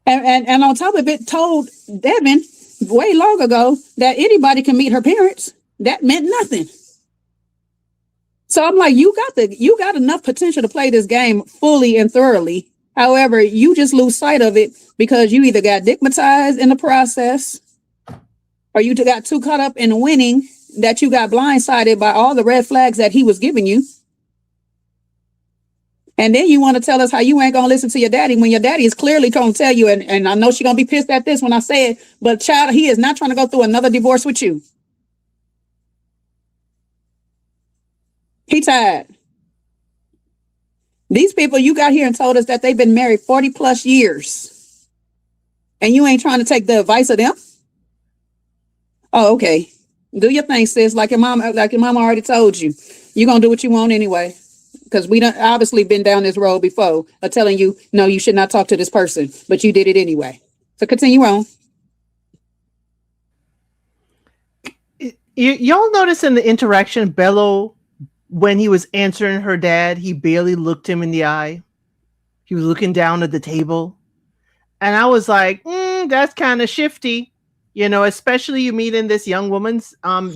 And on top of it, told Devin way long ago that anybody can meet her parents. That meant nothing. So I'm like, you got enough potential to play this game fully and thoroughly. However, you just lose sight of it because you either got digmatized in the process or you got too caught up in winning that you got blindsided by all the red flags that he was giving you. And then you want to tell us how you ain't going to listen to your daddy when your daddy is clearly going to tell you, and I know she's going to be pissed at this when I say it, but child, he is not trying to go through another divorce with you. He tired. These people you got here and told us that they've been married 40 plus years. And you ain't trying to take the advice of them? Oh, okay. Do your thing, sis. Like your mom already told you. You're going to do what you want anyway. Because we done obviously been down this road before of telling you, no, you should not talk to this person. But you did it anyway. So continue on. Y'all notice in the interaction, Bello, when he was answering her dad, he barely looked him in the eye. He was looking down at the table. And I was like, that's kind of shifty. You know, especially you meeting this young woman's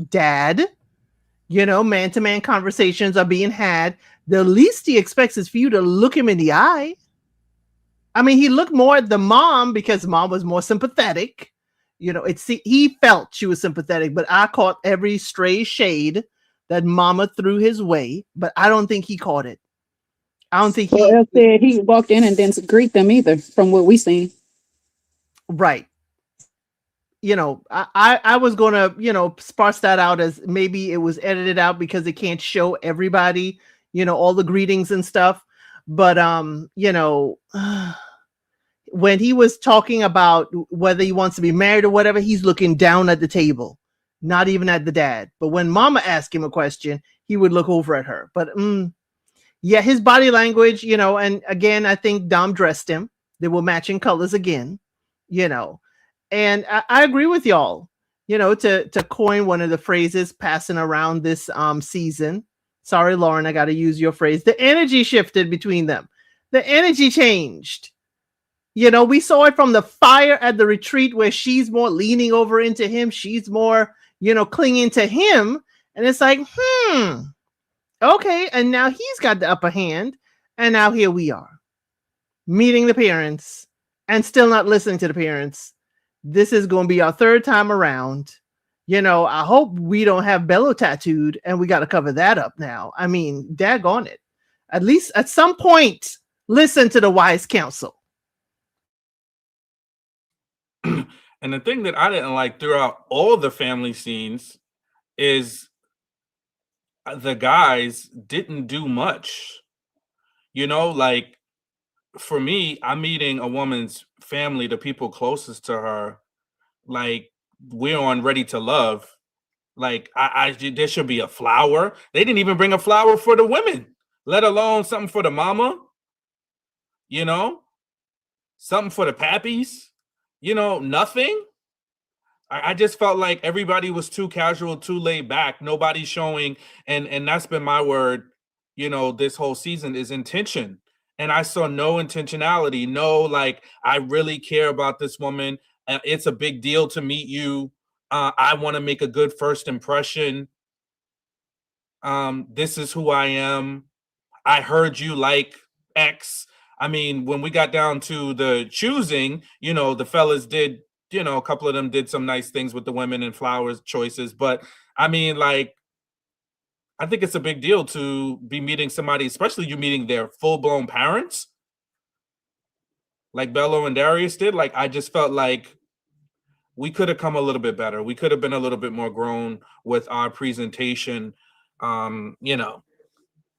dad. You know, man-to-man conversations are being had. The least he expects is for you to look him in the eye. I mean, he looked more at the mom because mom was more sympathetic. You know, he felt she was sympathetic, but I caught every stray shade that mama threw his way, but I don't think he caught it. I don't think he walked in and didn't greet them either, from what we seen. Right. You know, I was going to, you know, sparse that out as maybe it was edited out because it can't show everybody, you know, all the greetings and stuff. But, you know, when he was talking about whether he wants to be married or whatever, he's looking down at the table, not even at the dad. But when mama asked him a question, he would look over at her. But yeah, his body language, you know, and again, I think Dom dressed him. They were matching colors again, you know. And I agree with y'all, you know, to coin one of the phrases passing around this season. Sorry, Lauren, I got to use your phrase. The energy shifted between them. The energy changed. You know, we saw it from the fire at the retreat where she's more leaning over into him. She's more, you know, clinging to him. And it's like, okay. And now he's got the upper hand. And now here we are meeting the parents and still not listening to the parents. This is going to be our third time around. You know, I hope we don't have Bello tattooed and we got to cover that up now. I mean, daggone it. At least at some point, listen to the wise counsel. And the thing that I didn't like throughout all the family scenes is the guys didn't do much. You know, like for me, I'm meeting a woman's family, the people closest to her, like we're on Ready to Love. Like there should be a flower. They didn't even bring a flower for the women, let alone something for the mama. You know, something for the pappies. You know, nothing. I just felt like everybody was too casual, too laid back. Nobody's showing, and that's been my word, you know, this whole season is intention. And I saw no intentionality, no, like, I really care about this woman. It's a big deal to meet you. I want to make a good first impression. This is who I am. I heard you like X. I mean, when we got down to the choosing, you know, the fellas did, you know, a couple of them did some nice things with the women and flowers choices. But I mean, like, I think it's a big deal to be meeting somebody, especially you meeting their full-blown parents. like Bello and Darius did. Like, I just felt like we could have come a little bit better. We could have been a little bit more grown with our presentation, you know,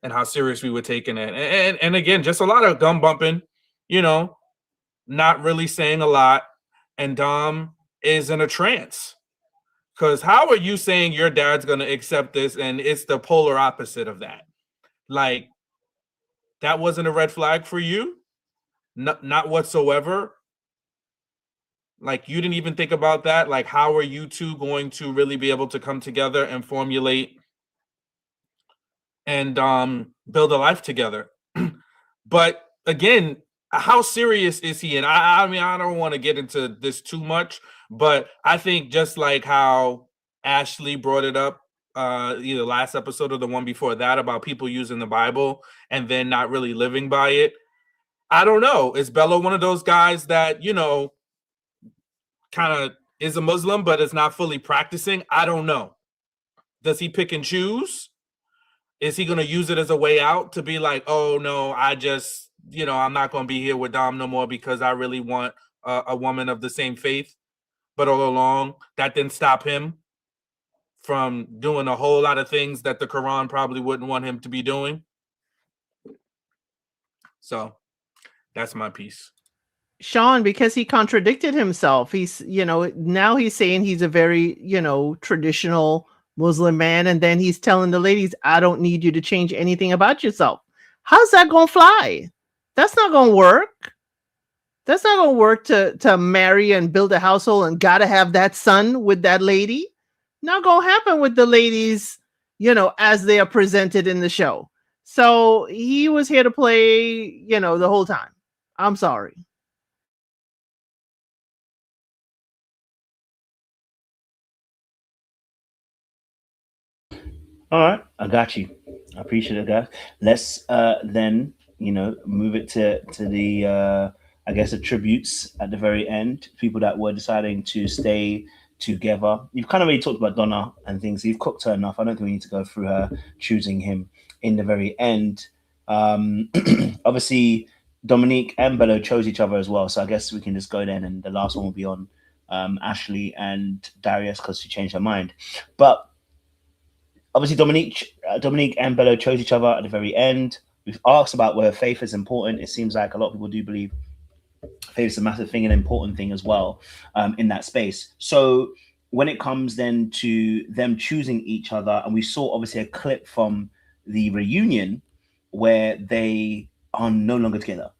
and how serious we were taking it. And again, just a lot of gum bumping, you know, not really saying a lot. And Dom is in a trance. Because how are you saying your dad's going to accept this and it's the polar opposite of that? Like, that wasn't a red flag for you? Not whatsoever? Like, you didn't even think about that? Like, how are you two going to really be able to come together and formulate and build a life together? But again, how serious is he? And I mean, I don't want to get into this too much, but I think just like how Ashley brought it up either last episode or the one before that about people using the Bible and then not really living by it. I don't know. Is Bello one of those guys that, you know, kind of is a Muslim, but is not fully practicing? I don't know. Does he pick and choose? Is he going to use it as a way out to be like, oh, no, I just, you know, I'm not going to be here with Dom no more because I really want a woman of the same faith. But all along, that didn't stop him from doing a whole lot of things that the Quran probably wouldn't want him to be doing. So that's my piece. Sean, because he contradicted himself. He's, you know, now he's saying he's a very, you know, traditional Muslim man. And then he's telling the ladies, I don't need you to change anything about yourself. How's that going to fly? That's not going to work. That's not going to work to marry and build a household and got to have that son with that lady. Not going to happen with the ladies, you know, as they are presented in the show. So he was here to play, you know, the whole time. I'm sorry. All right, I got you. I appreciate it, guys. Let's then, you know, move it to the I guess the tributes at the very end. People that were deciding to stay together. You've kind of already talked about Donna and things. You've cooked her enough. I don't think we need to go through her choosing him in the very end. Obviously, Dominique and Bello chose each other as well. So I guess we can just go then, and the last one will be on Ashley and Darius because she changed her mind. But obviously, Dominique and Bello chose each other at the very end. We've asked about whether faith is important. It seems like a lot of people do believe faith is a massive thing, an important thing as well in that space. So when it comes then to them choosing each other, and we saw obviously a clip from the reunion where they are no longer together.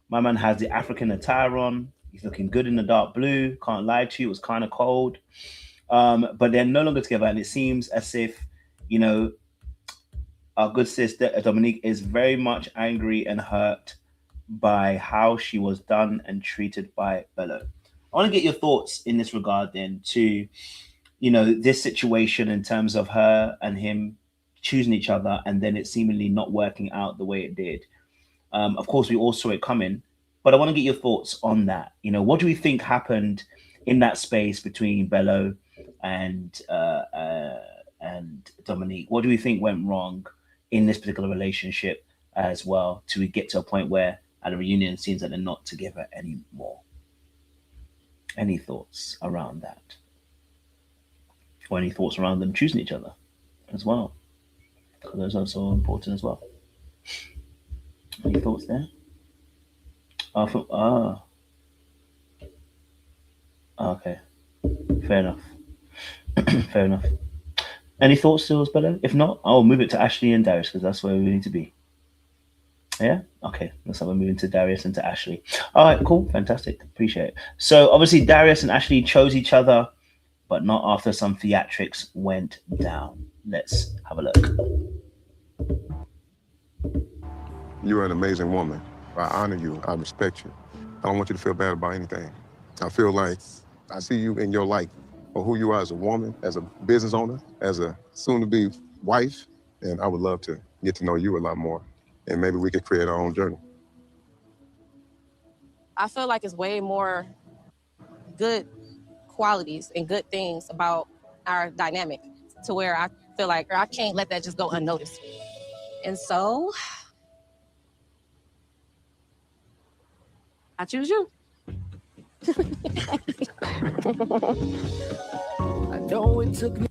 My man has the African attire on. He's looking good in the dark blue. Can't lie to you, it was kind of cold. But they're no longer together, and it seems as if, you know, our good sister Dominique is very much angry and hurt by how she was done and treated by Bello. I want to get your thoughts in this regard then to, you know, this situation in terms of her and him choosing each other and then it seemingly not working out the way it did. Of course, we all saw it coming, but I want to get your thoughts on that. You know, what do we think happened in that space between Bello and Dominique? What do we think went wrong in this particular relationship as well to get to a point where at a reunion it seems that they're not together anymore? Any thoughts around that? Or any thoughts around them choosing each other as well? Because those are so important as well. Any thoughts there? Okay. Fair enough. Fair enough. Any thoughts still, Bello? If not, I'll move it to Ashley and Darius because that's where we need to be. Yeah? Okay. Looks like we're moving to Darius and to Ashley. All right, cool. Fantastic. Appreciate it. So obviously Darius and Ashley chose each other, but not after some theatrics went down. Let's have a look. You're an amazing woman. I honor you. I respect you. I don't want you to feel bad about anything. I feel like I see you in your light for who you are as a woman, as a business owner, as a soon-to-be wife, and I would love to get to know you a lot more, and maybe we could create our own journey. I feel like it's way more good qualities and good things about our dynamic to where I feel like I can't let that just go unnoticed. And so I choose you. I know it took me.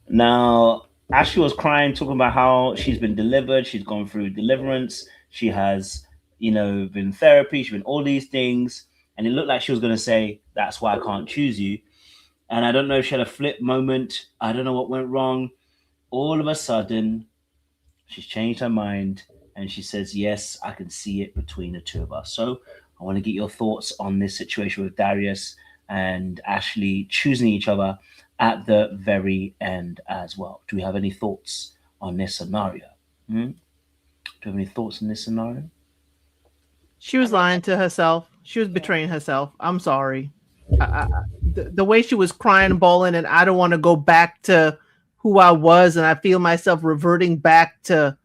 Now, Ashley was crying, talking about how she's been delivered, she's gone through deliverance, she has, been in therapy, she's been all these things, and it looked like she was going to say, "That's why I can't choose you." And I don't know if she had a flip moment. I don't know what went wrong. All of a sudden, she's changed her mind, and she says, "Yes, I can see it between the two of us." So I want to get your thoughts on this situation with Darius and Ashley choosing each other at the very end as well. Do we have any thoughts on this scenario? Do you have any thoughts on this scenario? She was lying to herself. She was betraying herself. I'm sorry. The way she was crying, bawling, and I don't want to go back to who I was, and I feel myself reverting back to.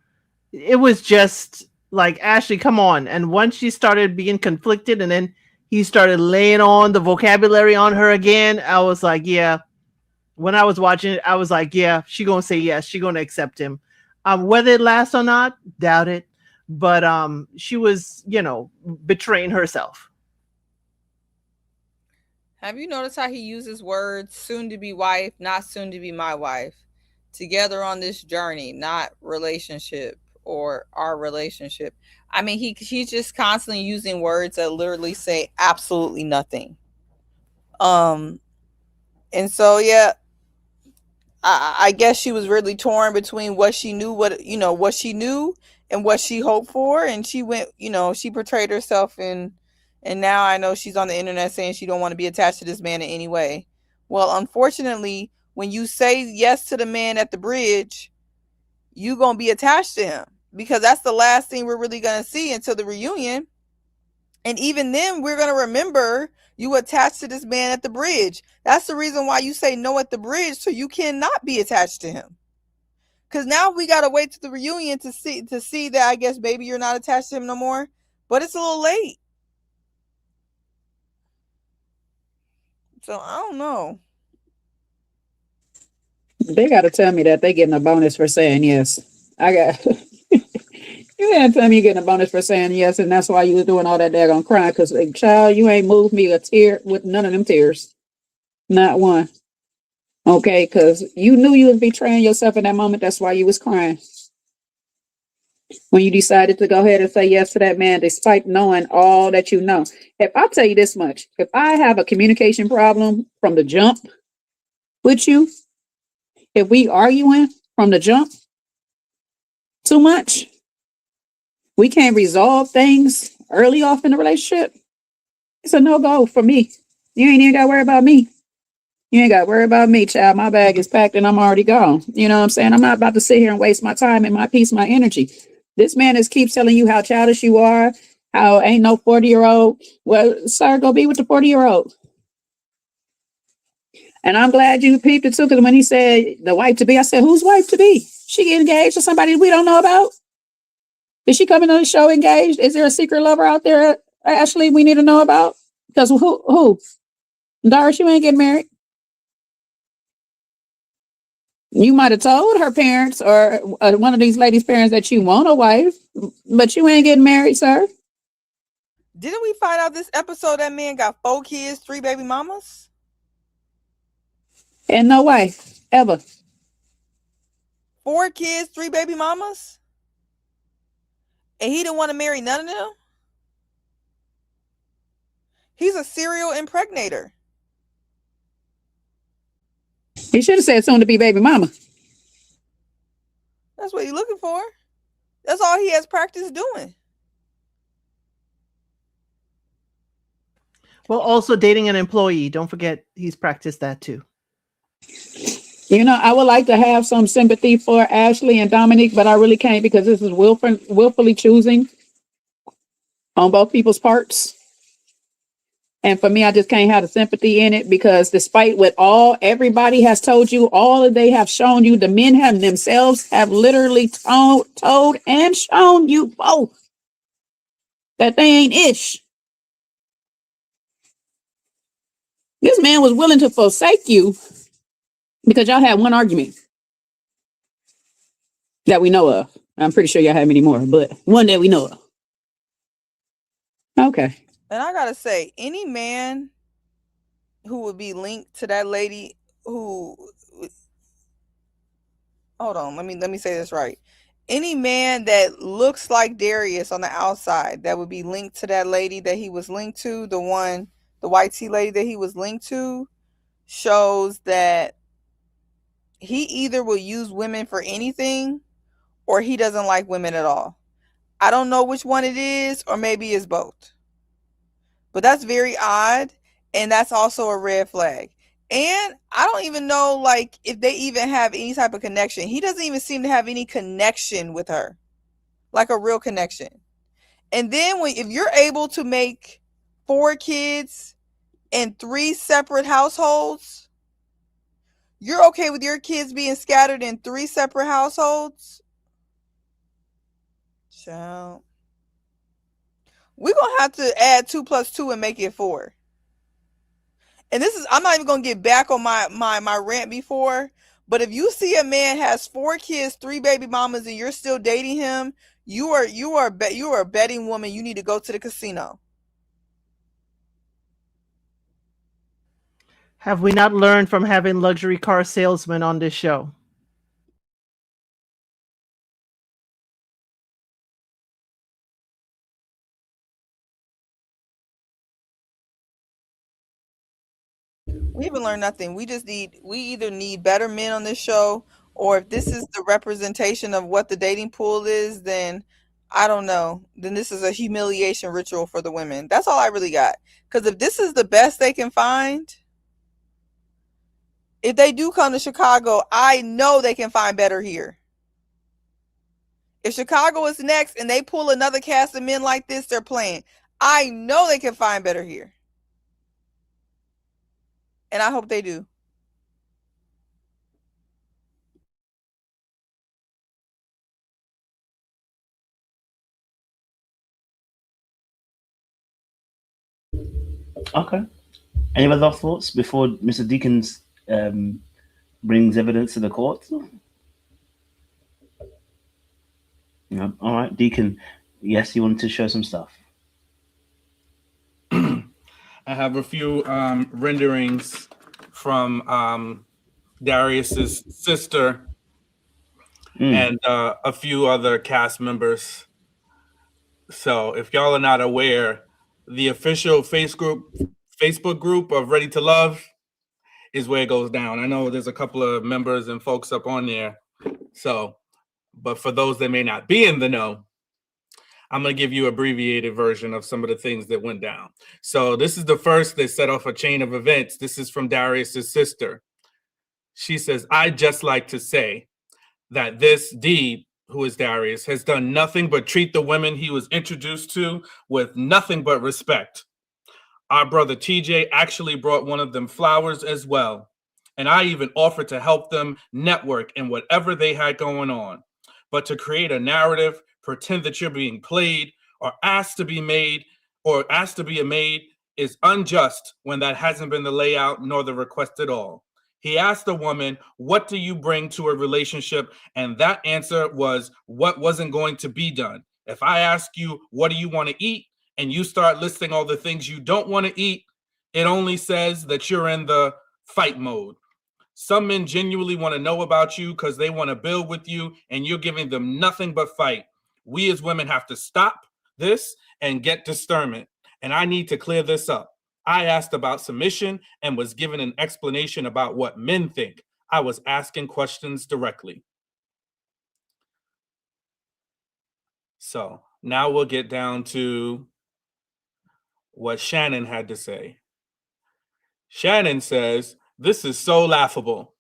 It was just like, Ashley, come on. And once she started being conflicted, and then he started laying on the vocabulary on her again, I was like, yeah. When I was watching it, I was like, yeah, she gonna say yes. She gonna accept him. Whether it lasts or not, doubt it. But she was, betraying herself. Have you noticed how he uses words soon to be wife, not soon to be my wife? Together on this journey, not relationship or our relationship. I mean, he's just constantly using words that literally say absolutely nothing. And so yeah, I guess she was really torn between what she knew, what she knew and what she hoped for, and she went, she portrayed herself and now I know she's on the internet saying she don't want to be attached to this man in any way. Well, unfortunately, when you say yes to the man at the bridge, you gonna be attached to him, because that's the last thing we're really gonna see until the reunion. And even then, we're gonna remember you attached to this man at the bridge. That's the reason why you say no at the bridge, so you cannot be attached to him. Because now we gotta wait to the reunion to see that, I guess, maybe you're not attached to him no more. But it's a little late. So I don't know. They got to tell me that they getting a bonus for saying yes. You gotta tell me you're getting a bonus for saying yes, and that's why you was doing all that daggone crying. Because, child, you ain't moved me a tear with none of them tears, not one. Okay, because you knew you was betraying yourself in that moment. That's why you was crying when you decided to go ahead and say yes to that man, despite knowing all that you know. If I tell you this much, if I have a communication problem from the jump with you, if we arguing from the jump too much, we can't resolve things early off in the relationship, it's a no-go for me. You ain't even got to worry about me. You ain't got to worry about me, child. My bag is packed and I'm already gone. You know what I'm saying? I'm not about to sit here and waste my time and my peace, my energy. This man is keeps telling you how childish you are, how ain't no 40-year-old. Well, sir, go be with the 40-year-old. And I'm glad you peeped it too, because when he said the wife to be, I said, whose wife to be? She get engaged to somebody we don't know about? Did she come into the show engaged? Is there a secret lover out there, Ashley, we need to know about? Because who? Darius, you ain't getting married. You might have told her parents or one of these ladies' parents that you want a wife, but you ain't getting married, sir. Didn't we find out this episode that man got 4 kids, 3 baby mamas? And no wife, ever. 4 kids, 3 baby mamas? And he didn't want to marry none of them? He's a serial impregnator. He should have said soon to be baby mama. That's what he's looking for. That's all he has practice doing. Well, also dating an employee. Don't forget he's practiced that too. You know, I would like to have some sympathy for Ashley and Dominique, but I really can't, because this is willfully choosing on both people's parts. And for me, I just can't have the sympathy in it, because despite what everybody has told you, all that they have shown you, the men have themselves have literally told and shown you both that they ain't ish. This man was willing to forsake you because y'all had one argument that we know of. I'm pretty sure y'all have many more, but one that we know of. Okay. And I gotta say, any man who would be linked to that lady who, hold on, let me say this right. Any man that looks like Darius on the outside that would be linked to that lady that he was linked to, the white tea lady that he was linked to, shows that he either will use women for anything or he doesn't like women at all. I don't know which one it is, or maybe it's both. But that's very odd, and that's also a red flag. And I don't even know, like, if they even have any type of connection. He doesn't even seem to have any connection with her, like a real connection. And then if you're able to make 4 kids in 3 separate households, you're okay with your kids being scattered in 3 separate households? Child. We're going to have to add 2 plus 2 and make it 4. And this is, I'm not even going to get back on my rant before, but if you see a man has 4 kids, 3 baby mamas, and you're still dating him, you are a betting woman. You need to go to the casino. Have we not learned from having luxury car salesmen on this show? We haven't learned nothing. We either need better men on this show, or if this is the representation of what the dating pool is, then I don't know. Then this is a humiliation ritual for the women. That's all I really got. Because if this is the best they can find, if they do come to Chicago, I know they can find better here. If Chicago is next and they pull another cast of men like this, they're playing. I know they can find better here. And I hope they do. Okay. Any other thoughts before Mr. Deacons brings evidence to the court? No. All right, Deacon. Yes, you wanted to show some stuff. I have a few renderings from Darius's sister and a few other cast members. So if y'all are not aware, the official Facebook group of Ready to Love is where it goes down. I know there's a couple of members and folks up on there. So, but for those that may not be in the know, I'm going to give you an abbreviated version of some of the things that went down. So this is the first that set off a chain of events. This is from Darius's sister. She says, "I'd just like to say that this D, who is Darius, has done nothing but treat the women he was introduced to with nothing but respect. Our brother TJ actually brought one of them flowers as well. And I even offered to help them network in whatever they had going on. But to create a narrative, pretend that you're being played or asked to be made or asked to be a maid is unjust when that hasn't been the layout nor the request at all. He asked the woman, what do you bring to a relationship? And that answer was what wasn't going to be done. If I ask you, what do you want to eat? And you start listing all the things you don't want to eat, it only says that you're in the fight mode. Some men genuinely want to know about you because they want to build with you, and you're giving them nothing but fight. We as women have to stop this and get discernment. And I need to clear this up. I asked about submission and was given an explanation about what men think. I was asking questions directly." So now we'll get down to what Shannon had to say. Shannon says, "This is so laughable.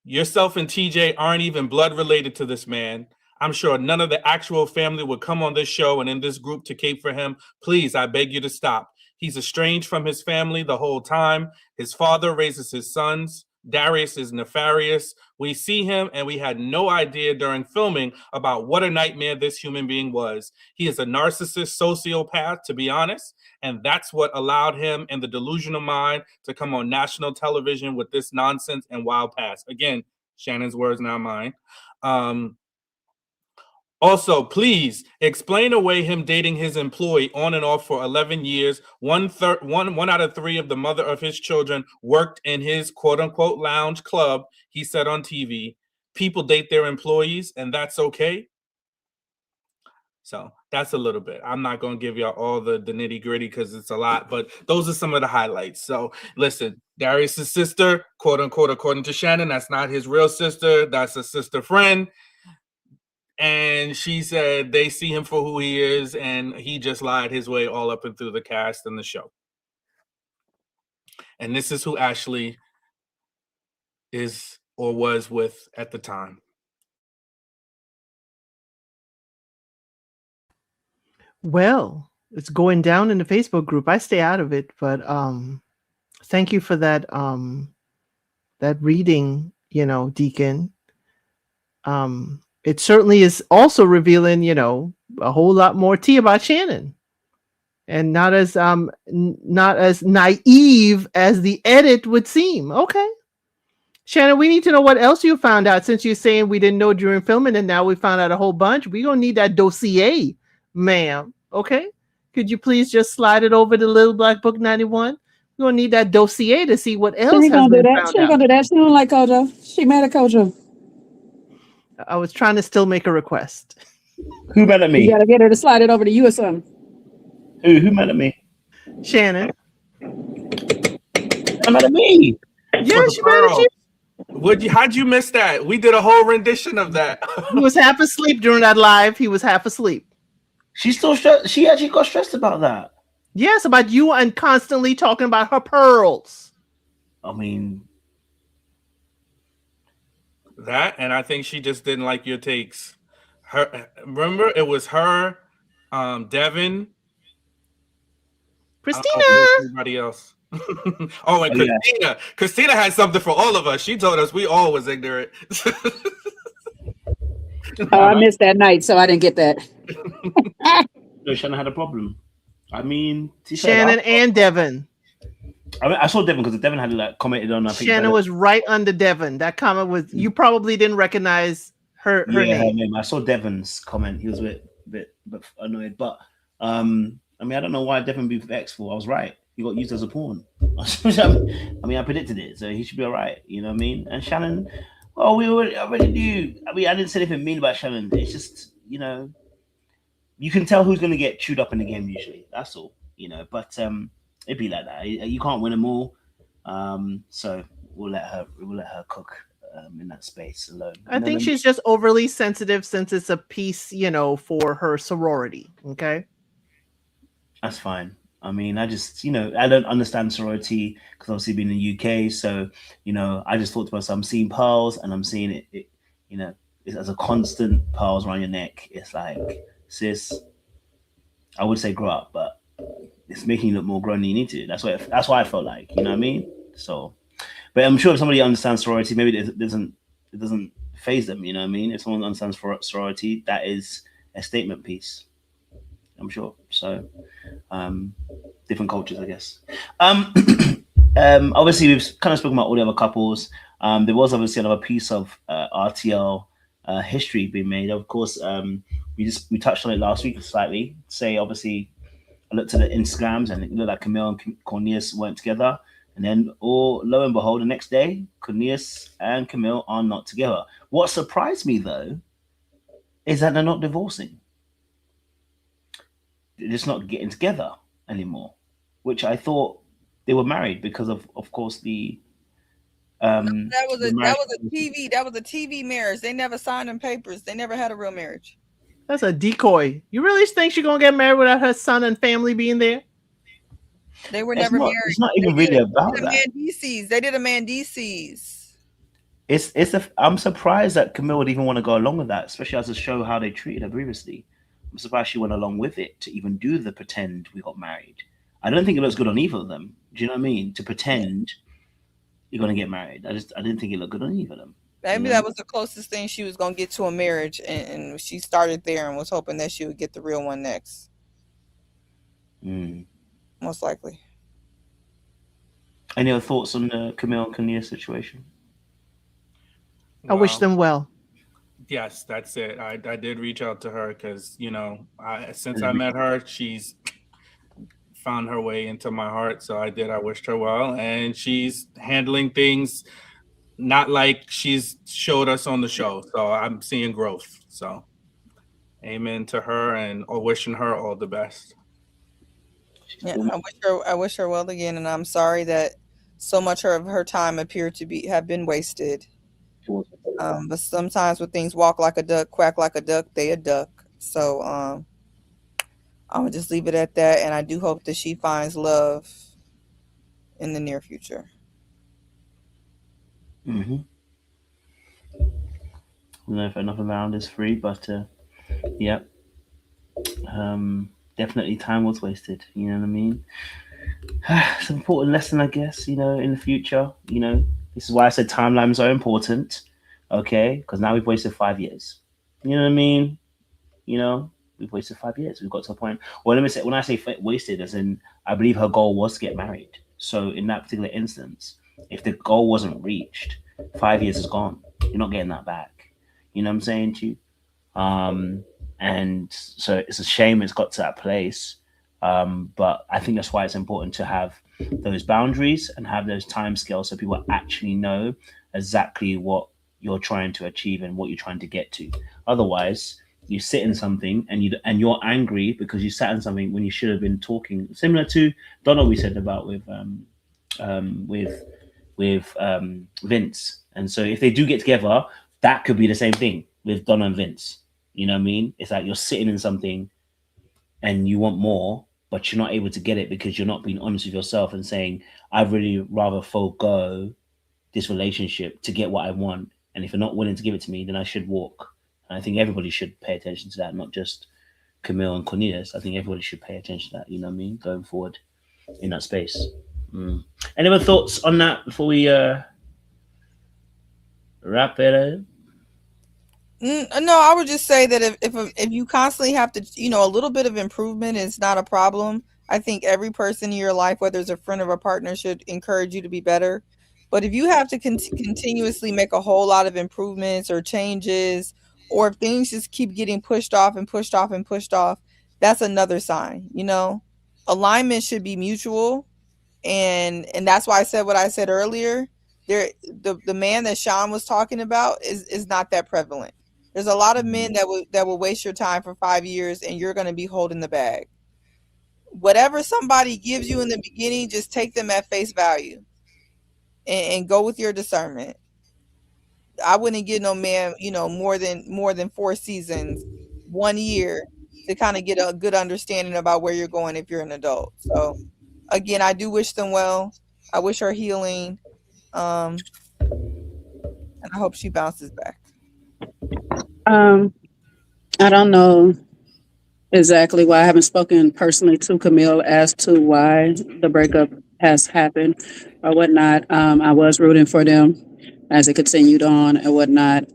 Yourself and TJ aren't even blood related to this man. I'm sure none of the actual family would come on this show and in this group to cape for him. Please, I beg you to stop. He's estranged from his family the whole time. His father raises his sons. Darius is nefarious. We see him and we had no idea during filming about what a nightmare this human being was. He is a narcissist sociopath, to be honest, and that's what allowed him in the delusional mind to come on national television with this nonsense and wild past." Again, Shannon's words, not mine. Also, please explain away him dating his employee on and off for 11 years. One out of 3 of the mother of his children worked in his quote unquote lounge club. He said on TV, people date their employees and that's okay. So that's a little bit. I'm not going to give y'all all the nitty gritty because it's a lot, but those are some of the highlights. So listen, Darius' sister, quote unquote, according to Shannon, that's not his real sister. That's a sister friend. And she said they see him for who he is, and he just lied his way all up and through the cast and the show. And this is who Ashley is or was with at the time. Well, it's going down in the Facebook group. I stay out of it, but thank you for that that reading, Deacon. It certainly is also revealing, a whole lot more tea about Shannon, and not as naive as the edit would seem. Okay, Shannon, we need to know what else you found out, since you're saying we didn't know during filming, and now we found out a whole bunch. We're gonna need that dossier, ma'am. Okay, could you please just slide it over to Little Black Book 91? We're gonna need that dossier to see what else She ain't has gonna do been that. found She ain't out. gonna do that. She don't like Kojo. She mad at Kojo. I was trying to still make a request. Who mad at me? You gotta get her to slide it over to you or something. Who mad at me? Shannon. I'm mad at me. Yeah, she mad at you. How'd you miss that? We did a whole rendition of that. He was half asleep during that live. He was half asleep. She's still stressed. She actually got stressed about that. Yes, about you and constantly talking about her pearls. I mean, that, and I think she just didn't like your takes. Remember, it was her, Devin, Christina, everybody else. Oh, and Christina. Yeah. Christina had something for all of us. She told us we all was ignorant. Oh, I missed that night, so I didn't get that. No, Shannon had a problem. I mean, Shannon and Devin. I mean, I saw Devin because Devin had commented on. I think Shannon was right under Devin. That comment was, you probably didn't recognize her name. I saw Devin's comment. He was a bit annoyed, but I mean, I don't know why Devin be vexed for. I was right. He got used as a pawn. I mean, I predicted it, so he should be all right. You know what I mean? And Shannon, well, we already knew. I mean, I didn't say anything mean about Shannon. It's just, you can tell who's going to get chewed up in the game usually. That's all, But it'd be like that. You can't win them all, so we'll let her cook in that space alone. I think she's just overly sensitive since it's a piece, for her sorority. Okay, that's fine. I mean, I just, I don't understand sorority because obviously being in the UK. So, I just thought to myself, I'm seeing pearls and I'm seeing it it's as a constant pearls around your neck. It's like, sis, I would say grow up, but it's making you look more grown than you need to. That's why I felt like, you know what I mean? So, but I'm sure if somebody understands sorority, maybe it doesn't phase them, you know what I mean? If someone understands sorority, that is a statement piece. I'm sure. So, different cultures, I guess. Obviously, we've kind of spoken about all the other couples. There was obviously another piece of RTL history being made. Of course, we touched on it last week slightly. Say, obviously, I looked at the Instagrams and it looked like Camille and Cornelius weren't together. And then, lo and behold, the next day, Cornelius and Camille are not together. What surprised me, though, is that they're not divorcing. They're just not getting together anymore, which I thought they were married because of course, the that was a TV marriage. They never signed them papers. They never had a real marriage. That's a decoy. You really think she's gonna get married without her son and family being there? They were never married. It's not even really about that. They did a Mandices. I'm surprised that Camille would even want to go along with that, especially as a show how they treated her previously. I'm surprised she went along with it to even do the pretend we got married. I don't think it looks good on either of them. Do you know what I mean? To pretend you're going to get married. I didn't think it looked good on either of them. Maybe that was the closest thing she was going to get to a marriage, and she started there and was hoping that she would get the real one next. Most likely. Any other thoughts on the Camille and Cornelius situation? I wish them well. Yes, that's it. I did reach out to her because, you know, since I met her, she's found her way into my heart. So I wished her well. And she's handling things not like she's showed us on the show. So I'm seeing growth. So amen to her and wishing her all the best. Yeah, I wish her well again, and I'm sorry that so much of her time appeared to have been wasted. But sometimes when things walk like a duck, quack like a duck, they a duck. So I'm gonna just leave it at that, and I do hope that she finds love in the near future. Mm-hmm. I don't know if another round is free, but yep. Definitely time was wasted. You know what I mean? It's an important lesson, I guess. You know, in the future. You know, this is why I said timelines are important. Okay, because now we've wasted 5 years. You know what I mean? You know, we've wasted 5 years. We've got to a point. Well, let me say, when I say wasted, as in, I believe her goal was to get married. So in that particular instance, if the goal wasn't reached, 5 years is gone. You're not getting that back. You know what I'm saying to you? And so it's a shame it's got to that place. But I think that's why it's important to have those boundaries and have those time scales so people actually know exactly what you're trying to achieve and what you're trying to get to. Otherwise, you sit in something and you're angry because you sat in something when you should have been talking. Similar to Donald, we said about with Vince. And so if they do get together, that could be the same thing with Donna and Vince. You know what I mean? It's like you're sitting in something and you want more, but you're not able to get it because you're not being honest with yourself and saying, I'd really rather forego this relationship to get what I want. And if you're not willing to give it to me, then I should walk. And I think everybody should pay attention to that, not just Camille and Cornelius. I think everybody should pay attention to that, you know what I mean? Going forward in that space. Any other thoughts on that before we wrap it up? No, I would just say that if you constantly have to, you know, a little bit of improvement is not a problem. I think every person in your life, whether it's a friend or a partner, should encourage you to be better. But if you have to continuously make a whole lot of improvements or changes, or if things just keep getting pushed off and pushed off and pushed off, that's another sign. You know, alignment should be mutual, and that's why I said what I said earlier. The man that Sean was talking about is not that prevalent. There's a lot of men that will waste your time for 5 years, and you're going to be holding the bag. Whatever somebody gives you in the beginning, just take them at face value, and go with your discernment. I wouldn't give no man, you know, more than 4 seasons, 1 year, to kind of get a good understanding about where you're going if you're an adult. So, again, I do wish them well. I wish her healing, and I hope she bounces back. I don't know exactly why. I haven't spoken personally to Camille as to why the breakup has happened or whatnot. I was rooting for them as it continued on and whatnot.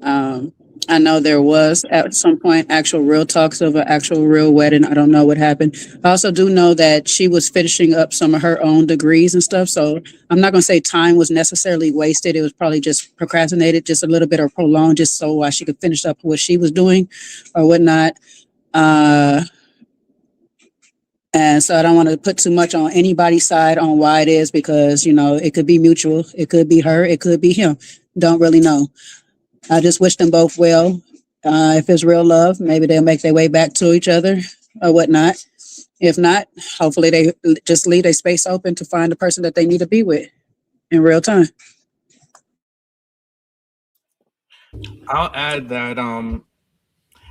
I know there was at some point actual real talks of an actual real wedding. I don't know what happened. I also do know that she was finishing up some of her own degrees and stuff. So I'm not going to say time was necessarily wasted. It was probably just procrastinated just a little bit or prolonged just so she could finish up what she was doing or whatnot. And so I don't want to put too much on anybody's side on why it is because, you know, it could be mutual. It could be her. It could be him. Don't really know. I just wish them both well. If it's real love, maybe they'll make their way back to each other or whatnot. If not, hopefully they just leave their space open to find the person that they need to be with in real time. I'll add that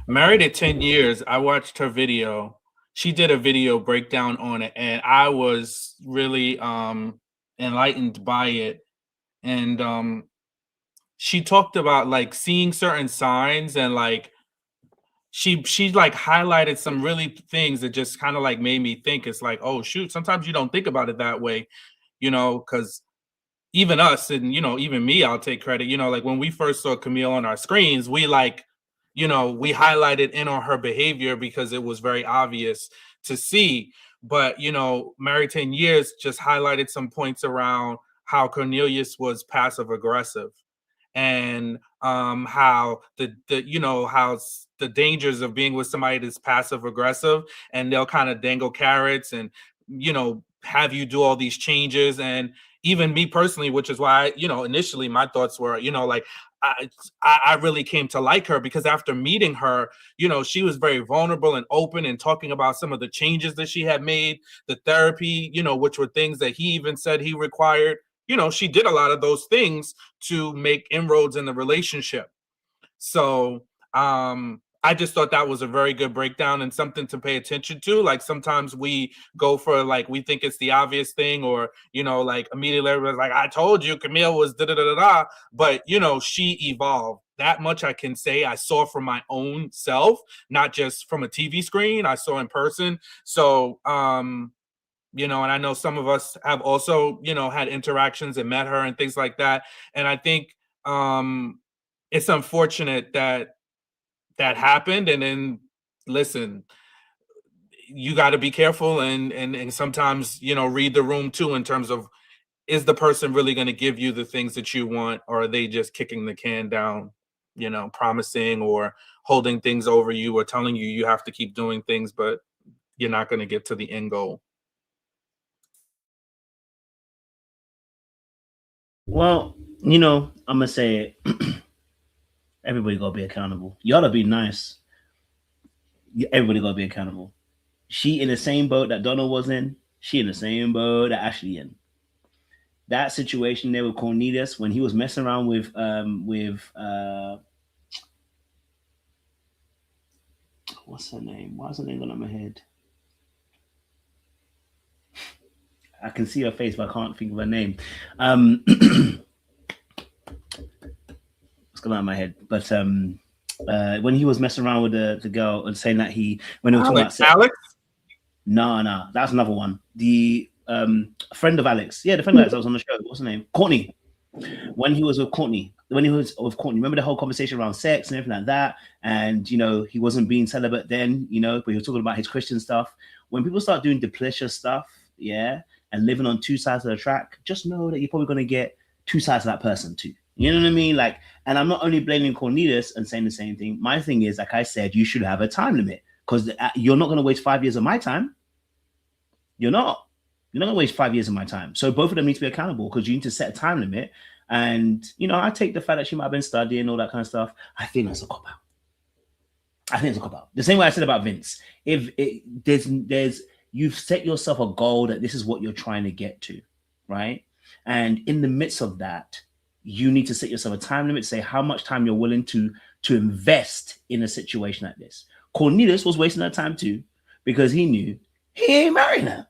Married at 10 Years, I watched her video. She did a video breakdown on it, and I was really enlightened by it. And she talked about like seeing certain signs, and like she like highlighted some really things that just kind of like made me think. It's like, oh shoot, sometimes you don't think about it that way, you know, because even us and, you know, even me, I'll take credit, you know, like when we first saw Camille on our screens, we like, you know, we highlighted in on her behavior because it was very obvious to see. But, you know, Married 10 Years just highlighted some points around how Cornelius was passive aggressive. and how the you know how the dangers of being with somebody that's passive aggressive, and they'll kind of dangle carrots and have you do all these changes. And even me personally, which is why initially my thoughts were like I really came to like her, because after meeting her, she was very vulnerable and open and talking about some of the changes that she had made, the therapy, which were things that he even said he required. She did a lot of those things to make inroads in the relationship. So I just thought that was a very good breakdown and something to pay attention to. Like sometimes we go for we think it's the obvious thing, or like immediately everybody's like, I told you Camille was da da da da, but she evolved. That much I can say I saw from my own self, not just from a TV screen. I saw in person. So and I know some of us have also had interactions and met her and things like that. And I think it's unfortunate that happened. And then listen, you got to be careful and sometimes read the room too, in terms of, is the person really going to give you the things that you want, or are they just kicking the can down, promising or holding things over you, or telling you you have to keep doing things, but you're not going to get to the end goal. Well, I'm gonna say it. Everybody gotta be accountable. You ought to be nice. Everybody gotta be accountable. She in the same boat that Donald was in. She in the same boat that Ashley in. That situation there with Cornelius when he was messing around with what's her name? Why's her name going on my head? I can see her face, but I can't think of her name. It's going on my head. But when he was messing around with the girl and saying that when they were talking about Alex? No, that's another one. The friend of Alex. Yeah, the friend of Alex that was on the show. What's her name? Courtney. When he was with Courtney, remember the whole conversation around sex and everything like that? And, he wasn't being celibate then, but he was talking about his Christian stuff. When people start doing duplicitous stuff, yeah, and living on two sides of the track, just know that you're probably going to get two sides of that person too. You know what I mean? And I'm not only blaming Cornelius and saying the same thing. My thing is, like I said, you should have a time limit, because you're not going to waste 5 years of my time. You're not going to waste 5 years of my time. So both of them need to be accountable, because you need to set a time limit. And, I take the fact that she might have been studying, all that kind of stuff. I think that's a cop-out. The same way I said about Vince. If you've set yourself a goal that this is what you're trying to get to, right? And in the midst of that, you need to set yourself a time limit, say how much time you're willing to invest in a situation like this. Cornelius was wasting her time too, because he knew he ain't marrying her.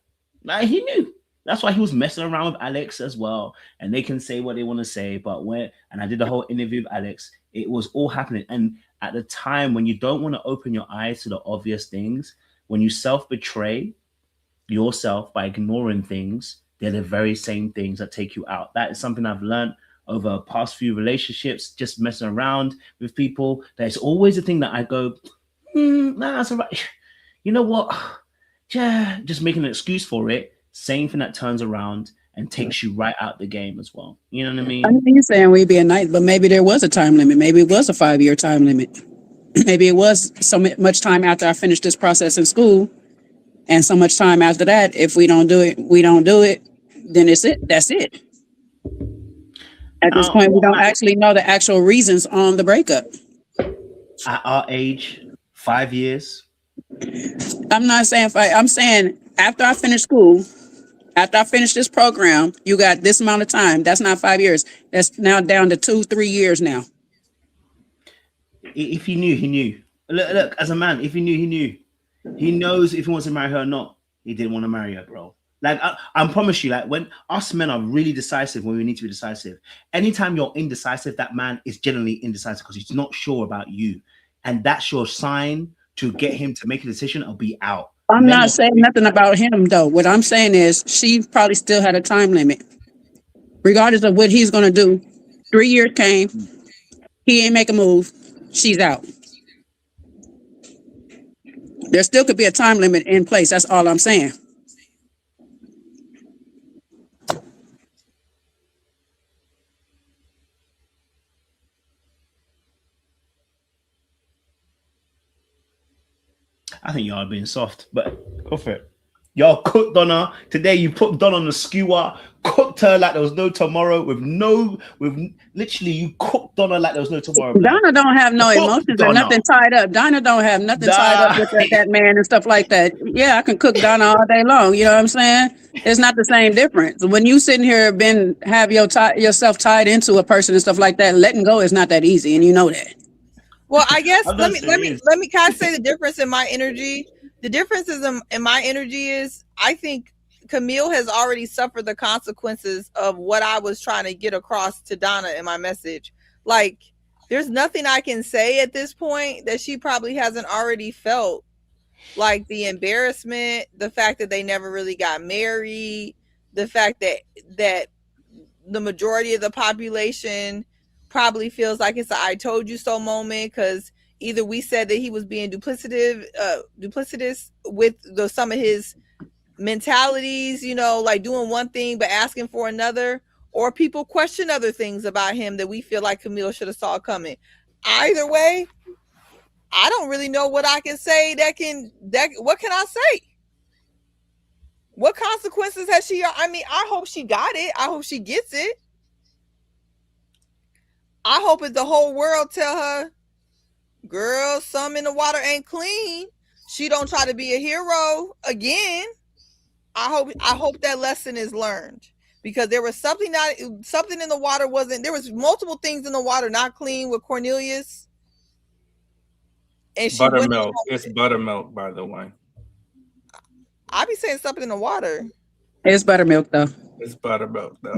He knew. That's why he was messing around with Alex as well. And they can say what they want to say, but and I did the whole interview with Alex, it was all happening. And at the time when you don't want to open your eyes to the obvious things, when you self-betray yourself by ignoring things, they're the very same things that take you out. That is something I've learned over past few relationships, just messing around with people. There's always a thing that I go, nah, that's all right. You know what? Yeah, just making an excuse for it. Same thing that turns around and takes you right out the game as well. You know what I mean? I mean, you're saying we'd be a night, but maybe there was a time limit. Maybe it was a 5-year time limit. Maybe it was so much time after I finished this process in school, and so much time after that. If we don't do it, then it's it. That's it. At this point, we don't actually know the actual reasons on the breakup. At our age, 5 years. I'm not saying I'm saying after I finish school, after I finish this program, you got this amount of time. That's not 5 years. That's now down to 2-3 years now. If he knew, he knew. Look, as a man, if he knew, he knew. He knows if he wants to marry her or not. He didn't want to marry her, bro. I promise you, when us men are really decisive when we need to be decisive, anytime you're indecisive, that man is generally indecisive because he's not sure about you. And that's your sign to get him to make a decision or be out. I'm not saying nothing about him, though. What I'm saying is she probably still had a time limit. Regardless of what he's going to do, 3 years came. He ain't make a move. She's out. There still could be a time limit in place. That's all I'm saying. I think y'all are being soft, but go for it. Y'all cooked Donna today. You put Donna on the skewer, cooked her like there was no tomorrow. With literally, you cooked Donna like there was no tomorrow. Donna don't have no emotions or nothing tied up. Donna don't have nothing tied up with that man and stuff like that. Yeah, I can cook Donna all day long. You know what I'm saying? It's not the same difference. When you sitting here have yourself tied into a person and stuff like that, letting go is not that easy, and you know that. Well, I guess let me can I say the difference in my energy? The difference in my energy is I think Camille has already suffered the consequences of what I was trying to get across to Donna in my message. Like, there's nothing I can say at this point that she probably hasn't already felt. Like the embarrassment, the fact that they never really got married, the fact that the majority of the population probably feels like it's a I told you so moment, because either we said that he was being duplicitous with some of his mentalities, you know, like doing one thing but asking for another, or people question other things about him that we feel like Camille should have saw coming. Either way, I don't really know what I can say what can I say? What consequences has she? I mean, I hope she got it. I hope she gets it. I hope if the whole world tell her, girl, some in the water ain't clean, she don't try to be a hero again. I hope that lesson is learned, because there was something in the water there was multiple things in the water not clean with Cornelius. And buttermilk. It's buttermilk, by the way. I be saying something in the water. It's buttermilk though. It's buttermilk though.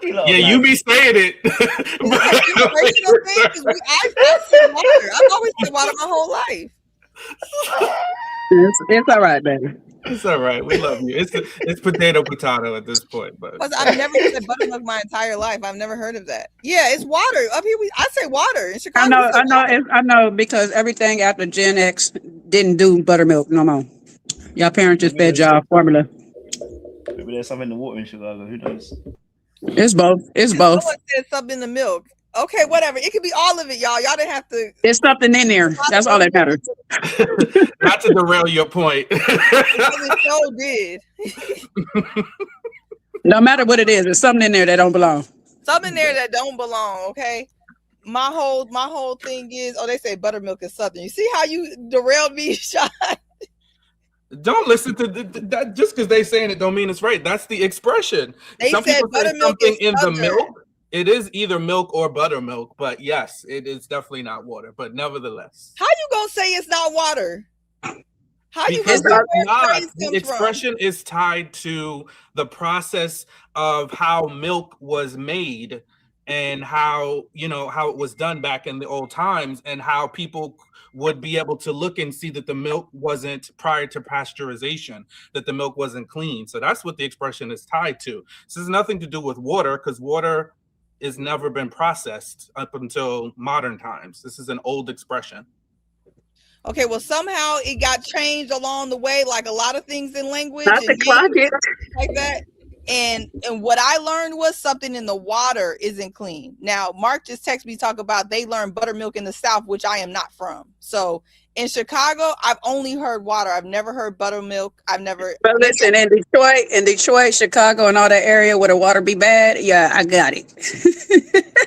Yeah, you be saying it. I've said water. I've always said water my whole life. It's all right, baby. It's all right. We love you. It's potato at this point, but I've never said buttermilk my entire life. I've never heard of that. Yeah, it's water. Up here I say water. In Chicago, I know because everything after Gen X didn't do buttermilk no more. Y'all parents just fed y'all formula. Maybe there's something in the water in Chicago. Who knows? It's both. It's both. Someone said something in the milk. Okay, whatever. It could be all of it, y'all. Y'all didn't have to. There's something in there. That's all that matters. Not to derail your point. It so did. No matter what it is, there's something in there that don't belong. Something in there that don't belong. Okay. My whole thing is, they say buttermilk is Southern. You see how you derailed me, Sean? Don't listen to that. Just because they saying it don't mean it's right. That's the expression. Some people say something in the milk. It is either milk or buttermilk, but yes, it is definitely not water. But nevertheless, how you gonna say it's not water? How you because gonna say the expression is tied to the process of how milk was made and how it was done back in the old times, and how people would be able to look and see that the milk wasn't, prior to pasteurization, that the milk wasn't clean. So that's what the expression is tied to. This has nothing to do with water, because water has never been processed up until modern times. This is an old expression. Okay, well, somehow it got changed along the way, like a lot of things in language. Not the clock it. Like that. And what I learned was something in the water isn't clean. Now, Mark just texted me talk about they learned buttermilk in the South, which I am not from. So in Chicago, I've only heard water. I've never heard buttermilk. I've never. But listen, in Detroit, Chicago, and all that area where the water be bad, yeah, I got it.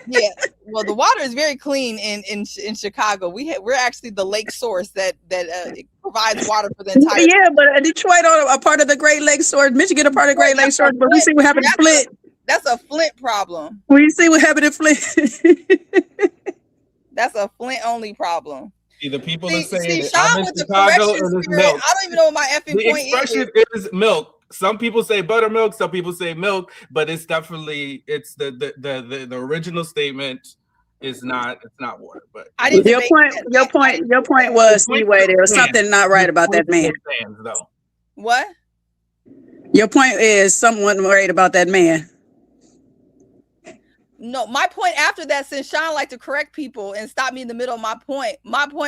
Yeah, well, the water is very clean in Chicago. We're actually the lake source that provides water for the entire. Yeah, but Detroit a part of the Great Lakes source, Michigan a part of the Great Lakes source. But we see what happened in Flint. That's a Flint problem. We see what happened in Flint. That's a Flint only problem. Either people are saying that Sean I'm in with the Chicago correction or it's spirit. milk. I don't even know what my effing The point expression is milk. Some people say buttermilk, some people say milk, but it's definitely the original statement is not, it's not water. But your point was anyway, there was something not right about that man. What? Your point is someone worried about that man. No, my point after that, since Sean liked to correct people and stop me in the middle of my point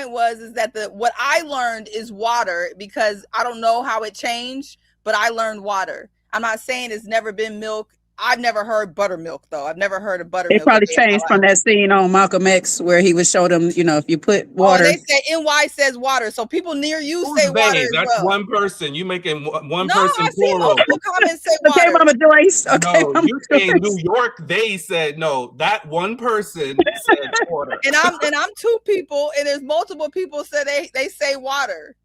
was that what I learned is water, because I don't know how it changed, but I learned water. I'm not saying it's never been milk. I've never heard buttermilk though. I've never heard of It buttermilk. probably changed from that scene on Malcolm X where he would show them, you know, if you put water. Oh, they say NY says water, so people near you Who's say water they? as That's well. one person. You making one No, person I see plural. multiple comments say Okay, water. Mama Joyce. Okay, No, Mama you say Joyce. New York. They said no. That one person said water. And I'm two people, and there's multiple people say they say water.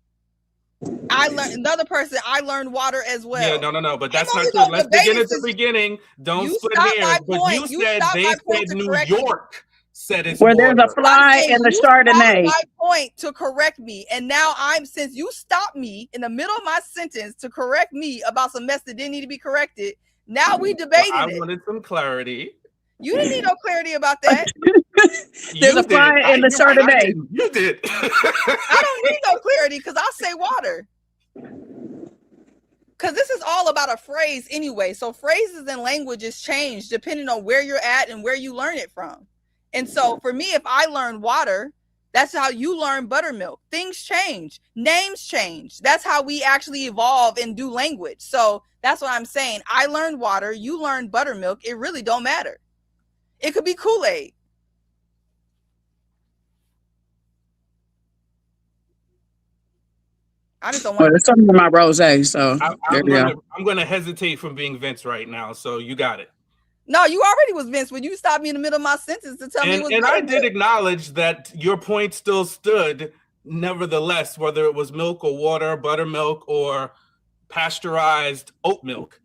I learned another person. I learned water as well. Yeah, no, but that's know not you true. don't Let's debate begin it at the since beginning. Don't you split stopped hairs. my But point. you You said stopped they my point said to New correct me. York said it's Where there's water. a fly in the You stopped Chardonnay. my point to correct me, and now since you stopped me in the middle of my sentence to correct me about some mess that didn't need to be corrected. Now we debated I it. wanted some clarity. You didn't need no clarity about that. There's a fly in the You're right, I Chardonnay. didn't. You did. I don't need no clarity because I say water. Because this is all about a phrase anyway. So phrases and languages change depending on where you're at and where you learn it from. And so for me, if I learn water, that's how you learn buttermilk. Things change. Names change. That's how we actually evolve and do language. So that's what I'm saying. I learned water. You learned buttermilk. It really don't matter. It could be Kool-Aid. I just don't Well, want there's something in my rosé, so there we go. I'm gonna hesitate from being Vince right now. So you got it. No, you already was Vince when you stopped me in the middle of my sentence to tell me it was And I buttermilk. did acknowledge that your point still stood, nevertheless, whether it was milk or water, buttermilk or pasteurized oat milk.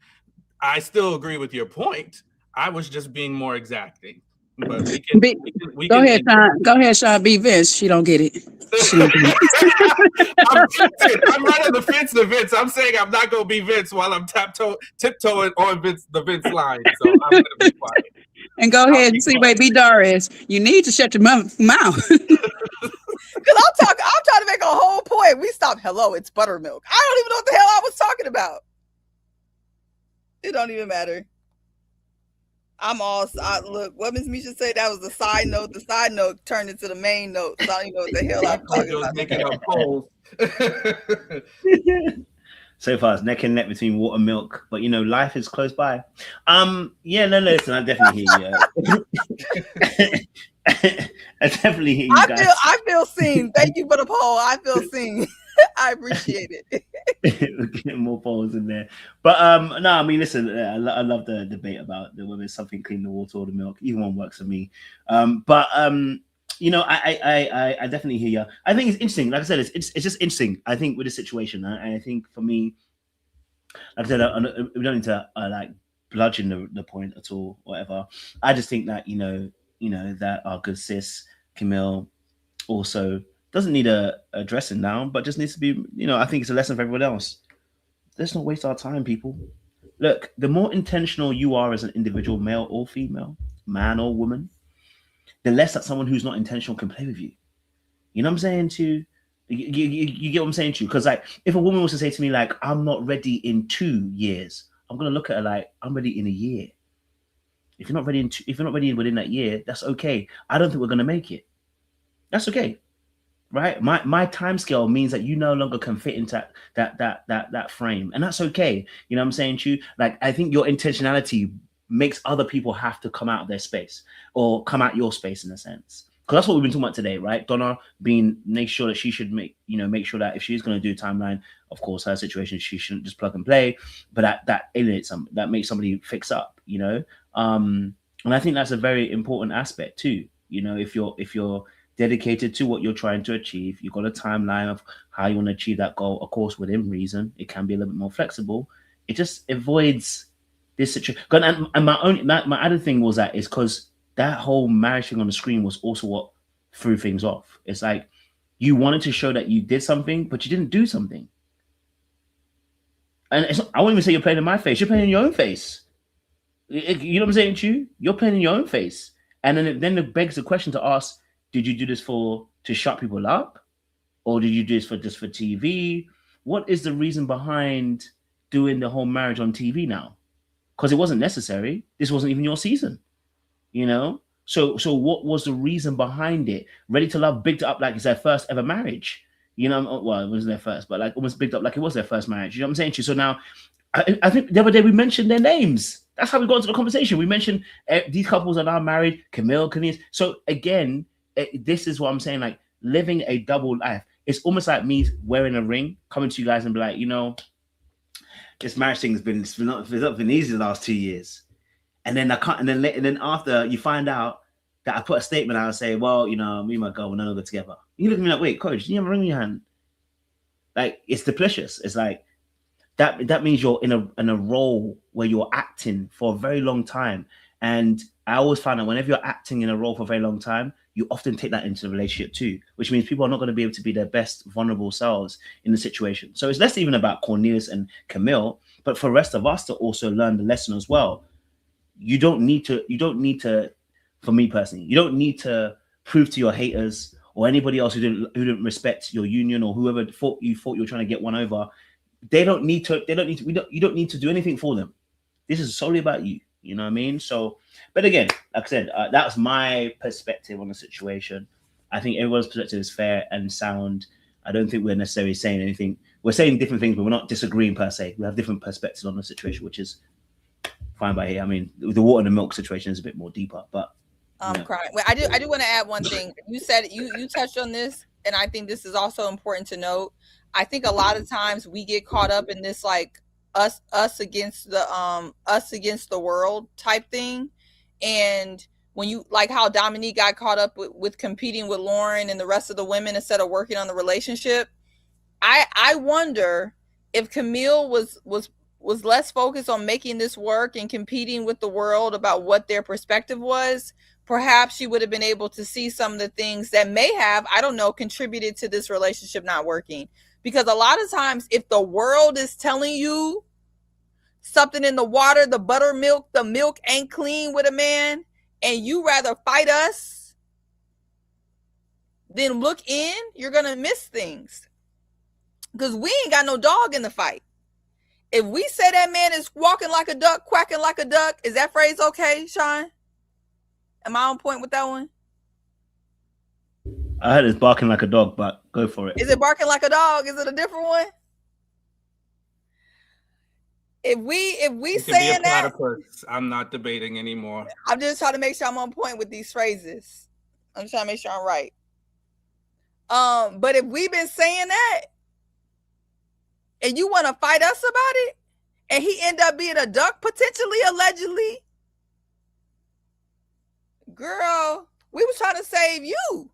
I still agree with your point. I was just being more exacting. But we Go can ahead, Sean. Go ahead, Sean. Be Vince. She don't get it. She don't get it. I'm right on the fence to Vince. I'm saying I'm not gonna be Vince while I'm tiptoeing on the Vince line. So I'm gonna be quiet. And go ahead and see, baby, Darius. You need to shut your mouth. Because I'm trying to make a whole point. We stopped. Hello, it's buttermilk. I don't even know what the hell I was talking about. It don't even matter. Look, what Miss Misha said, that was the side note. The side note turned into the main note. So I don't even know what the hell I'm talking about. Making up polls. So far, it's neck and neck between water and milk, but you know, life is close by. Yeah, no, listen, I definitely hear you. I definitely hear you guys. I feel seen. Thank you for the poll. I feel seen. I appreciate it. We're getting more polls in there, but no, I mean, listen, I love the debate about whether it's something clean, the water or the milk. Either one works for me. You know, I definitely hear you. I think it's interesting. Like I said, it's just interesting. I think with the situation, and I think for me, like I said, we don't need to like bludgeon the point at all, whatever. I just think that you know that our good sis Camille also doesn't need a dressing down, but just needs to be. You know, I think it's a lesson for everyone else. Let's not waste our time, people. Look, the more intentional you are as an individual, male or female, man or woman, the less that someone who's not intentional can play with you. You know what I'm saying to you? You get what I'm saying to you? Because like, if a woman was to say to me like, "I'm not ready in 2 years," I'm gonna look at her like, "I'm ready in a year." If you're not ready if you're not ready within that year, that's okay. I don't think we're gonna make it. That's okay, right? My time scale means that you no longer can fit into that frame, and that's okay. You know what I'm saying to you? Like, I think your intentionality makes other people have to come out of their space or come out your space in a sense. Because that's what we've been talking about today, right? Donna make sure that she should make sure that if she's going to do a timeline, of course, her situation, she shouldn't just plug and play, but that alienates some, that makes somebody fix up, you know? And I think that's a very important aspect too. You know, if you're dedicated to what you're trying to achieve, you've got a timeline of how you want to achieve that goal, of course, within reason. It can be a little bit more flexible. It just avoids this situation. And my other thing was that is because that whole marriage thing on the screen was also what threw things off. It's like you wanted to show that you did something, but you didn't do something. And I won't even say you're playing in my face. You're playing in your own face. You know what I'm saying to you? You're playing in your own face. And then it begs the question to ask, did you do this to shut people up? Or did you do this just for TV? What is the reason behind doing the whole marriage on TV now? Because it wasn't necessary. This wasn't even your season. You know, so what was the reason behind it? Ready to Love bigged it up like it's their first ever marriage. You know, well, it wasn't their first, but like almost bigged up like it was their first marriage. You know what I'm saying to you? So now, I think the other day we mentioned their names. That's how we got into the conversation. We mentioned these couples are now married, Camille, Canese. So again, this is what I'm saying, like living a double life. It's almost like me wearing a ring, coming to you guys and be like, you know, this marriage thing it's not been easy the last 2 years. And then I can't, and then after you find out that I put a statement out and say, well, you know, me and my girl, we're no longer together. You look at me like, wait, coach, do you have a ring in your hand? Like, it's delicious. It's like that means you're in a role where you're acting for a very long time. And I always find that whenever you're acting in a role for a very long time, you often take that into the relationship too, which means people are not going to be able to be their best vulnerable selves in the situation. So it's less even about Cornelius and Camille, but for the rest of us to also learn the lesson as well. You don't need to, for me personally, you don't need to prove to your haters or anybody else who didn't respect your union or whoever thought you were trying to get one over. You don't need to do anything for them. This is solely about you. You know what I mean? So, but again, like I said, that's my perspective on the situation. I think everyone's perspective is fair and sound. I don't think we're necessarily saying anything. We're saying different things, but we're not disagreeing per se. We have different perspectives on the situation, which is fine by here. I mean, the water and the milk situation is a bit more deeper, but I'm crying. Well, I do want to add one thing. You said you touched on this, and I think this is also important to note. I think a lot of times we get caught up in this like us against the world type thing, and when you like how Dominique got caught up with competing with Lauren and the rest of the women instead of working on the relationship. I wonder if Camille was less focused on making this work and competing with the world about what their perspective was. Perhaps she would have been able to see some of the things that may have, I don't know, contributed to this relationship not working. Because a lot of times, if the world is telling you something in the water, the buttermilk, the milk ain't clean with a man, and you rather fight us than look in, you're going to miss things. Because we ain't got no dog in the fight. If we say that man is walking like a duck, quacking like a duck, is that phrase okay, Sean? Am I on point with that one? I heard it's barking like a dog, but go for it. Is it barking like a dog? Is it a different one? If we saying that, I'm not debating anymore. I'm just trying to make sure I'm on point with these phrases. I'm just trying to make sure I'm right. But if we've been saying that, and you want to fight us about it, and he end up being a duck, potentially, allegedly, girl, we was trying to save you.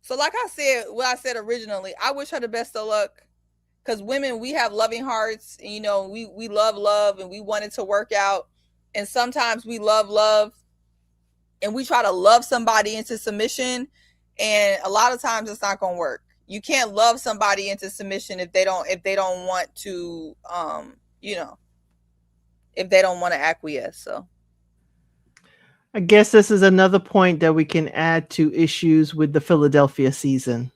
So like I said, what I said originally, I wish her the best of luck, because women, we have loving hearts, and, you know, we love, and we want it to work out. And sometimes we love, and we try to love somebody into submission, and a lot of times it's not going to work. You can't love somebody into submission if they don't want to, you know, if they don't want to acquiesce. So I guess this is another point that we can add to issues with the Philadelphia season.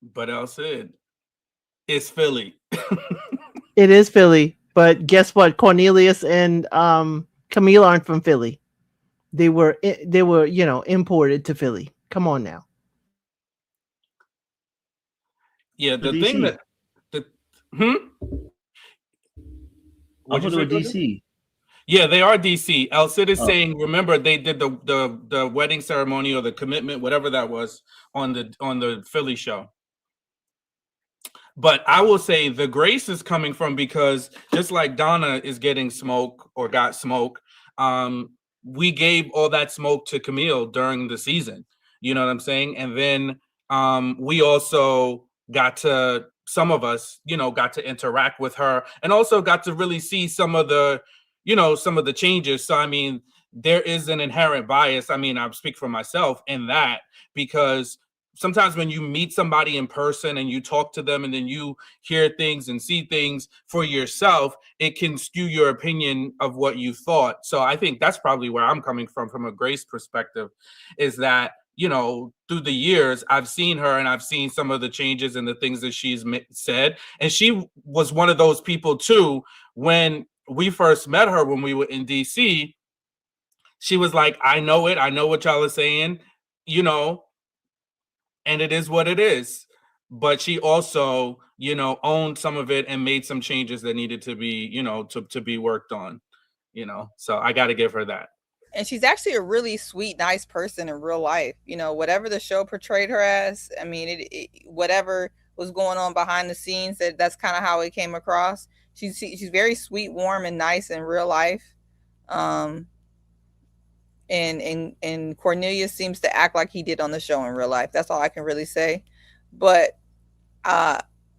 But I said, it's Philly. It is Philly, but guess what? Cornelius and Camille aren't from Philly. They were, you know, imported to Philly. Come on now. Yeah, the thing that I thought they were DC. Yeah, they are DC. El Cid is saying, remember, they did the wedding ceremony or the commitment, whatever that was, on the Philly show. But I will say the grace is coming from, because just like Donna is getting smoke or got smoke, we gave all that smoke to Camille during the season. You know what I'm saying? And then we also got to, some of us, you know, got to interact with her, and also got to really see some of the, you know, some of the changes. So, I mean, there is an inherent bias. I mean, I speak for myself in that, because sometimes when you meet somebody in person and you talk to them and then you hear things and see things for yourself, it can skew your opinion of what you thought. So I think that's probably where I'm coming from a Grace perspective, is that, you know, through the years, I've seen her and I've seen some of the changes and the things that she's said. And she was one of those people too. When we first met her, when we were in DC, she was like, I know it. I know what y'all are saying, you know, and it is what it is. but she also, you know, owned some of it and made some changes that needed to be, you know, to be worked on, you know. So I got to give her that. And she's actually a really sweet, nice person in real life. You know, whatever the show portrayed her as, I mean, whatever was going on behind the scenes, that's kind of how it came across. She's very sweet, warm, and nice in real life. And Cornelius seems to act like he did on the show in real life. That's all I can really say. But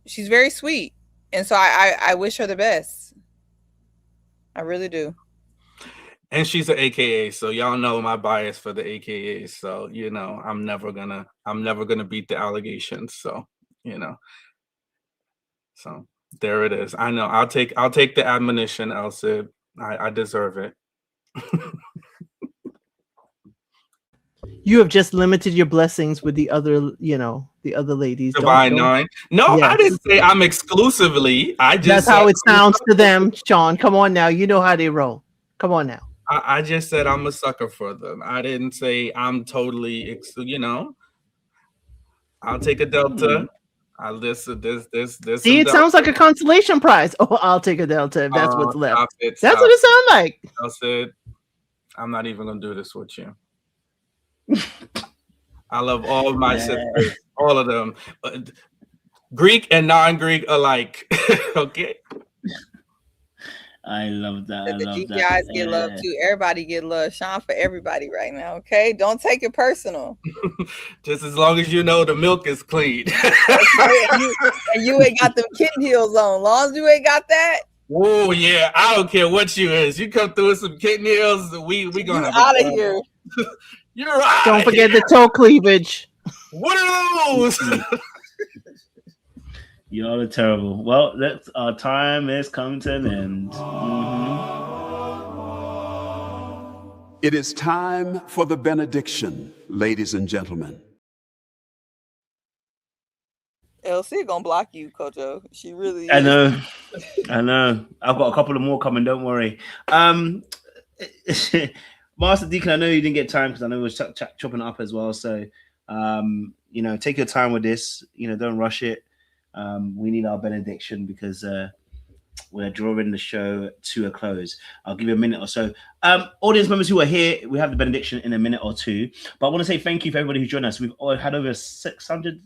she's very sweet, and so I wish her the best. I really do. And she's an AKA, so y'all know my bias for the AKAs. So, you know, I'm never gonna beat the allegations. So, you know, so there it is. I know I'll take the admonition, Elsa. I deserve it. You have just limited your blessings with the other, you know, the other ladies. Divine Nine. No, yes. I didn't say I'm exclusively. I just that's how it sounds to them, Sean. Come on now. You know how they roll. Come on now. I just said I'm a sucker for them. I didn't say I'm totally, you know. I'll take a Delta. This. See, it sounds like a consolation prize. Oh, I'll take a Delta if that's what's left. That's what it sounds like. I said, I'm not even gonna do this with you. I love all of my sisters, all of them, Greek and non-Greek alike. Okay. I love that. The GPIs get love too. Everybody get love. Sean for everybody right now. Okay, don't take it personal. Just as long as you know the milk is clean. and you ain't got them kitten heels on. Long as you ain't got that. Oh yeah, I don't care what you is. You come through with some kitten heels, we gonna out of here. You're right. Don't forget the toe cleavage. What are those? Y'all are terrible. Well, our time is coming to an end. It is time for the benediction, ladies and gentlemen. LC gonna block you, Kojo. She really is. I know. I've got a couple of more coming, don't worry. Master Deacon, I know you didn't get time because I know we were chopping it up as well. So, you know, take your time with this. You know, don't rush it. We need our benediction because we're drawing the show to a close. I'll give you a minute or so. Audience members who are here, we have the benediction in a minute or two. But I want to say thank you for everybody who joined us. We've had over 600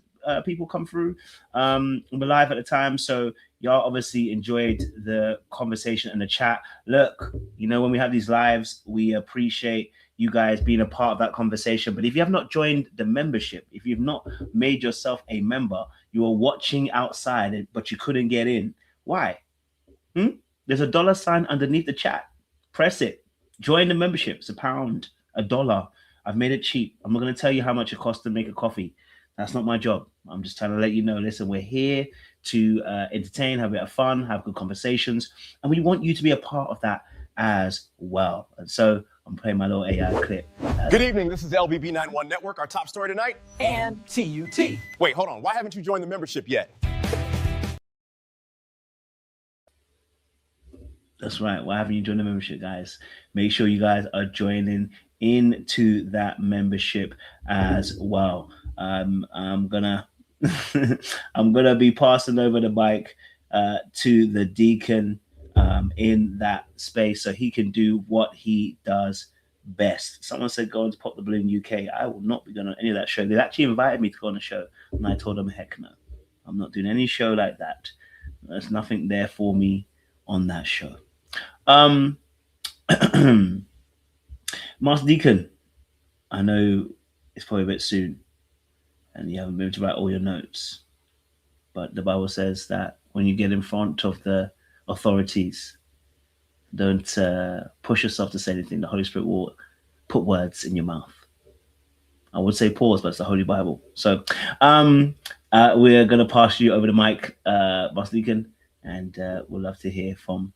people come through. We're live at the time, so y'all obviously enjoyed the conversation and the chat. Look, you know, when we have these lives, we appreciate you guys being a part of that conversation. But if you have not joined the membership, if you've not made yourself a member, you are watching outside, but you couldn't get in. Why? There's a $sign underneath the chat. Press it. Join the membership. It's £1, $1. I've made it cheap. I'm not going to tell you how much it costs to make a coffee. That's not my job. I'm just trying to let you know, listen, we're here to entertain, have a bit of fun, have good conversations. And we want you to be a part of that as well. And so I'm playing my little AI clip. Good evening. This is LBB 91 Network. Our top story tonight. And TUT. Wait, hold on. Why haven't you joined the membership yet? That's right. Why haven't you joined the membership, guys? Make sure you guys are joining into that membership as well. I'm gonna be passing over the mic to the deacon in that space so he can do what he does best. Someone said go on to Pop the Balloon UK. I will not be going on any of that show. They actually invited me to go on a show, and I told them heck no. I'm not doing any show like that. There's nothing there for me on that show. Master Deacon, I know it's probably a bit soon and you haven't been able to write all your notes, but the Bible says that when you get in front of the authorities, don't push yourself to say anything. The Holy Spirit will put words in your mouth. I would say pause, but it's the Holy Bible. So we're going to pass you over the mic, Master Deacon, and we'd love to hear from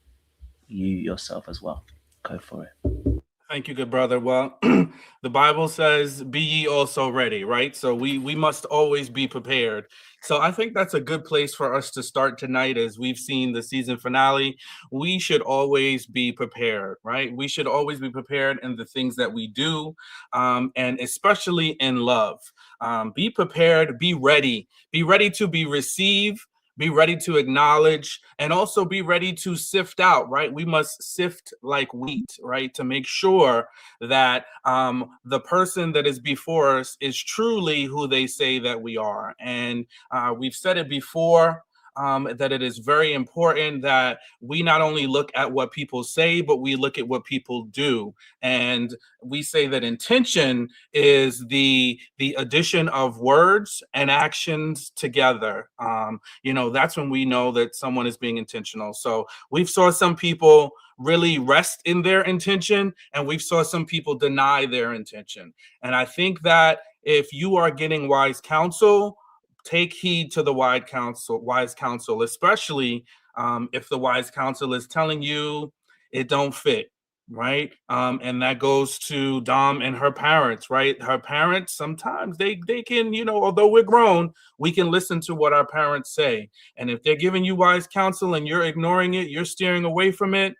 you yourself as well. Go for it. Thank you, good brother. Well, the Bible says, be ye also ready, right? So we must always be prepared. So I think that's a good place for us to start tonight. As we've seen the season finale, we should always be prepared, right? We should always be prepared in the things that we do, and especially in love. Be prepared, be ready to be received, be ready to acknowledge, and also be ready to sift out, right? We must sift like wheat, right? To make sure that the person that is before us is truly who they say that we are. And we've said it before, that it is very important that we not only look at what people say, but we look at what people do. And we say that intention is the addition of words and actions together. That's when we know that someone is being intentional. So we've saw some people really rest in their intention, and we've saw some people deny their intention. And I think that if you are getting wise counsel, take heed to the wise counsel, especially if the wise counsel is telling you it don't fit, right? And that goes to Dom and her parents, right? Her parents, sometimes they can, although we're grown, we can listen to what our parents say. And if they're giving you wise counsel and you're ignoring it, you're steering away from it,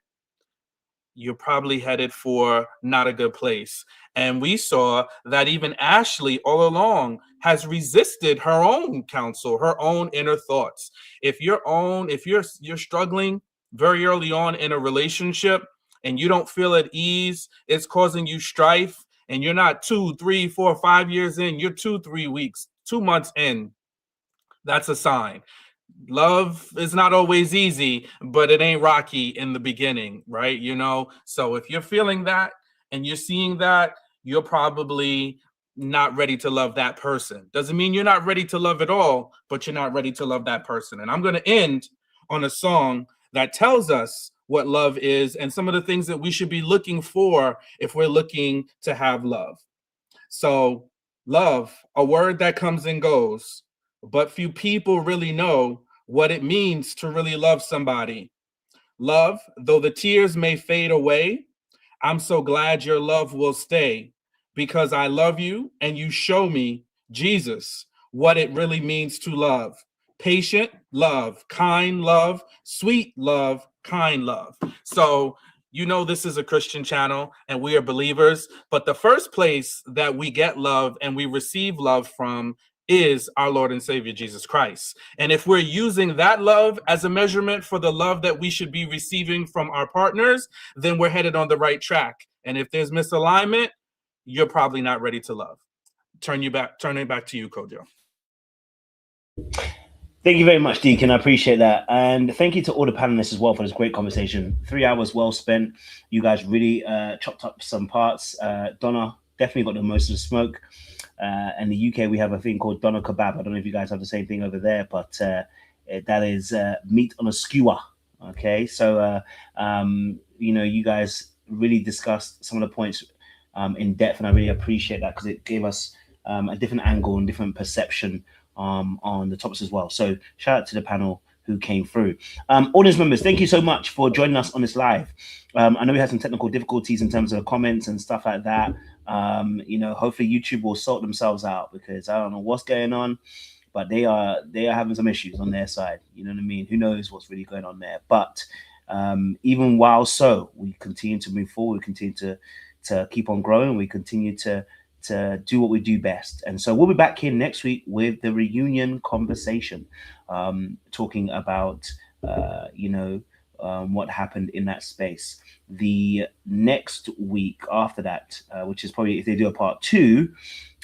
you're probably headed for not a good place. And we saw that even Ashley all along has resisted her own counsel, her own inner thoughts. If you're struggling very early on in a relationship and you don't feel at ease, it's causing you strife, and you're not 2, 3, 4, 5 years in, you're 2, 3 weeks, 2 months in, that's a sign. Love is not always easy, but it ain't rocky in the beginning, right? So if you're feeling that and you're seeing that, you're probably not ready to love that person. Doesn't mean you're not ready to love at all, but you're not ready to love that person. And I'm going to end on a song that tells us what love is and some of the things that we should be looking for if we're looking to have love. So love, a word that comes and goes, but few people really know what it means to really love somebody. Love, though the tears may fade away, I'm so glad your love will stay, because I love you and you show me, Jesus, what it really means to love. Patient love, kind love, sweet love, kind love. So this is a Christian channel and we are believers, but the first place that we get love and we receive love from is our Lord and Savior, Jesus Christ. And if we're using that love as a measurement for the love that we should be receiving from our partners, then we're headed on the right track. And if there's misalignment, you're probably not ready to love. Turn it back to you, Kojo. Thank you very much, Deacon. I appreciate that. And thank you to all the panelists as well for this great conversation. 3 hours well spent. You guys really chopped up some parts. Donna definitely got the most of the smoke. In the UK, we have a thing called doner kebab. I don't know if you guys have the same thing over there, but that is meat on a skewer. Okay, so you guys really discussed some of the points in depth, and I really appreciate that because it gave us a different angle and different perception on the topics as well. So shout out to the panel who came through. Audience members, thank you so much for joining us on this live. I know we had some technical difficulties in terms of comments and stuff like that. Hopefully YouTube will sort themselves out, because I don't know what's going on, but they are having some issues on their side. You know what I mean? Who knows what's really going on there? But even while we continue to move forward, we continue to keep on growing, we continue to do what we do best. And so we'll be back here next week with the reunion conversation, talking about what happened in that space. The next week after that, which is probably if they do a part 2,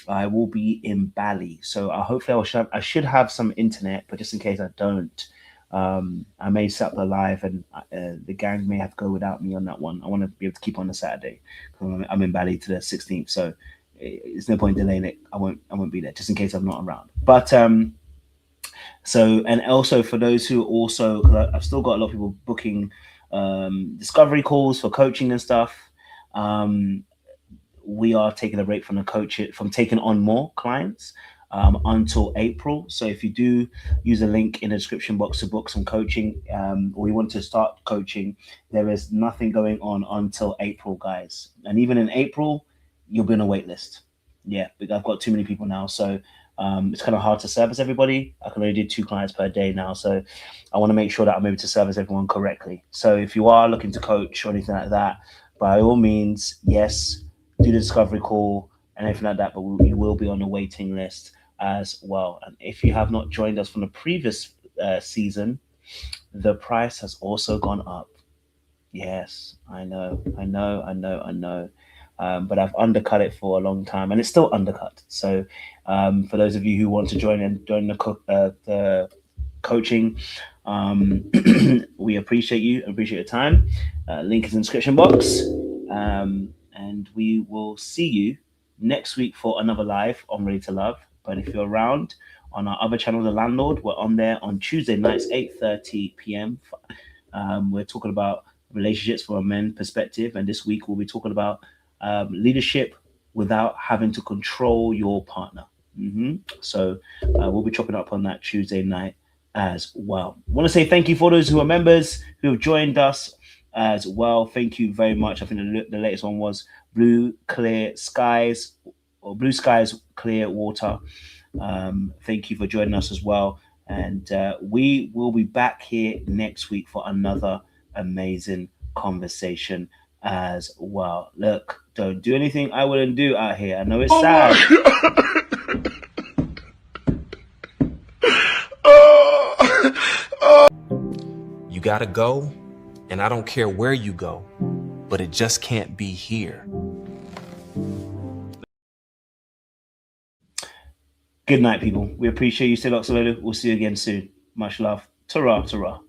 I will be in Bali. So hopefully I should have some internet, but just in case I don't, I may set up a live, and the gang may have to go without me on that one. I want to be able to keep on the Saturday. I'm in Bali to the 16th, so there's no point delaying it. I won't be there, just in case I'm not around. But and also for those who also, I've still got a lot of people booking discovery calls for coaching and stuff. We are taking a break from taking on more clients until April. So if you do use a link in the description box to book some coaching, or you want to start coaching, there is nothing going on until April, guys. And even in April, you'll be on a wait list. Yeah, because I've got too many people now. So it's kind of hard to service everybody. I can only do 2 clients per day now. So I want to make sure that I'm able to service everyone correctly. So if you are looking to coach or anything like that, by all means, yes, do the discovery call. and everything like that, but you will be on the waiting list as well. And if you have not joined us from the previous season, the price has also gone up. Yes, I know. But I've undercut it for a long time, and it's still undercut. So for those of you who want to join the coaching, we appreciate you, appreciate your time. Link is in the description box. And we will see you next week for another live on Ready to Love. But if you're around on our other channel, The Landlord, we're on there on Tuesday nights, 8:30 p.m. We're talking about relationships from a men's perspective. And this week we'll be talking about leadership without having to control your partner. So we'll be chopping up on that Tuesday night as well. I want to say thank you for those who are members who have joined us as well. Thank you very much. I think the latest one was Blue Skies, Clear Water. Thank you for joining us as well. And we will be back here next week for another amazing conversation as well. Look, don't do anything I wouldn't do out here. I know it's sad. You gotta go, and I don't care where you go, but it just can't be here. Good night, people. We appreciate you. Stay locked. We'll see you again soon. Much love. Ta-ra, ta-ra.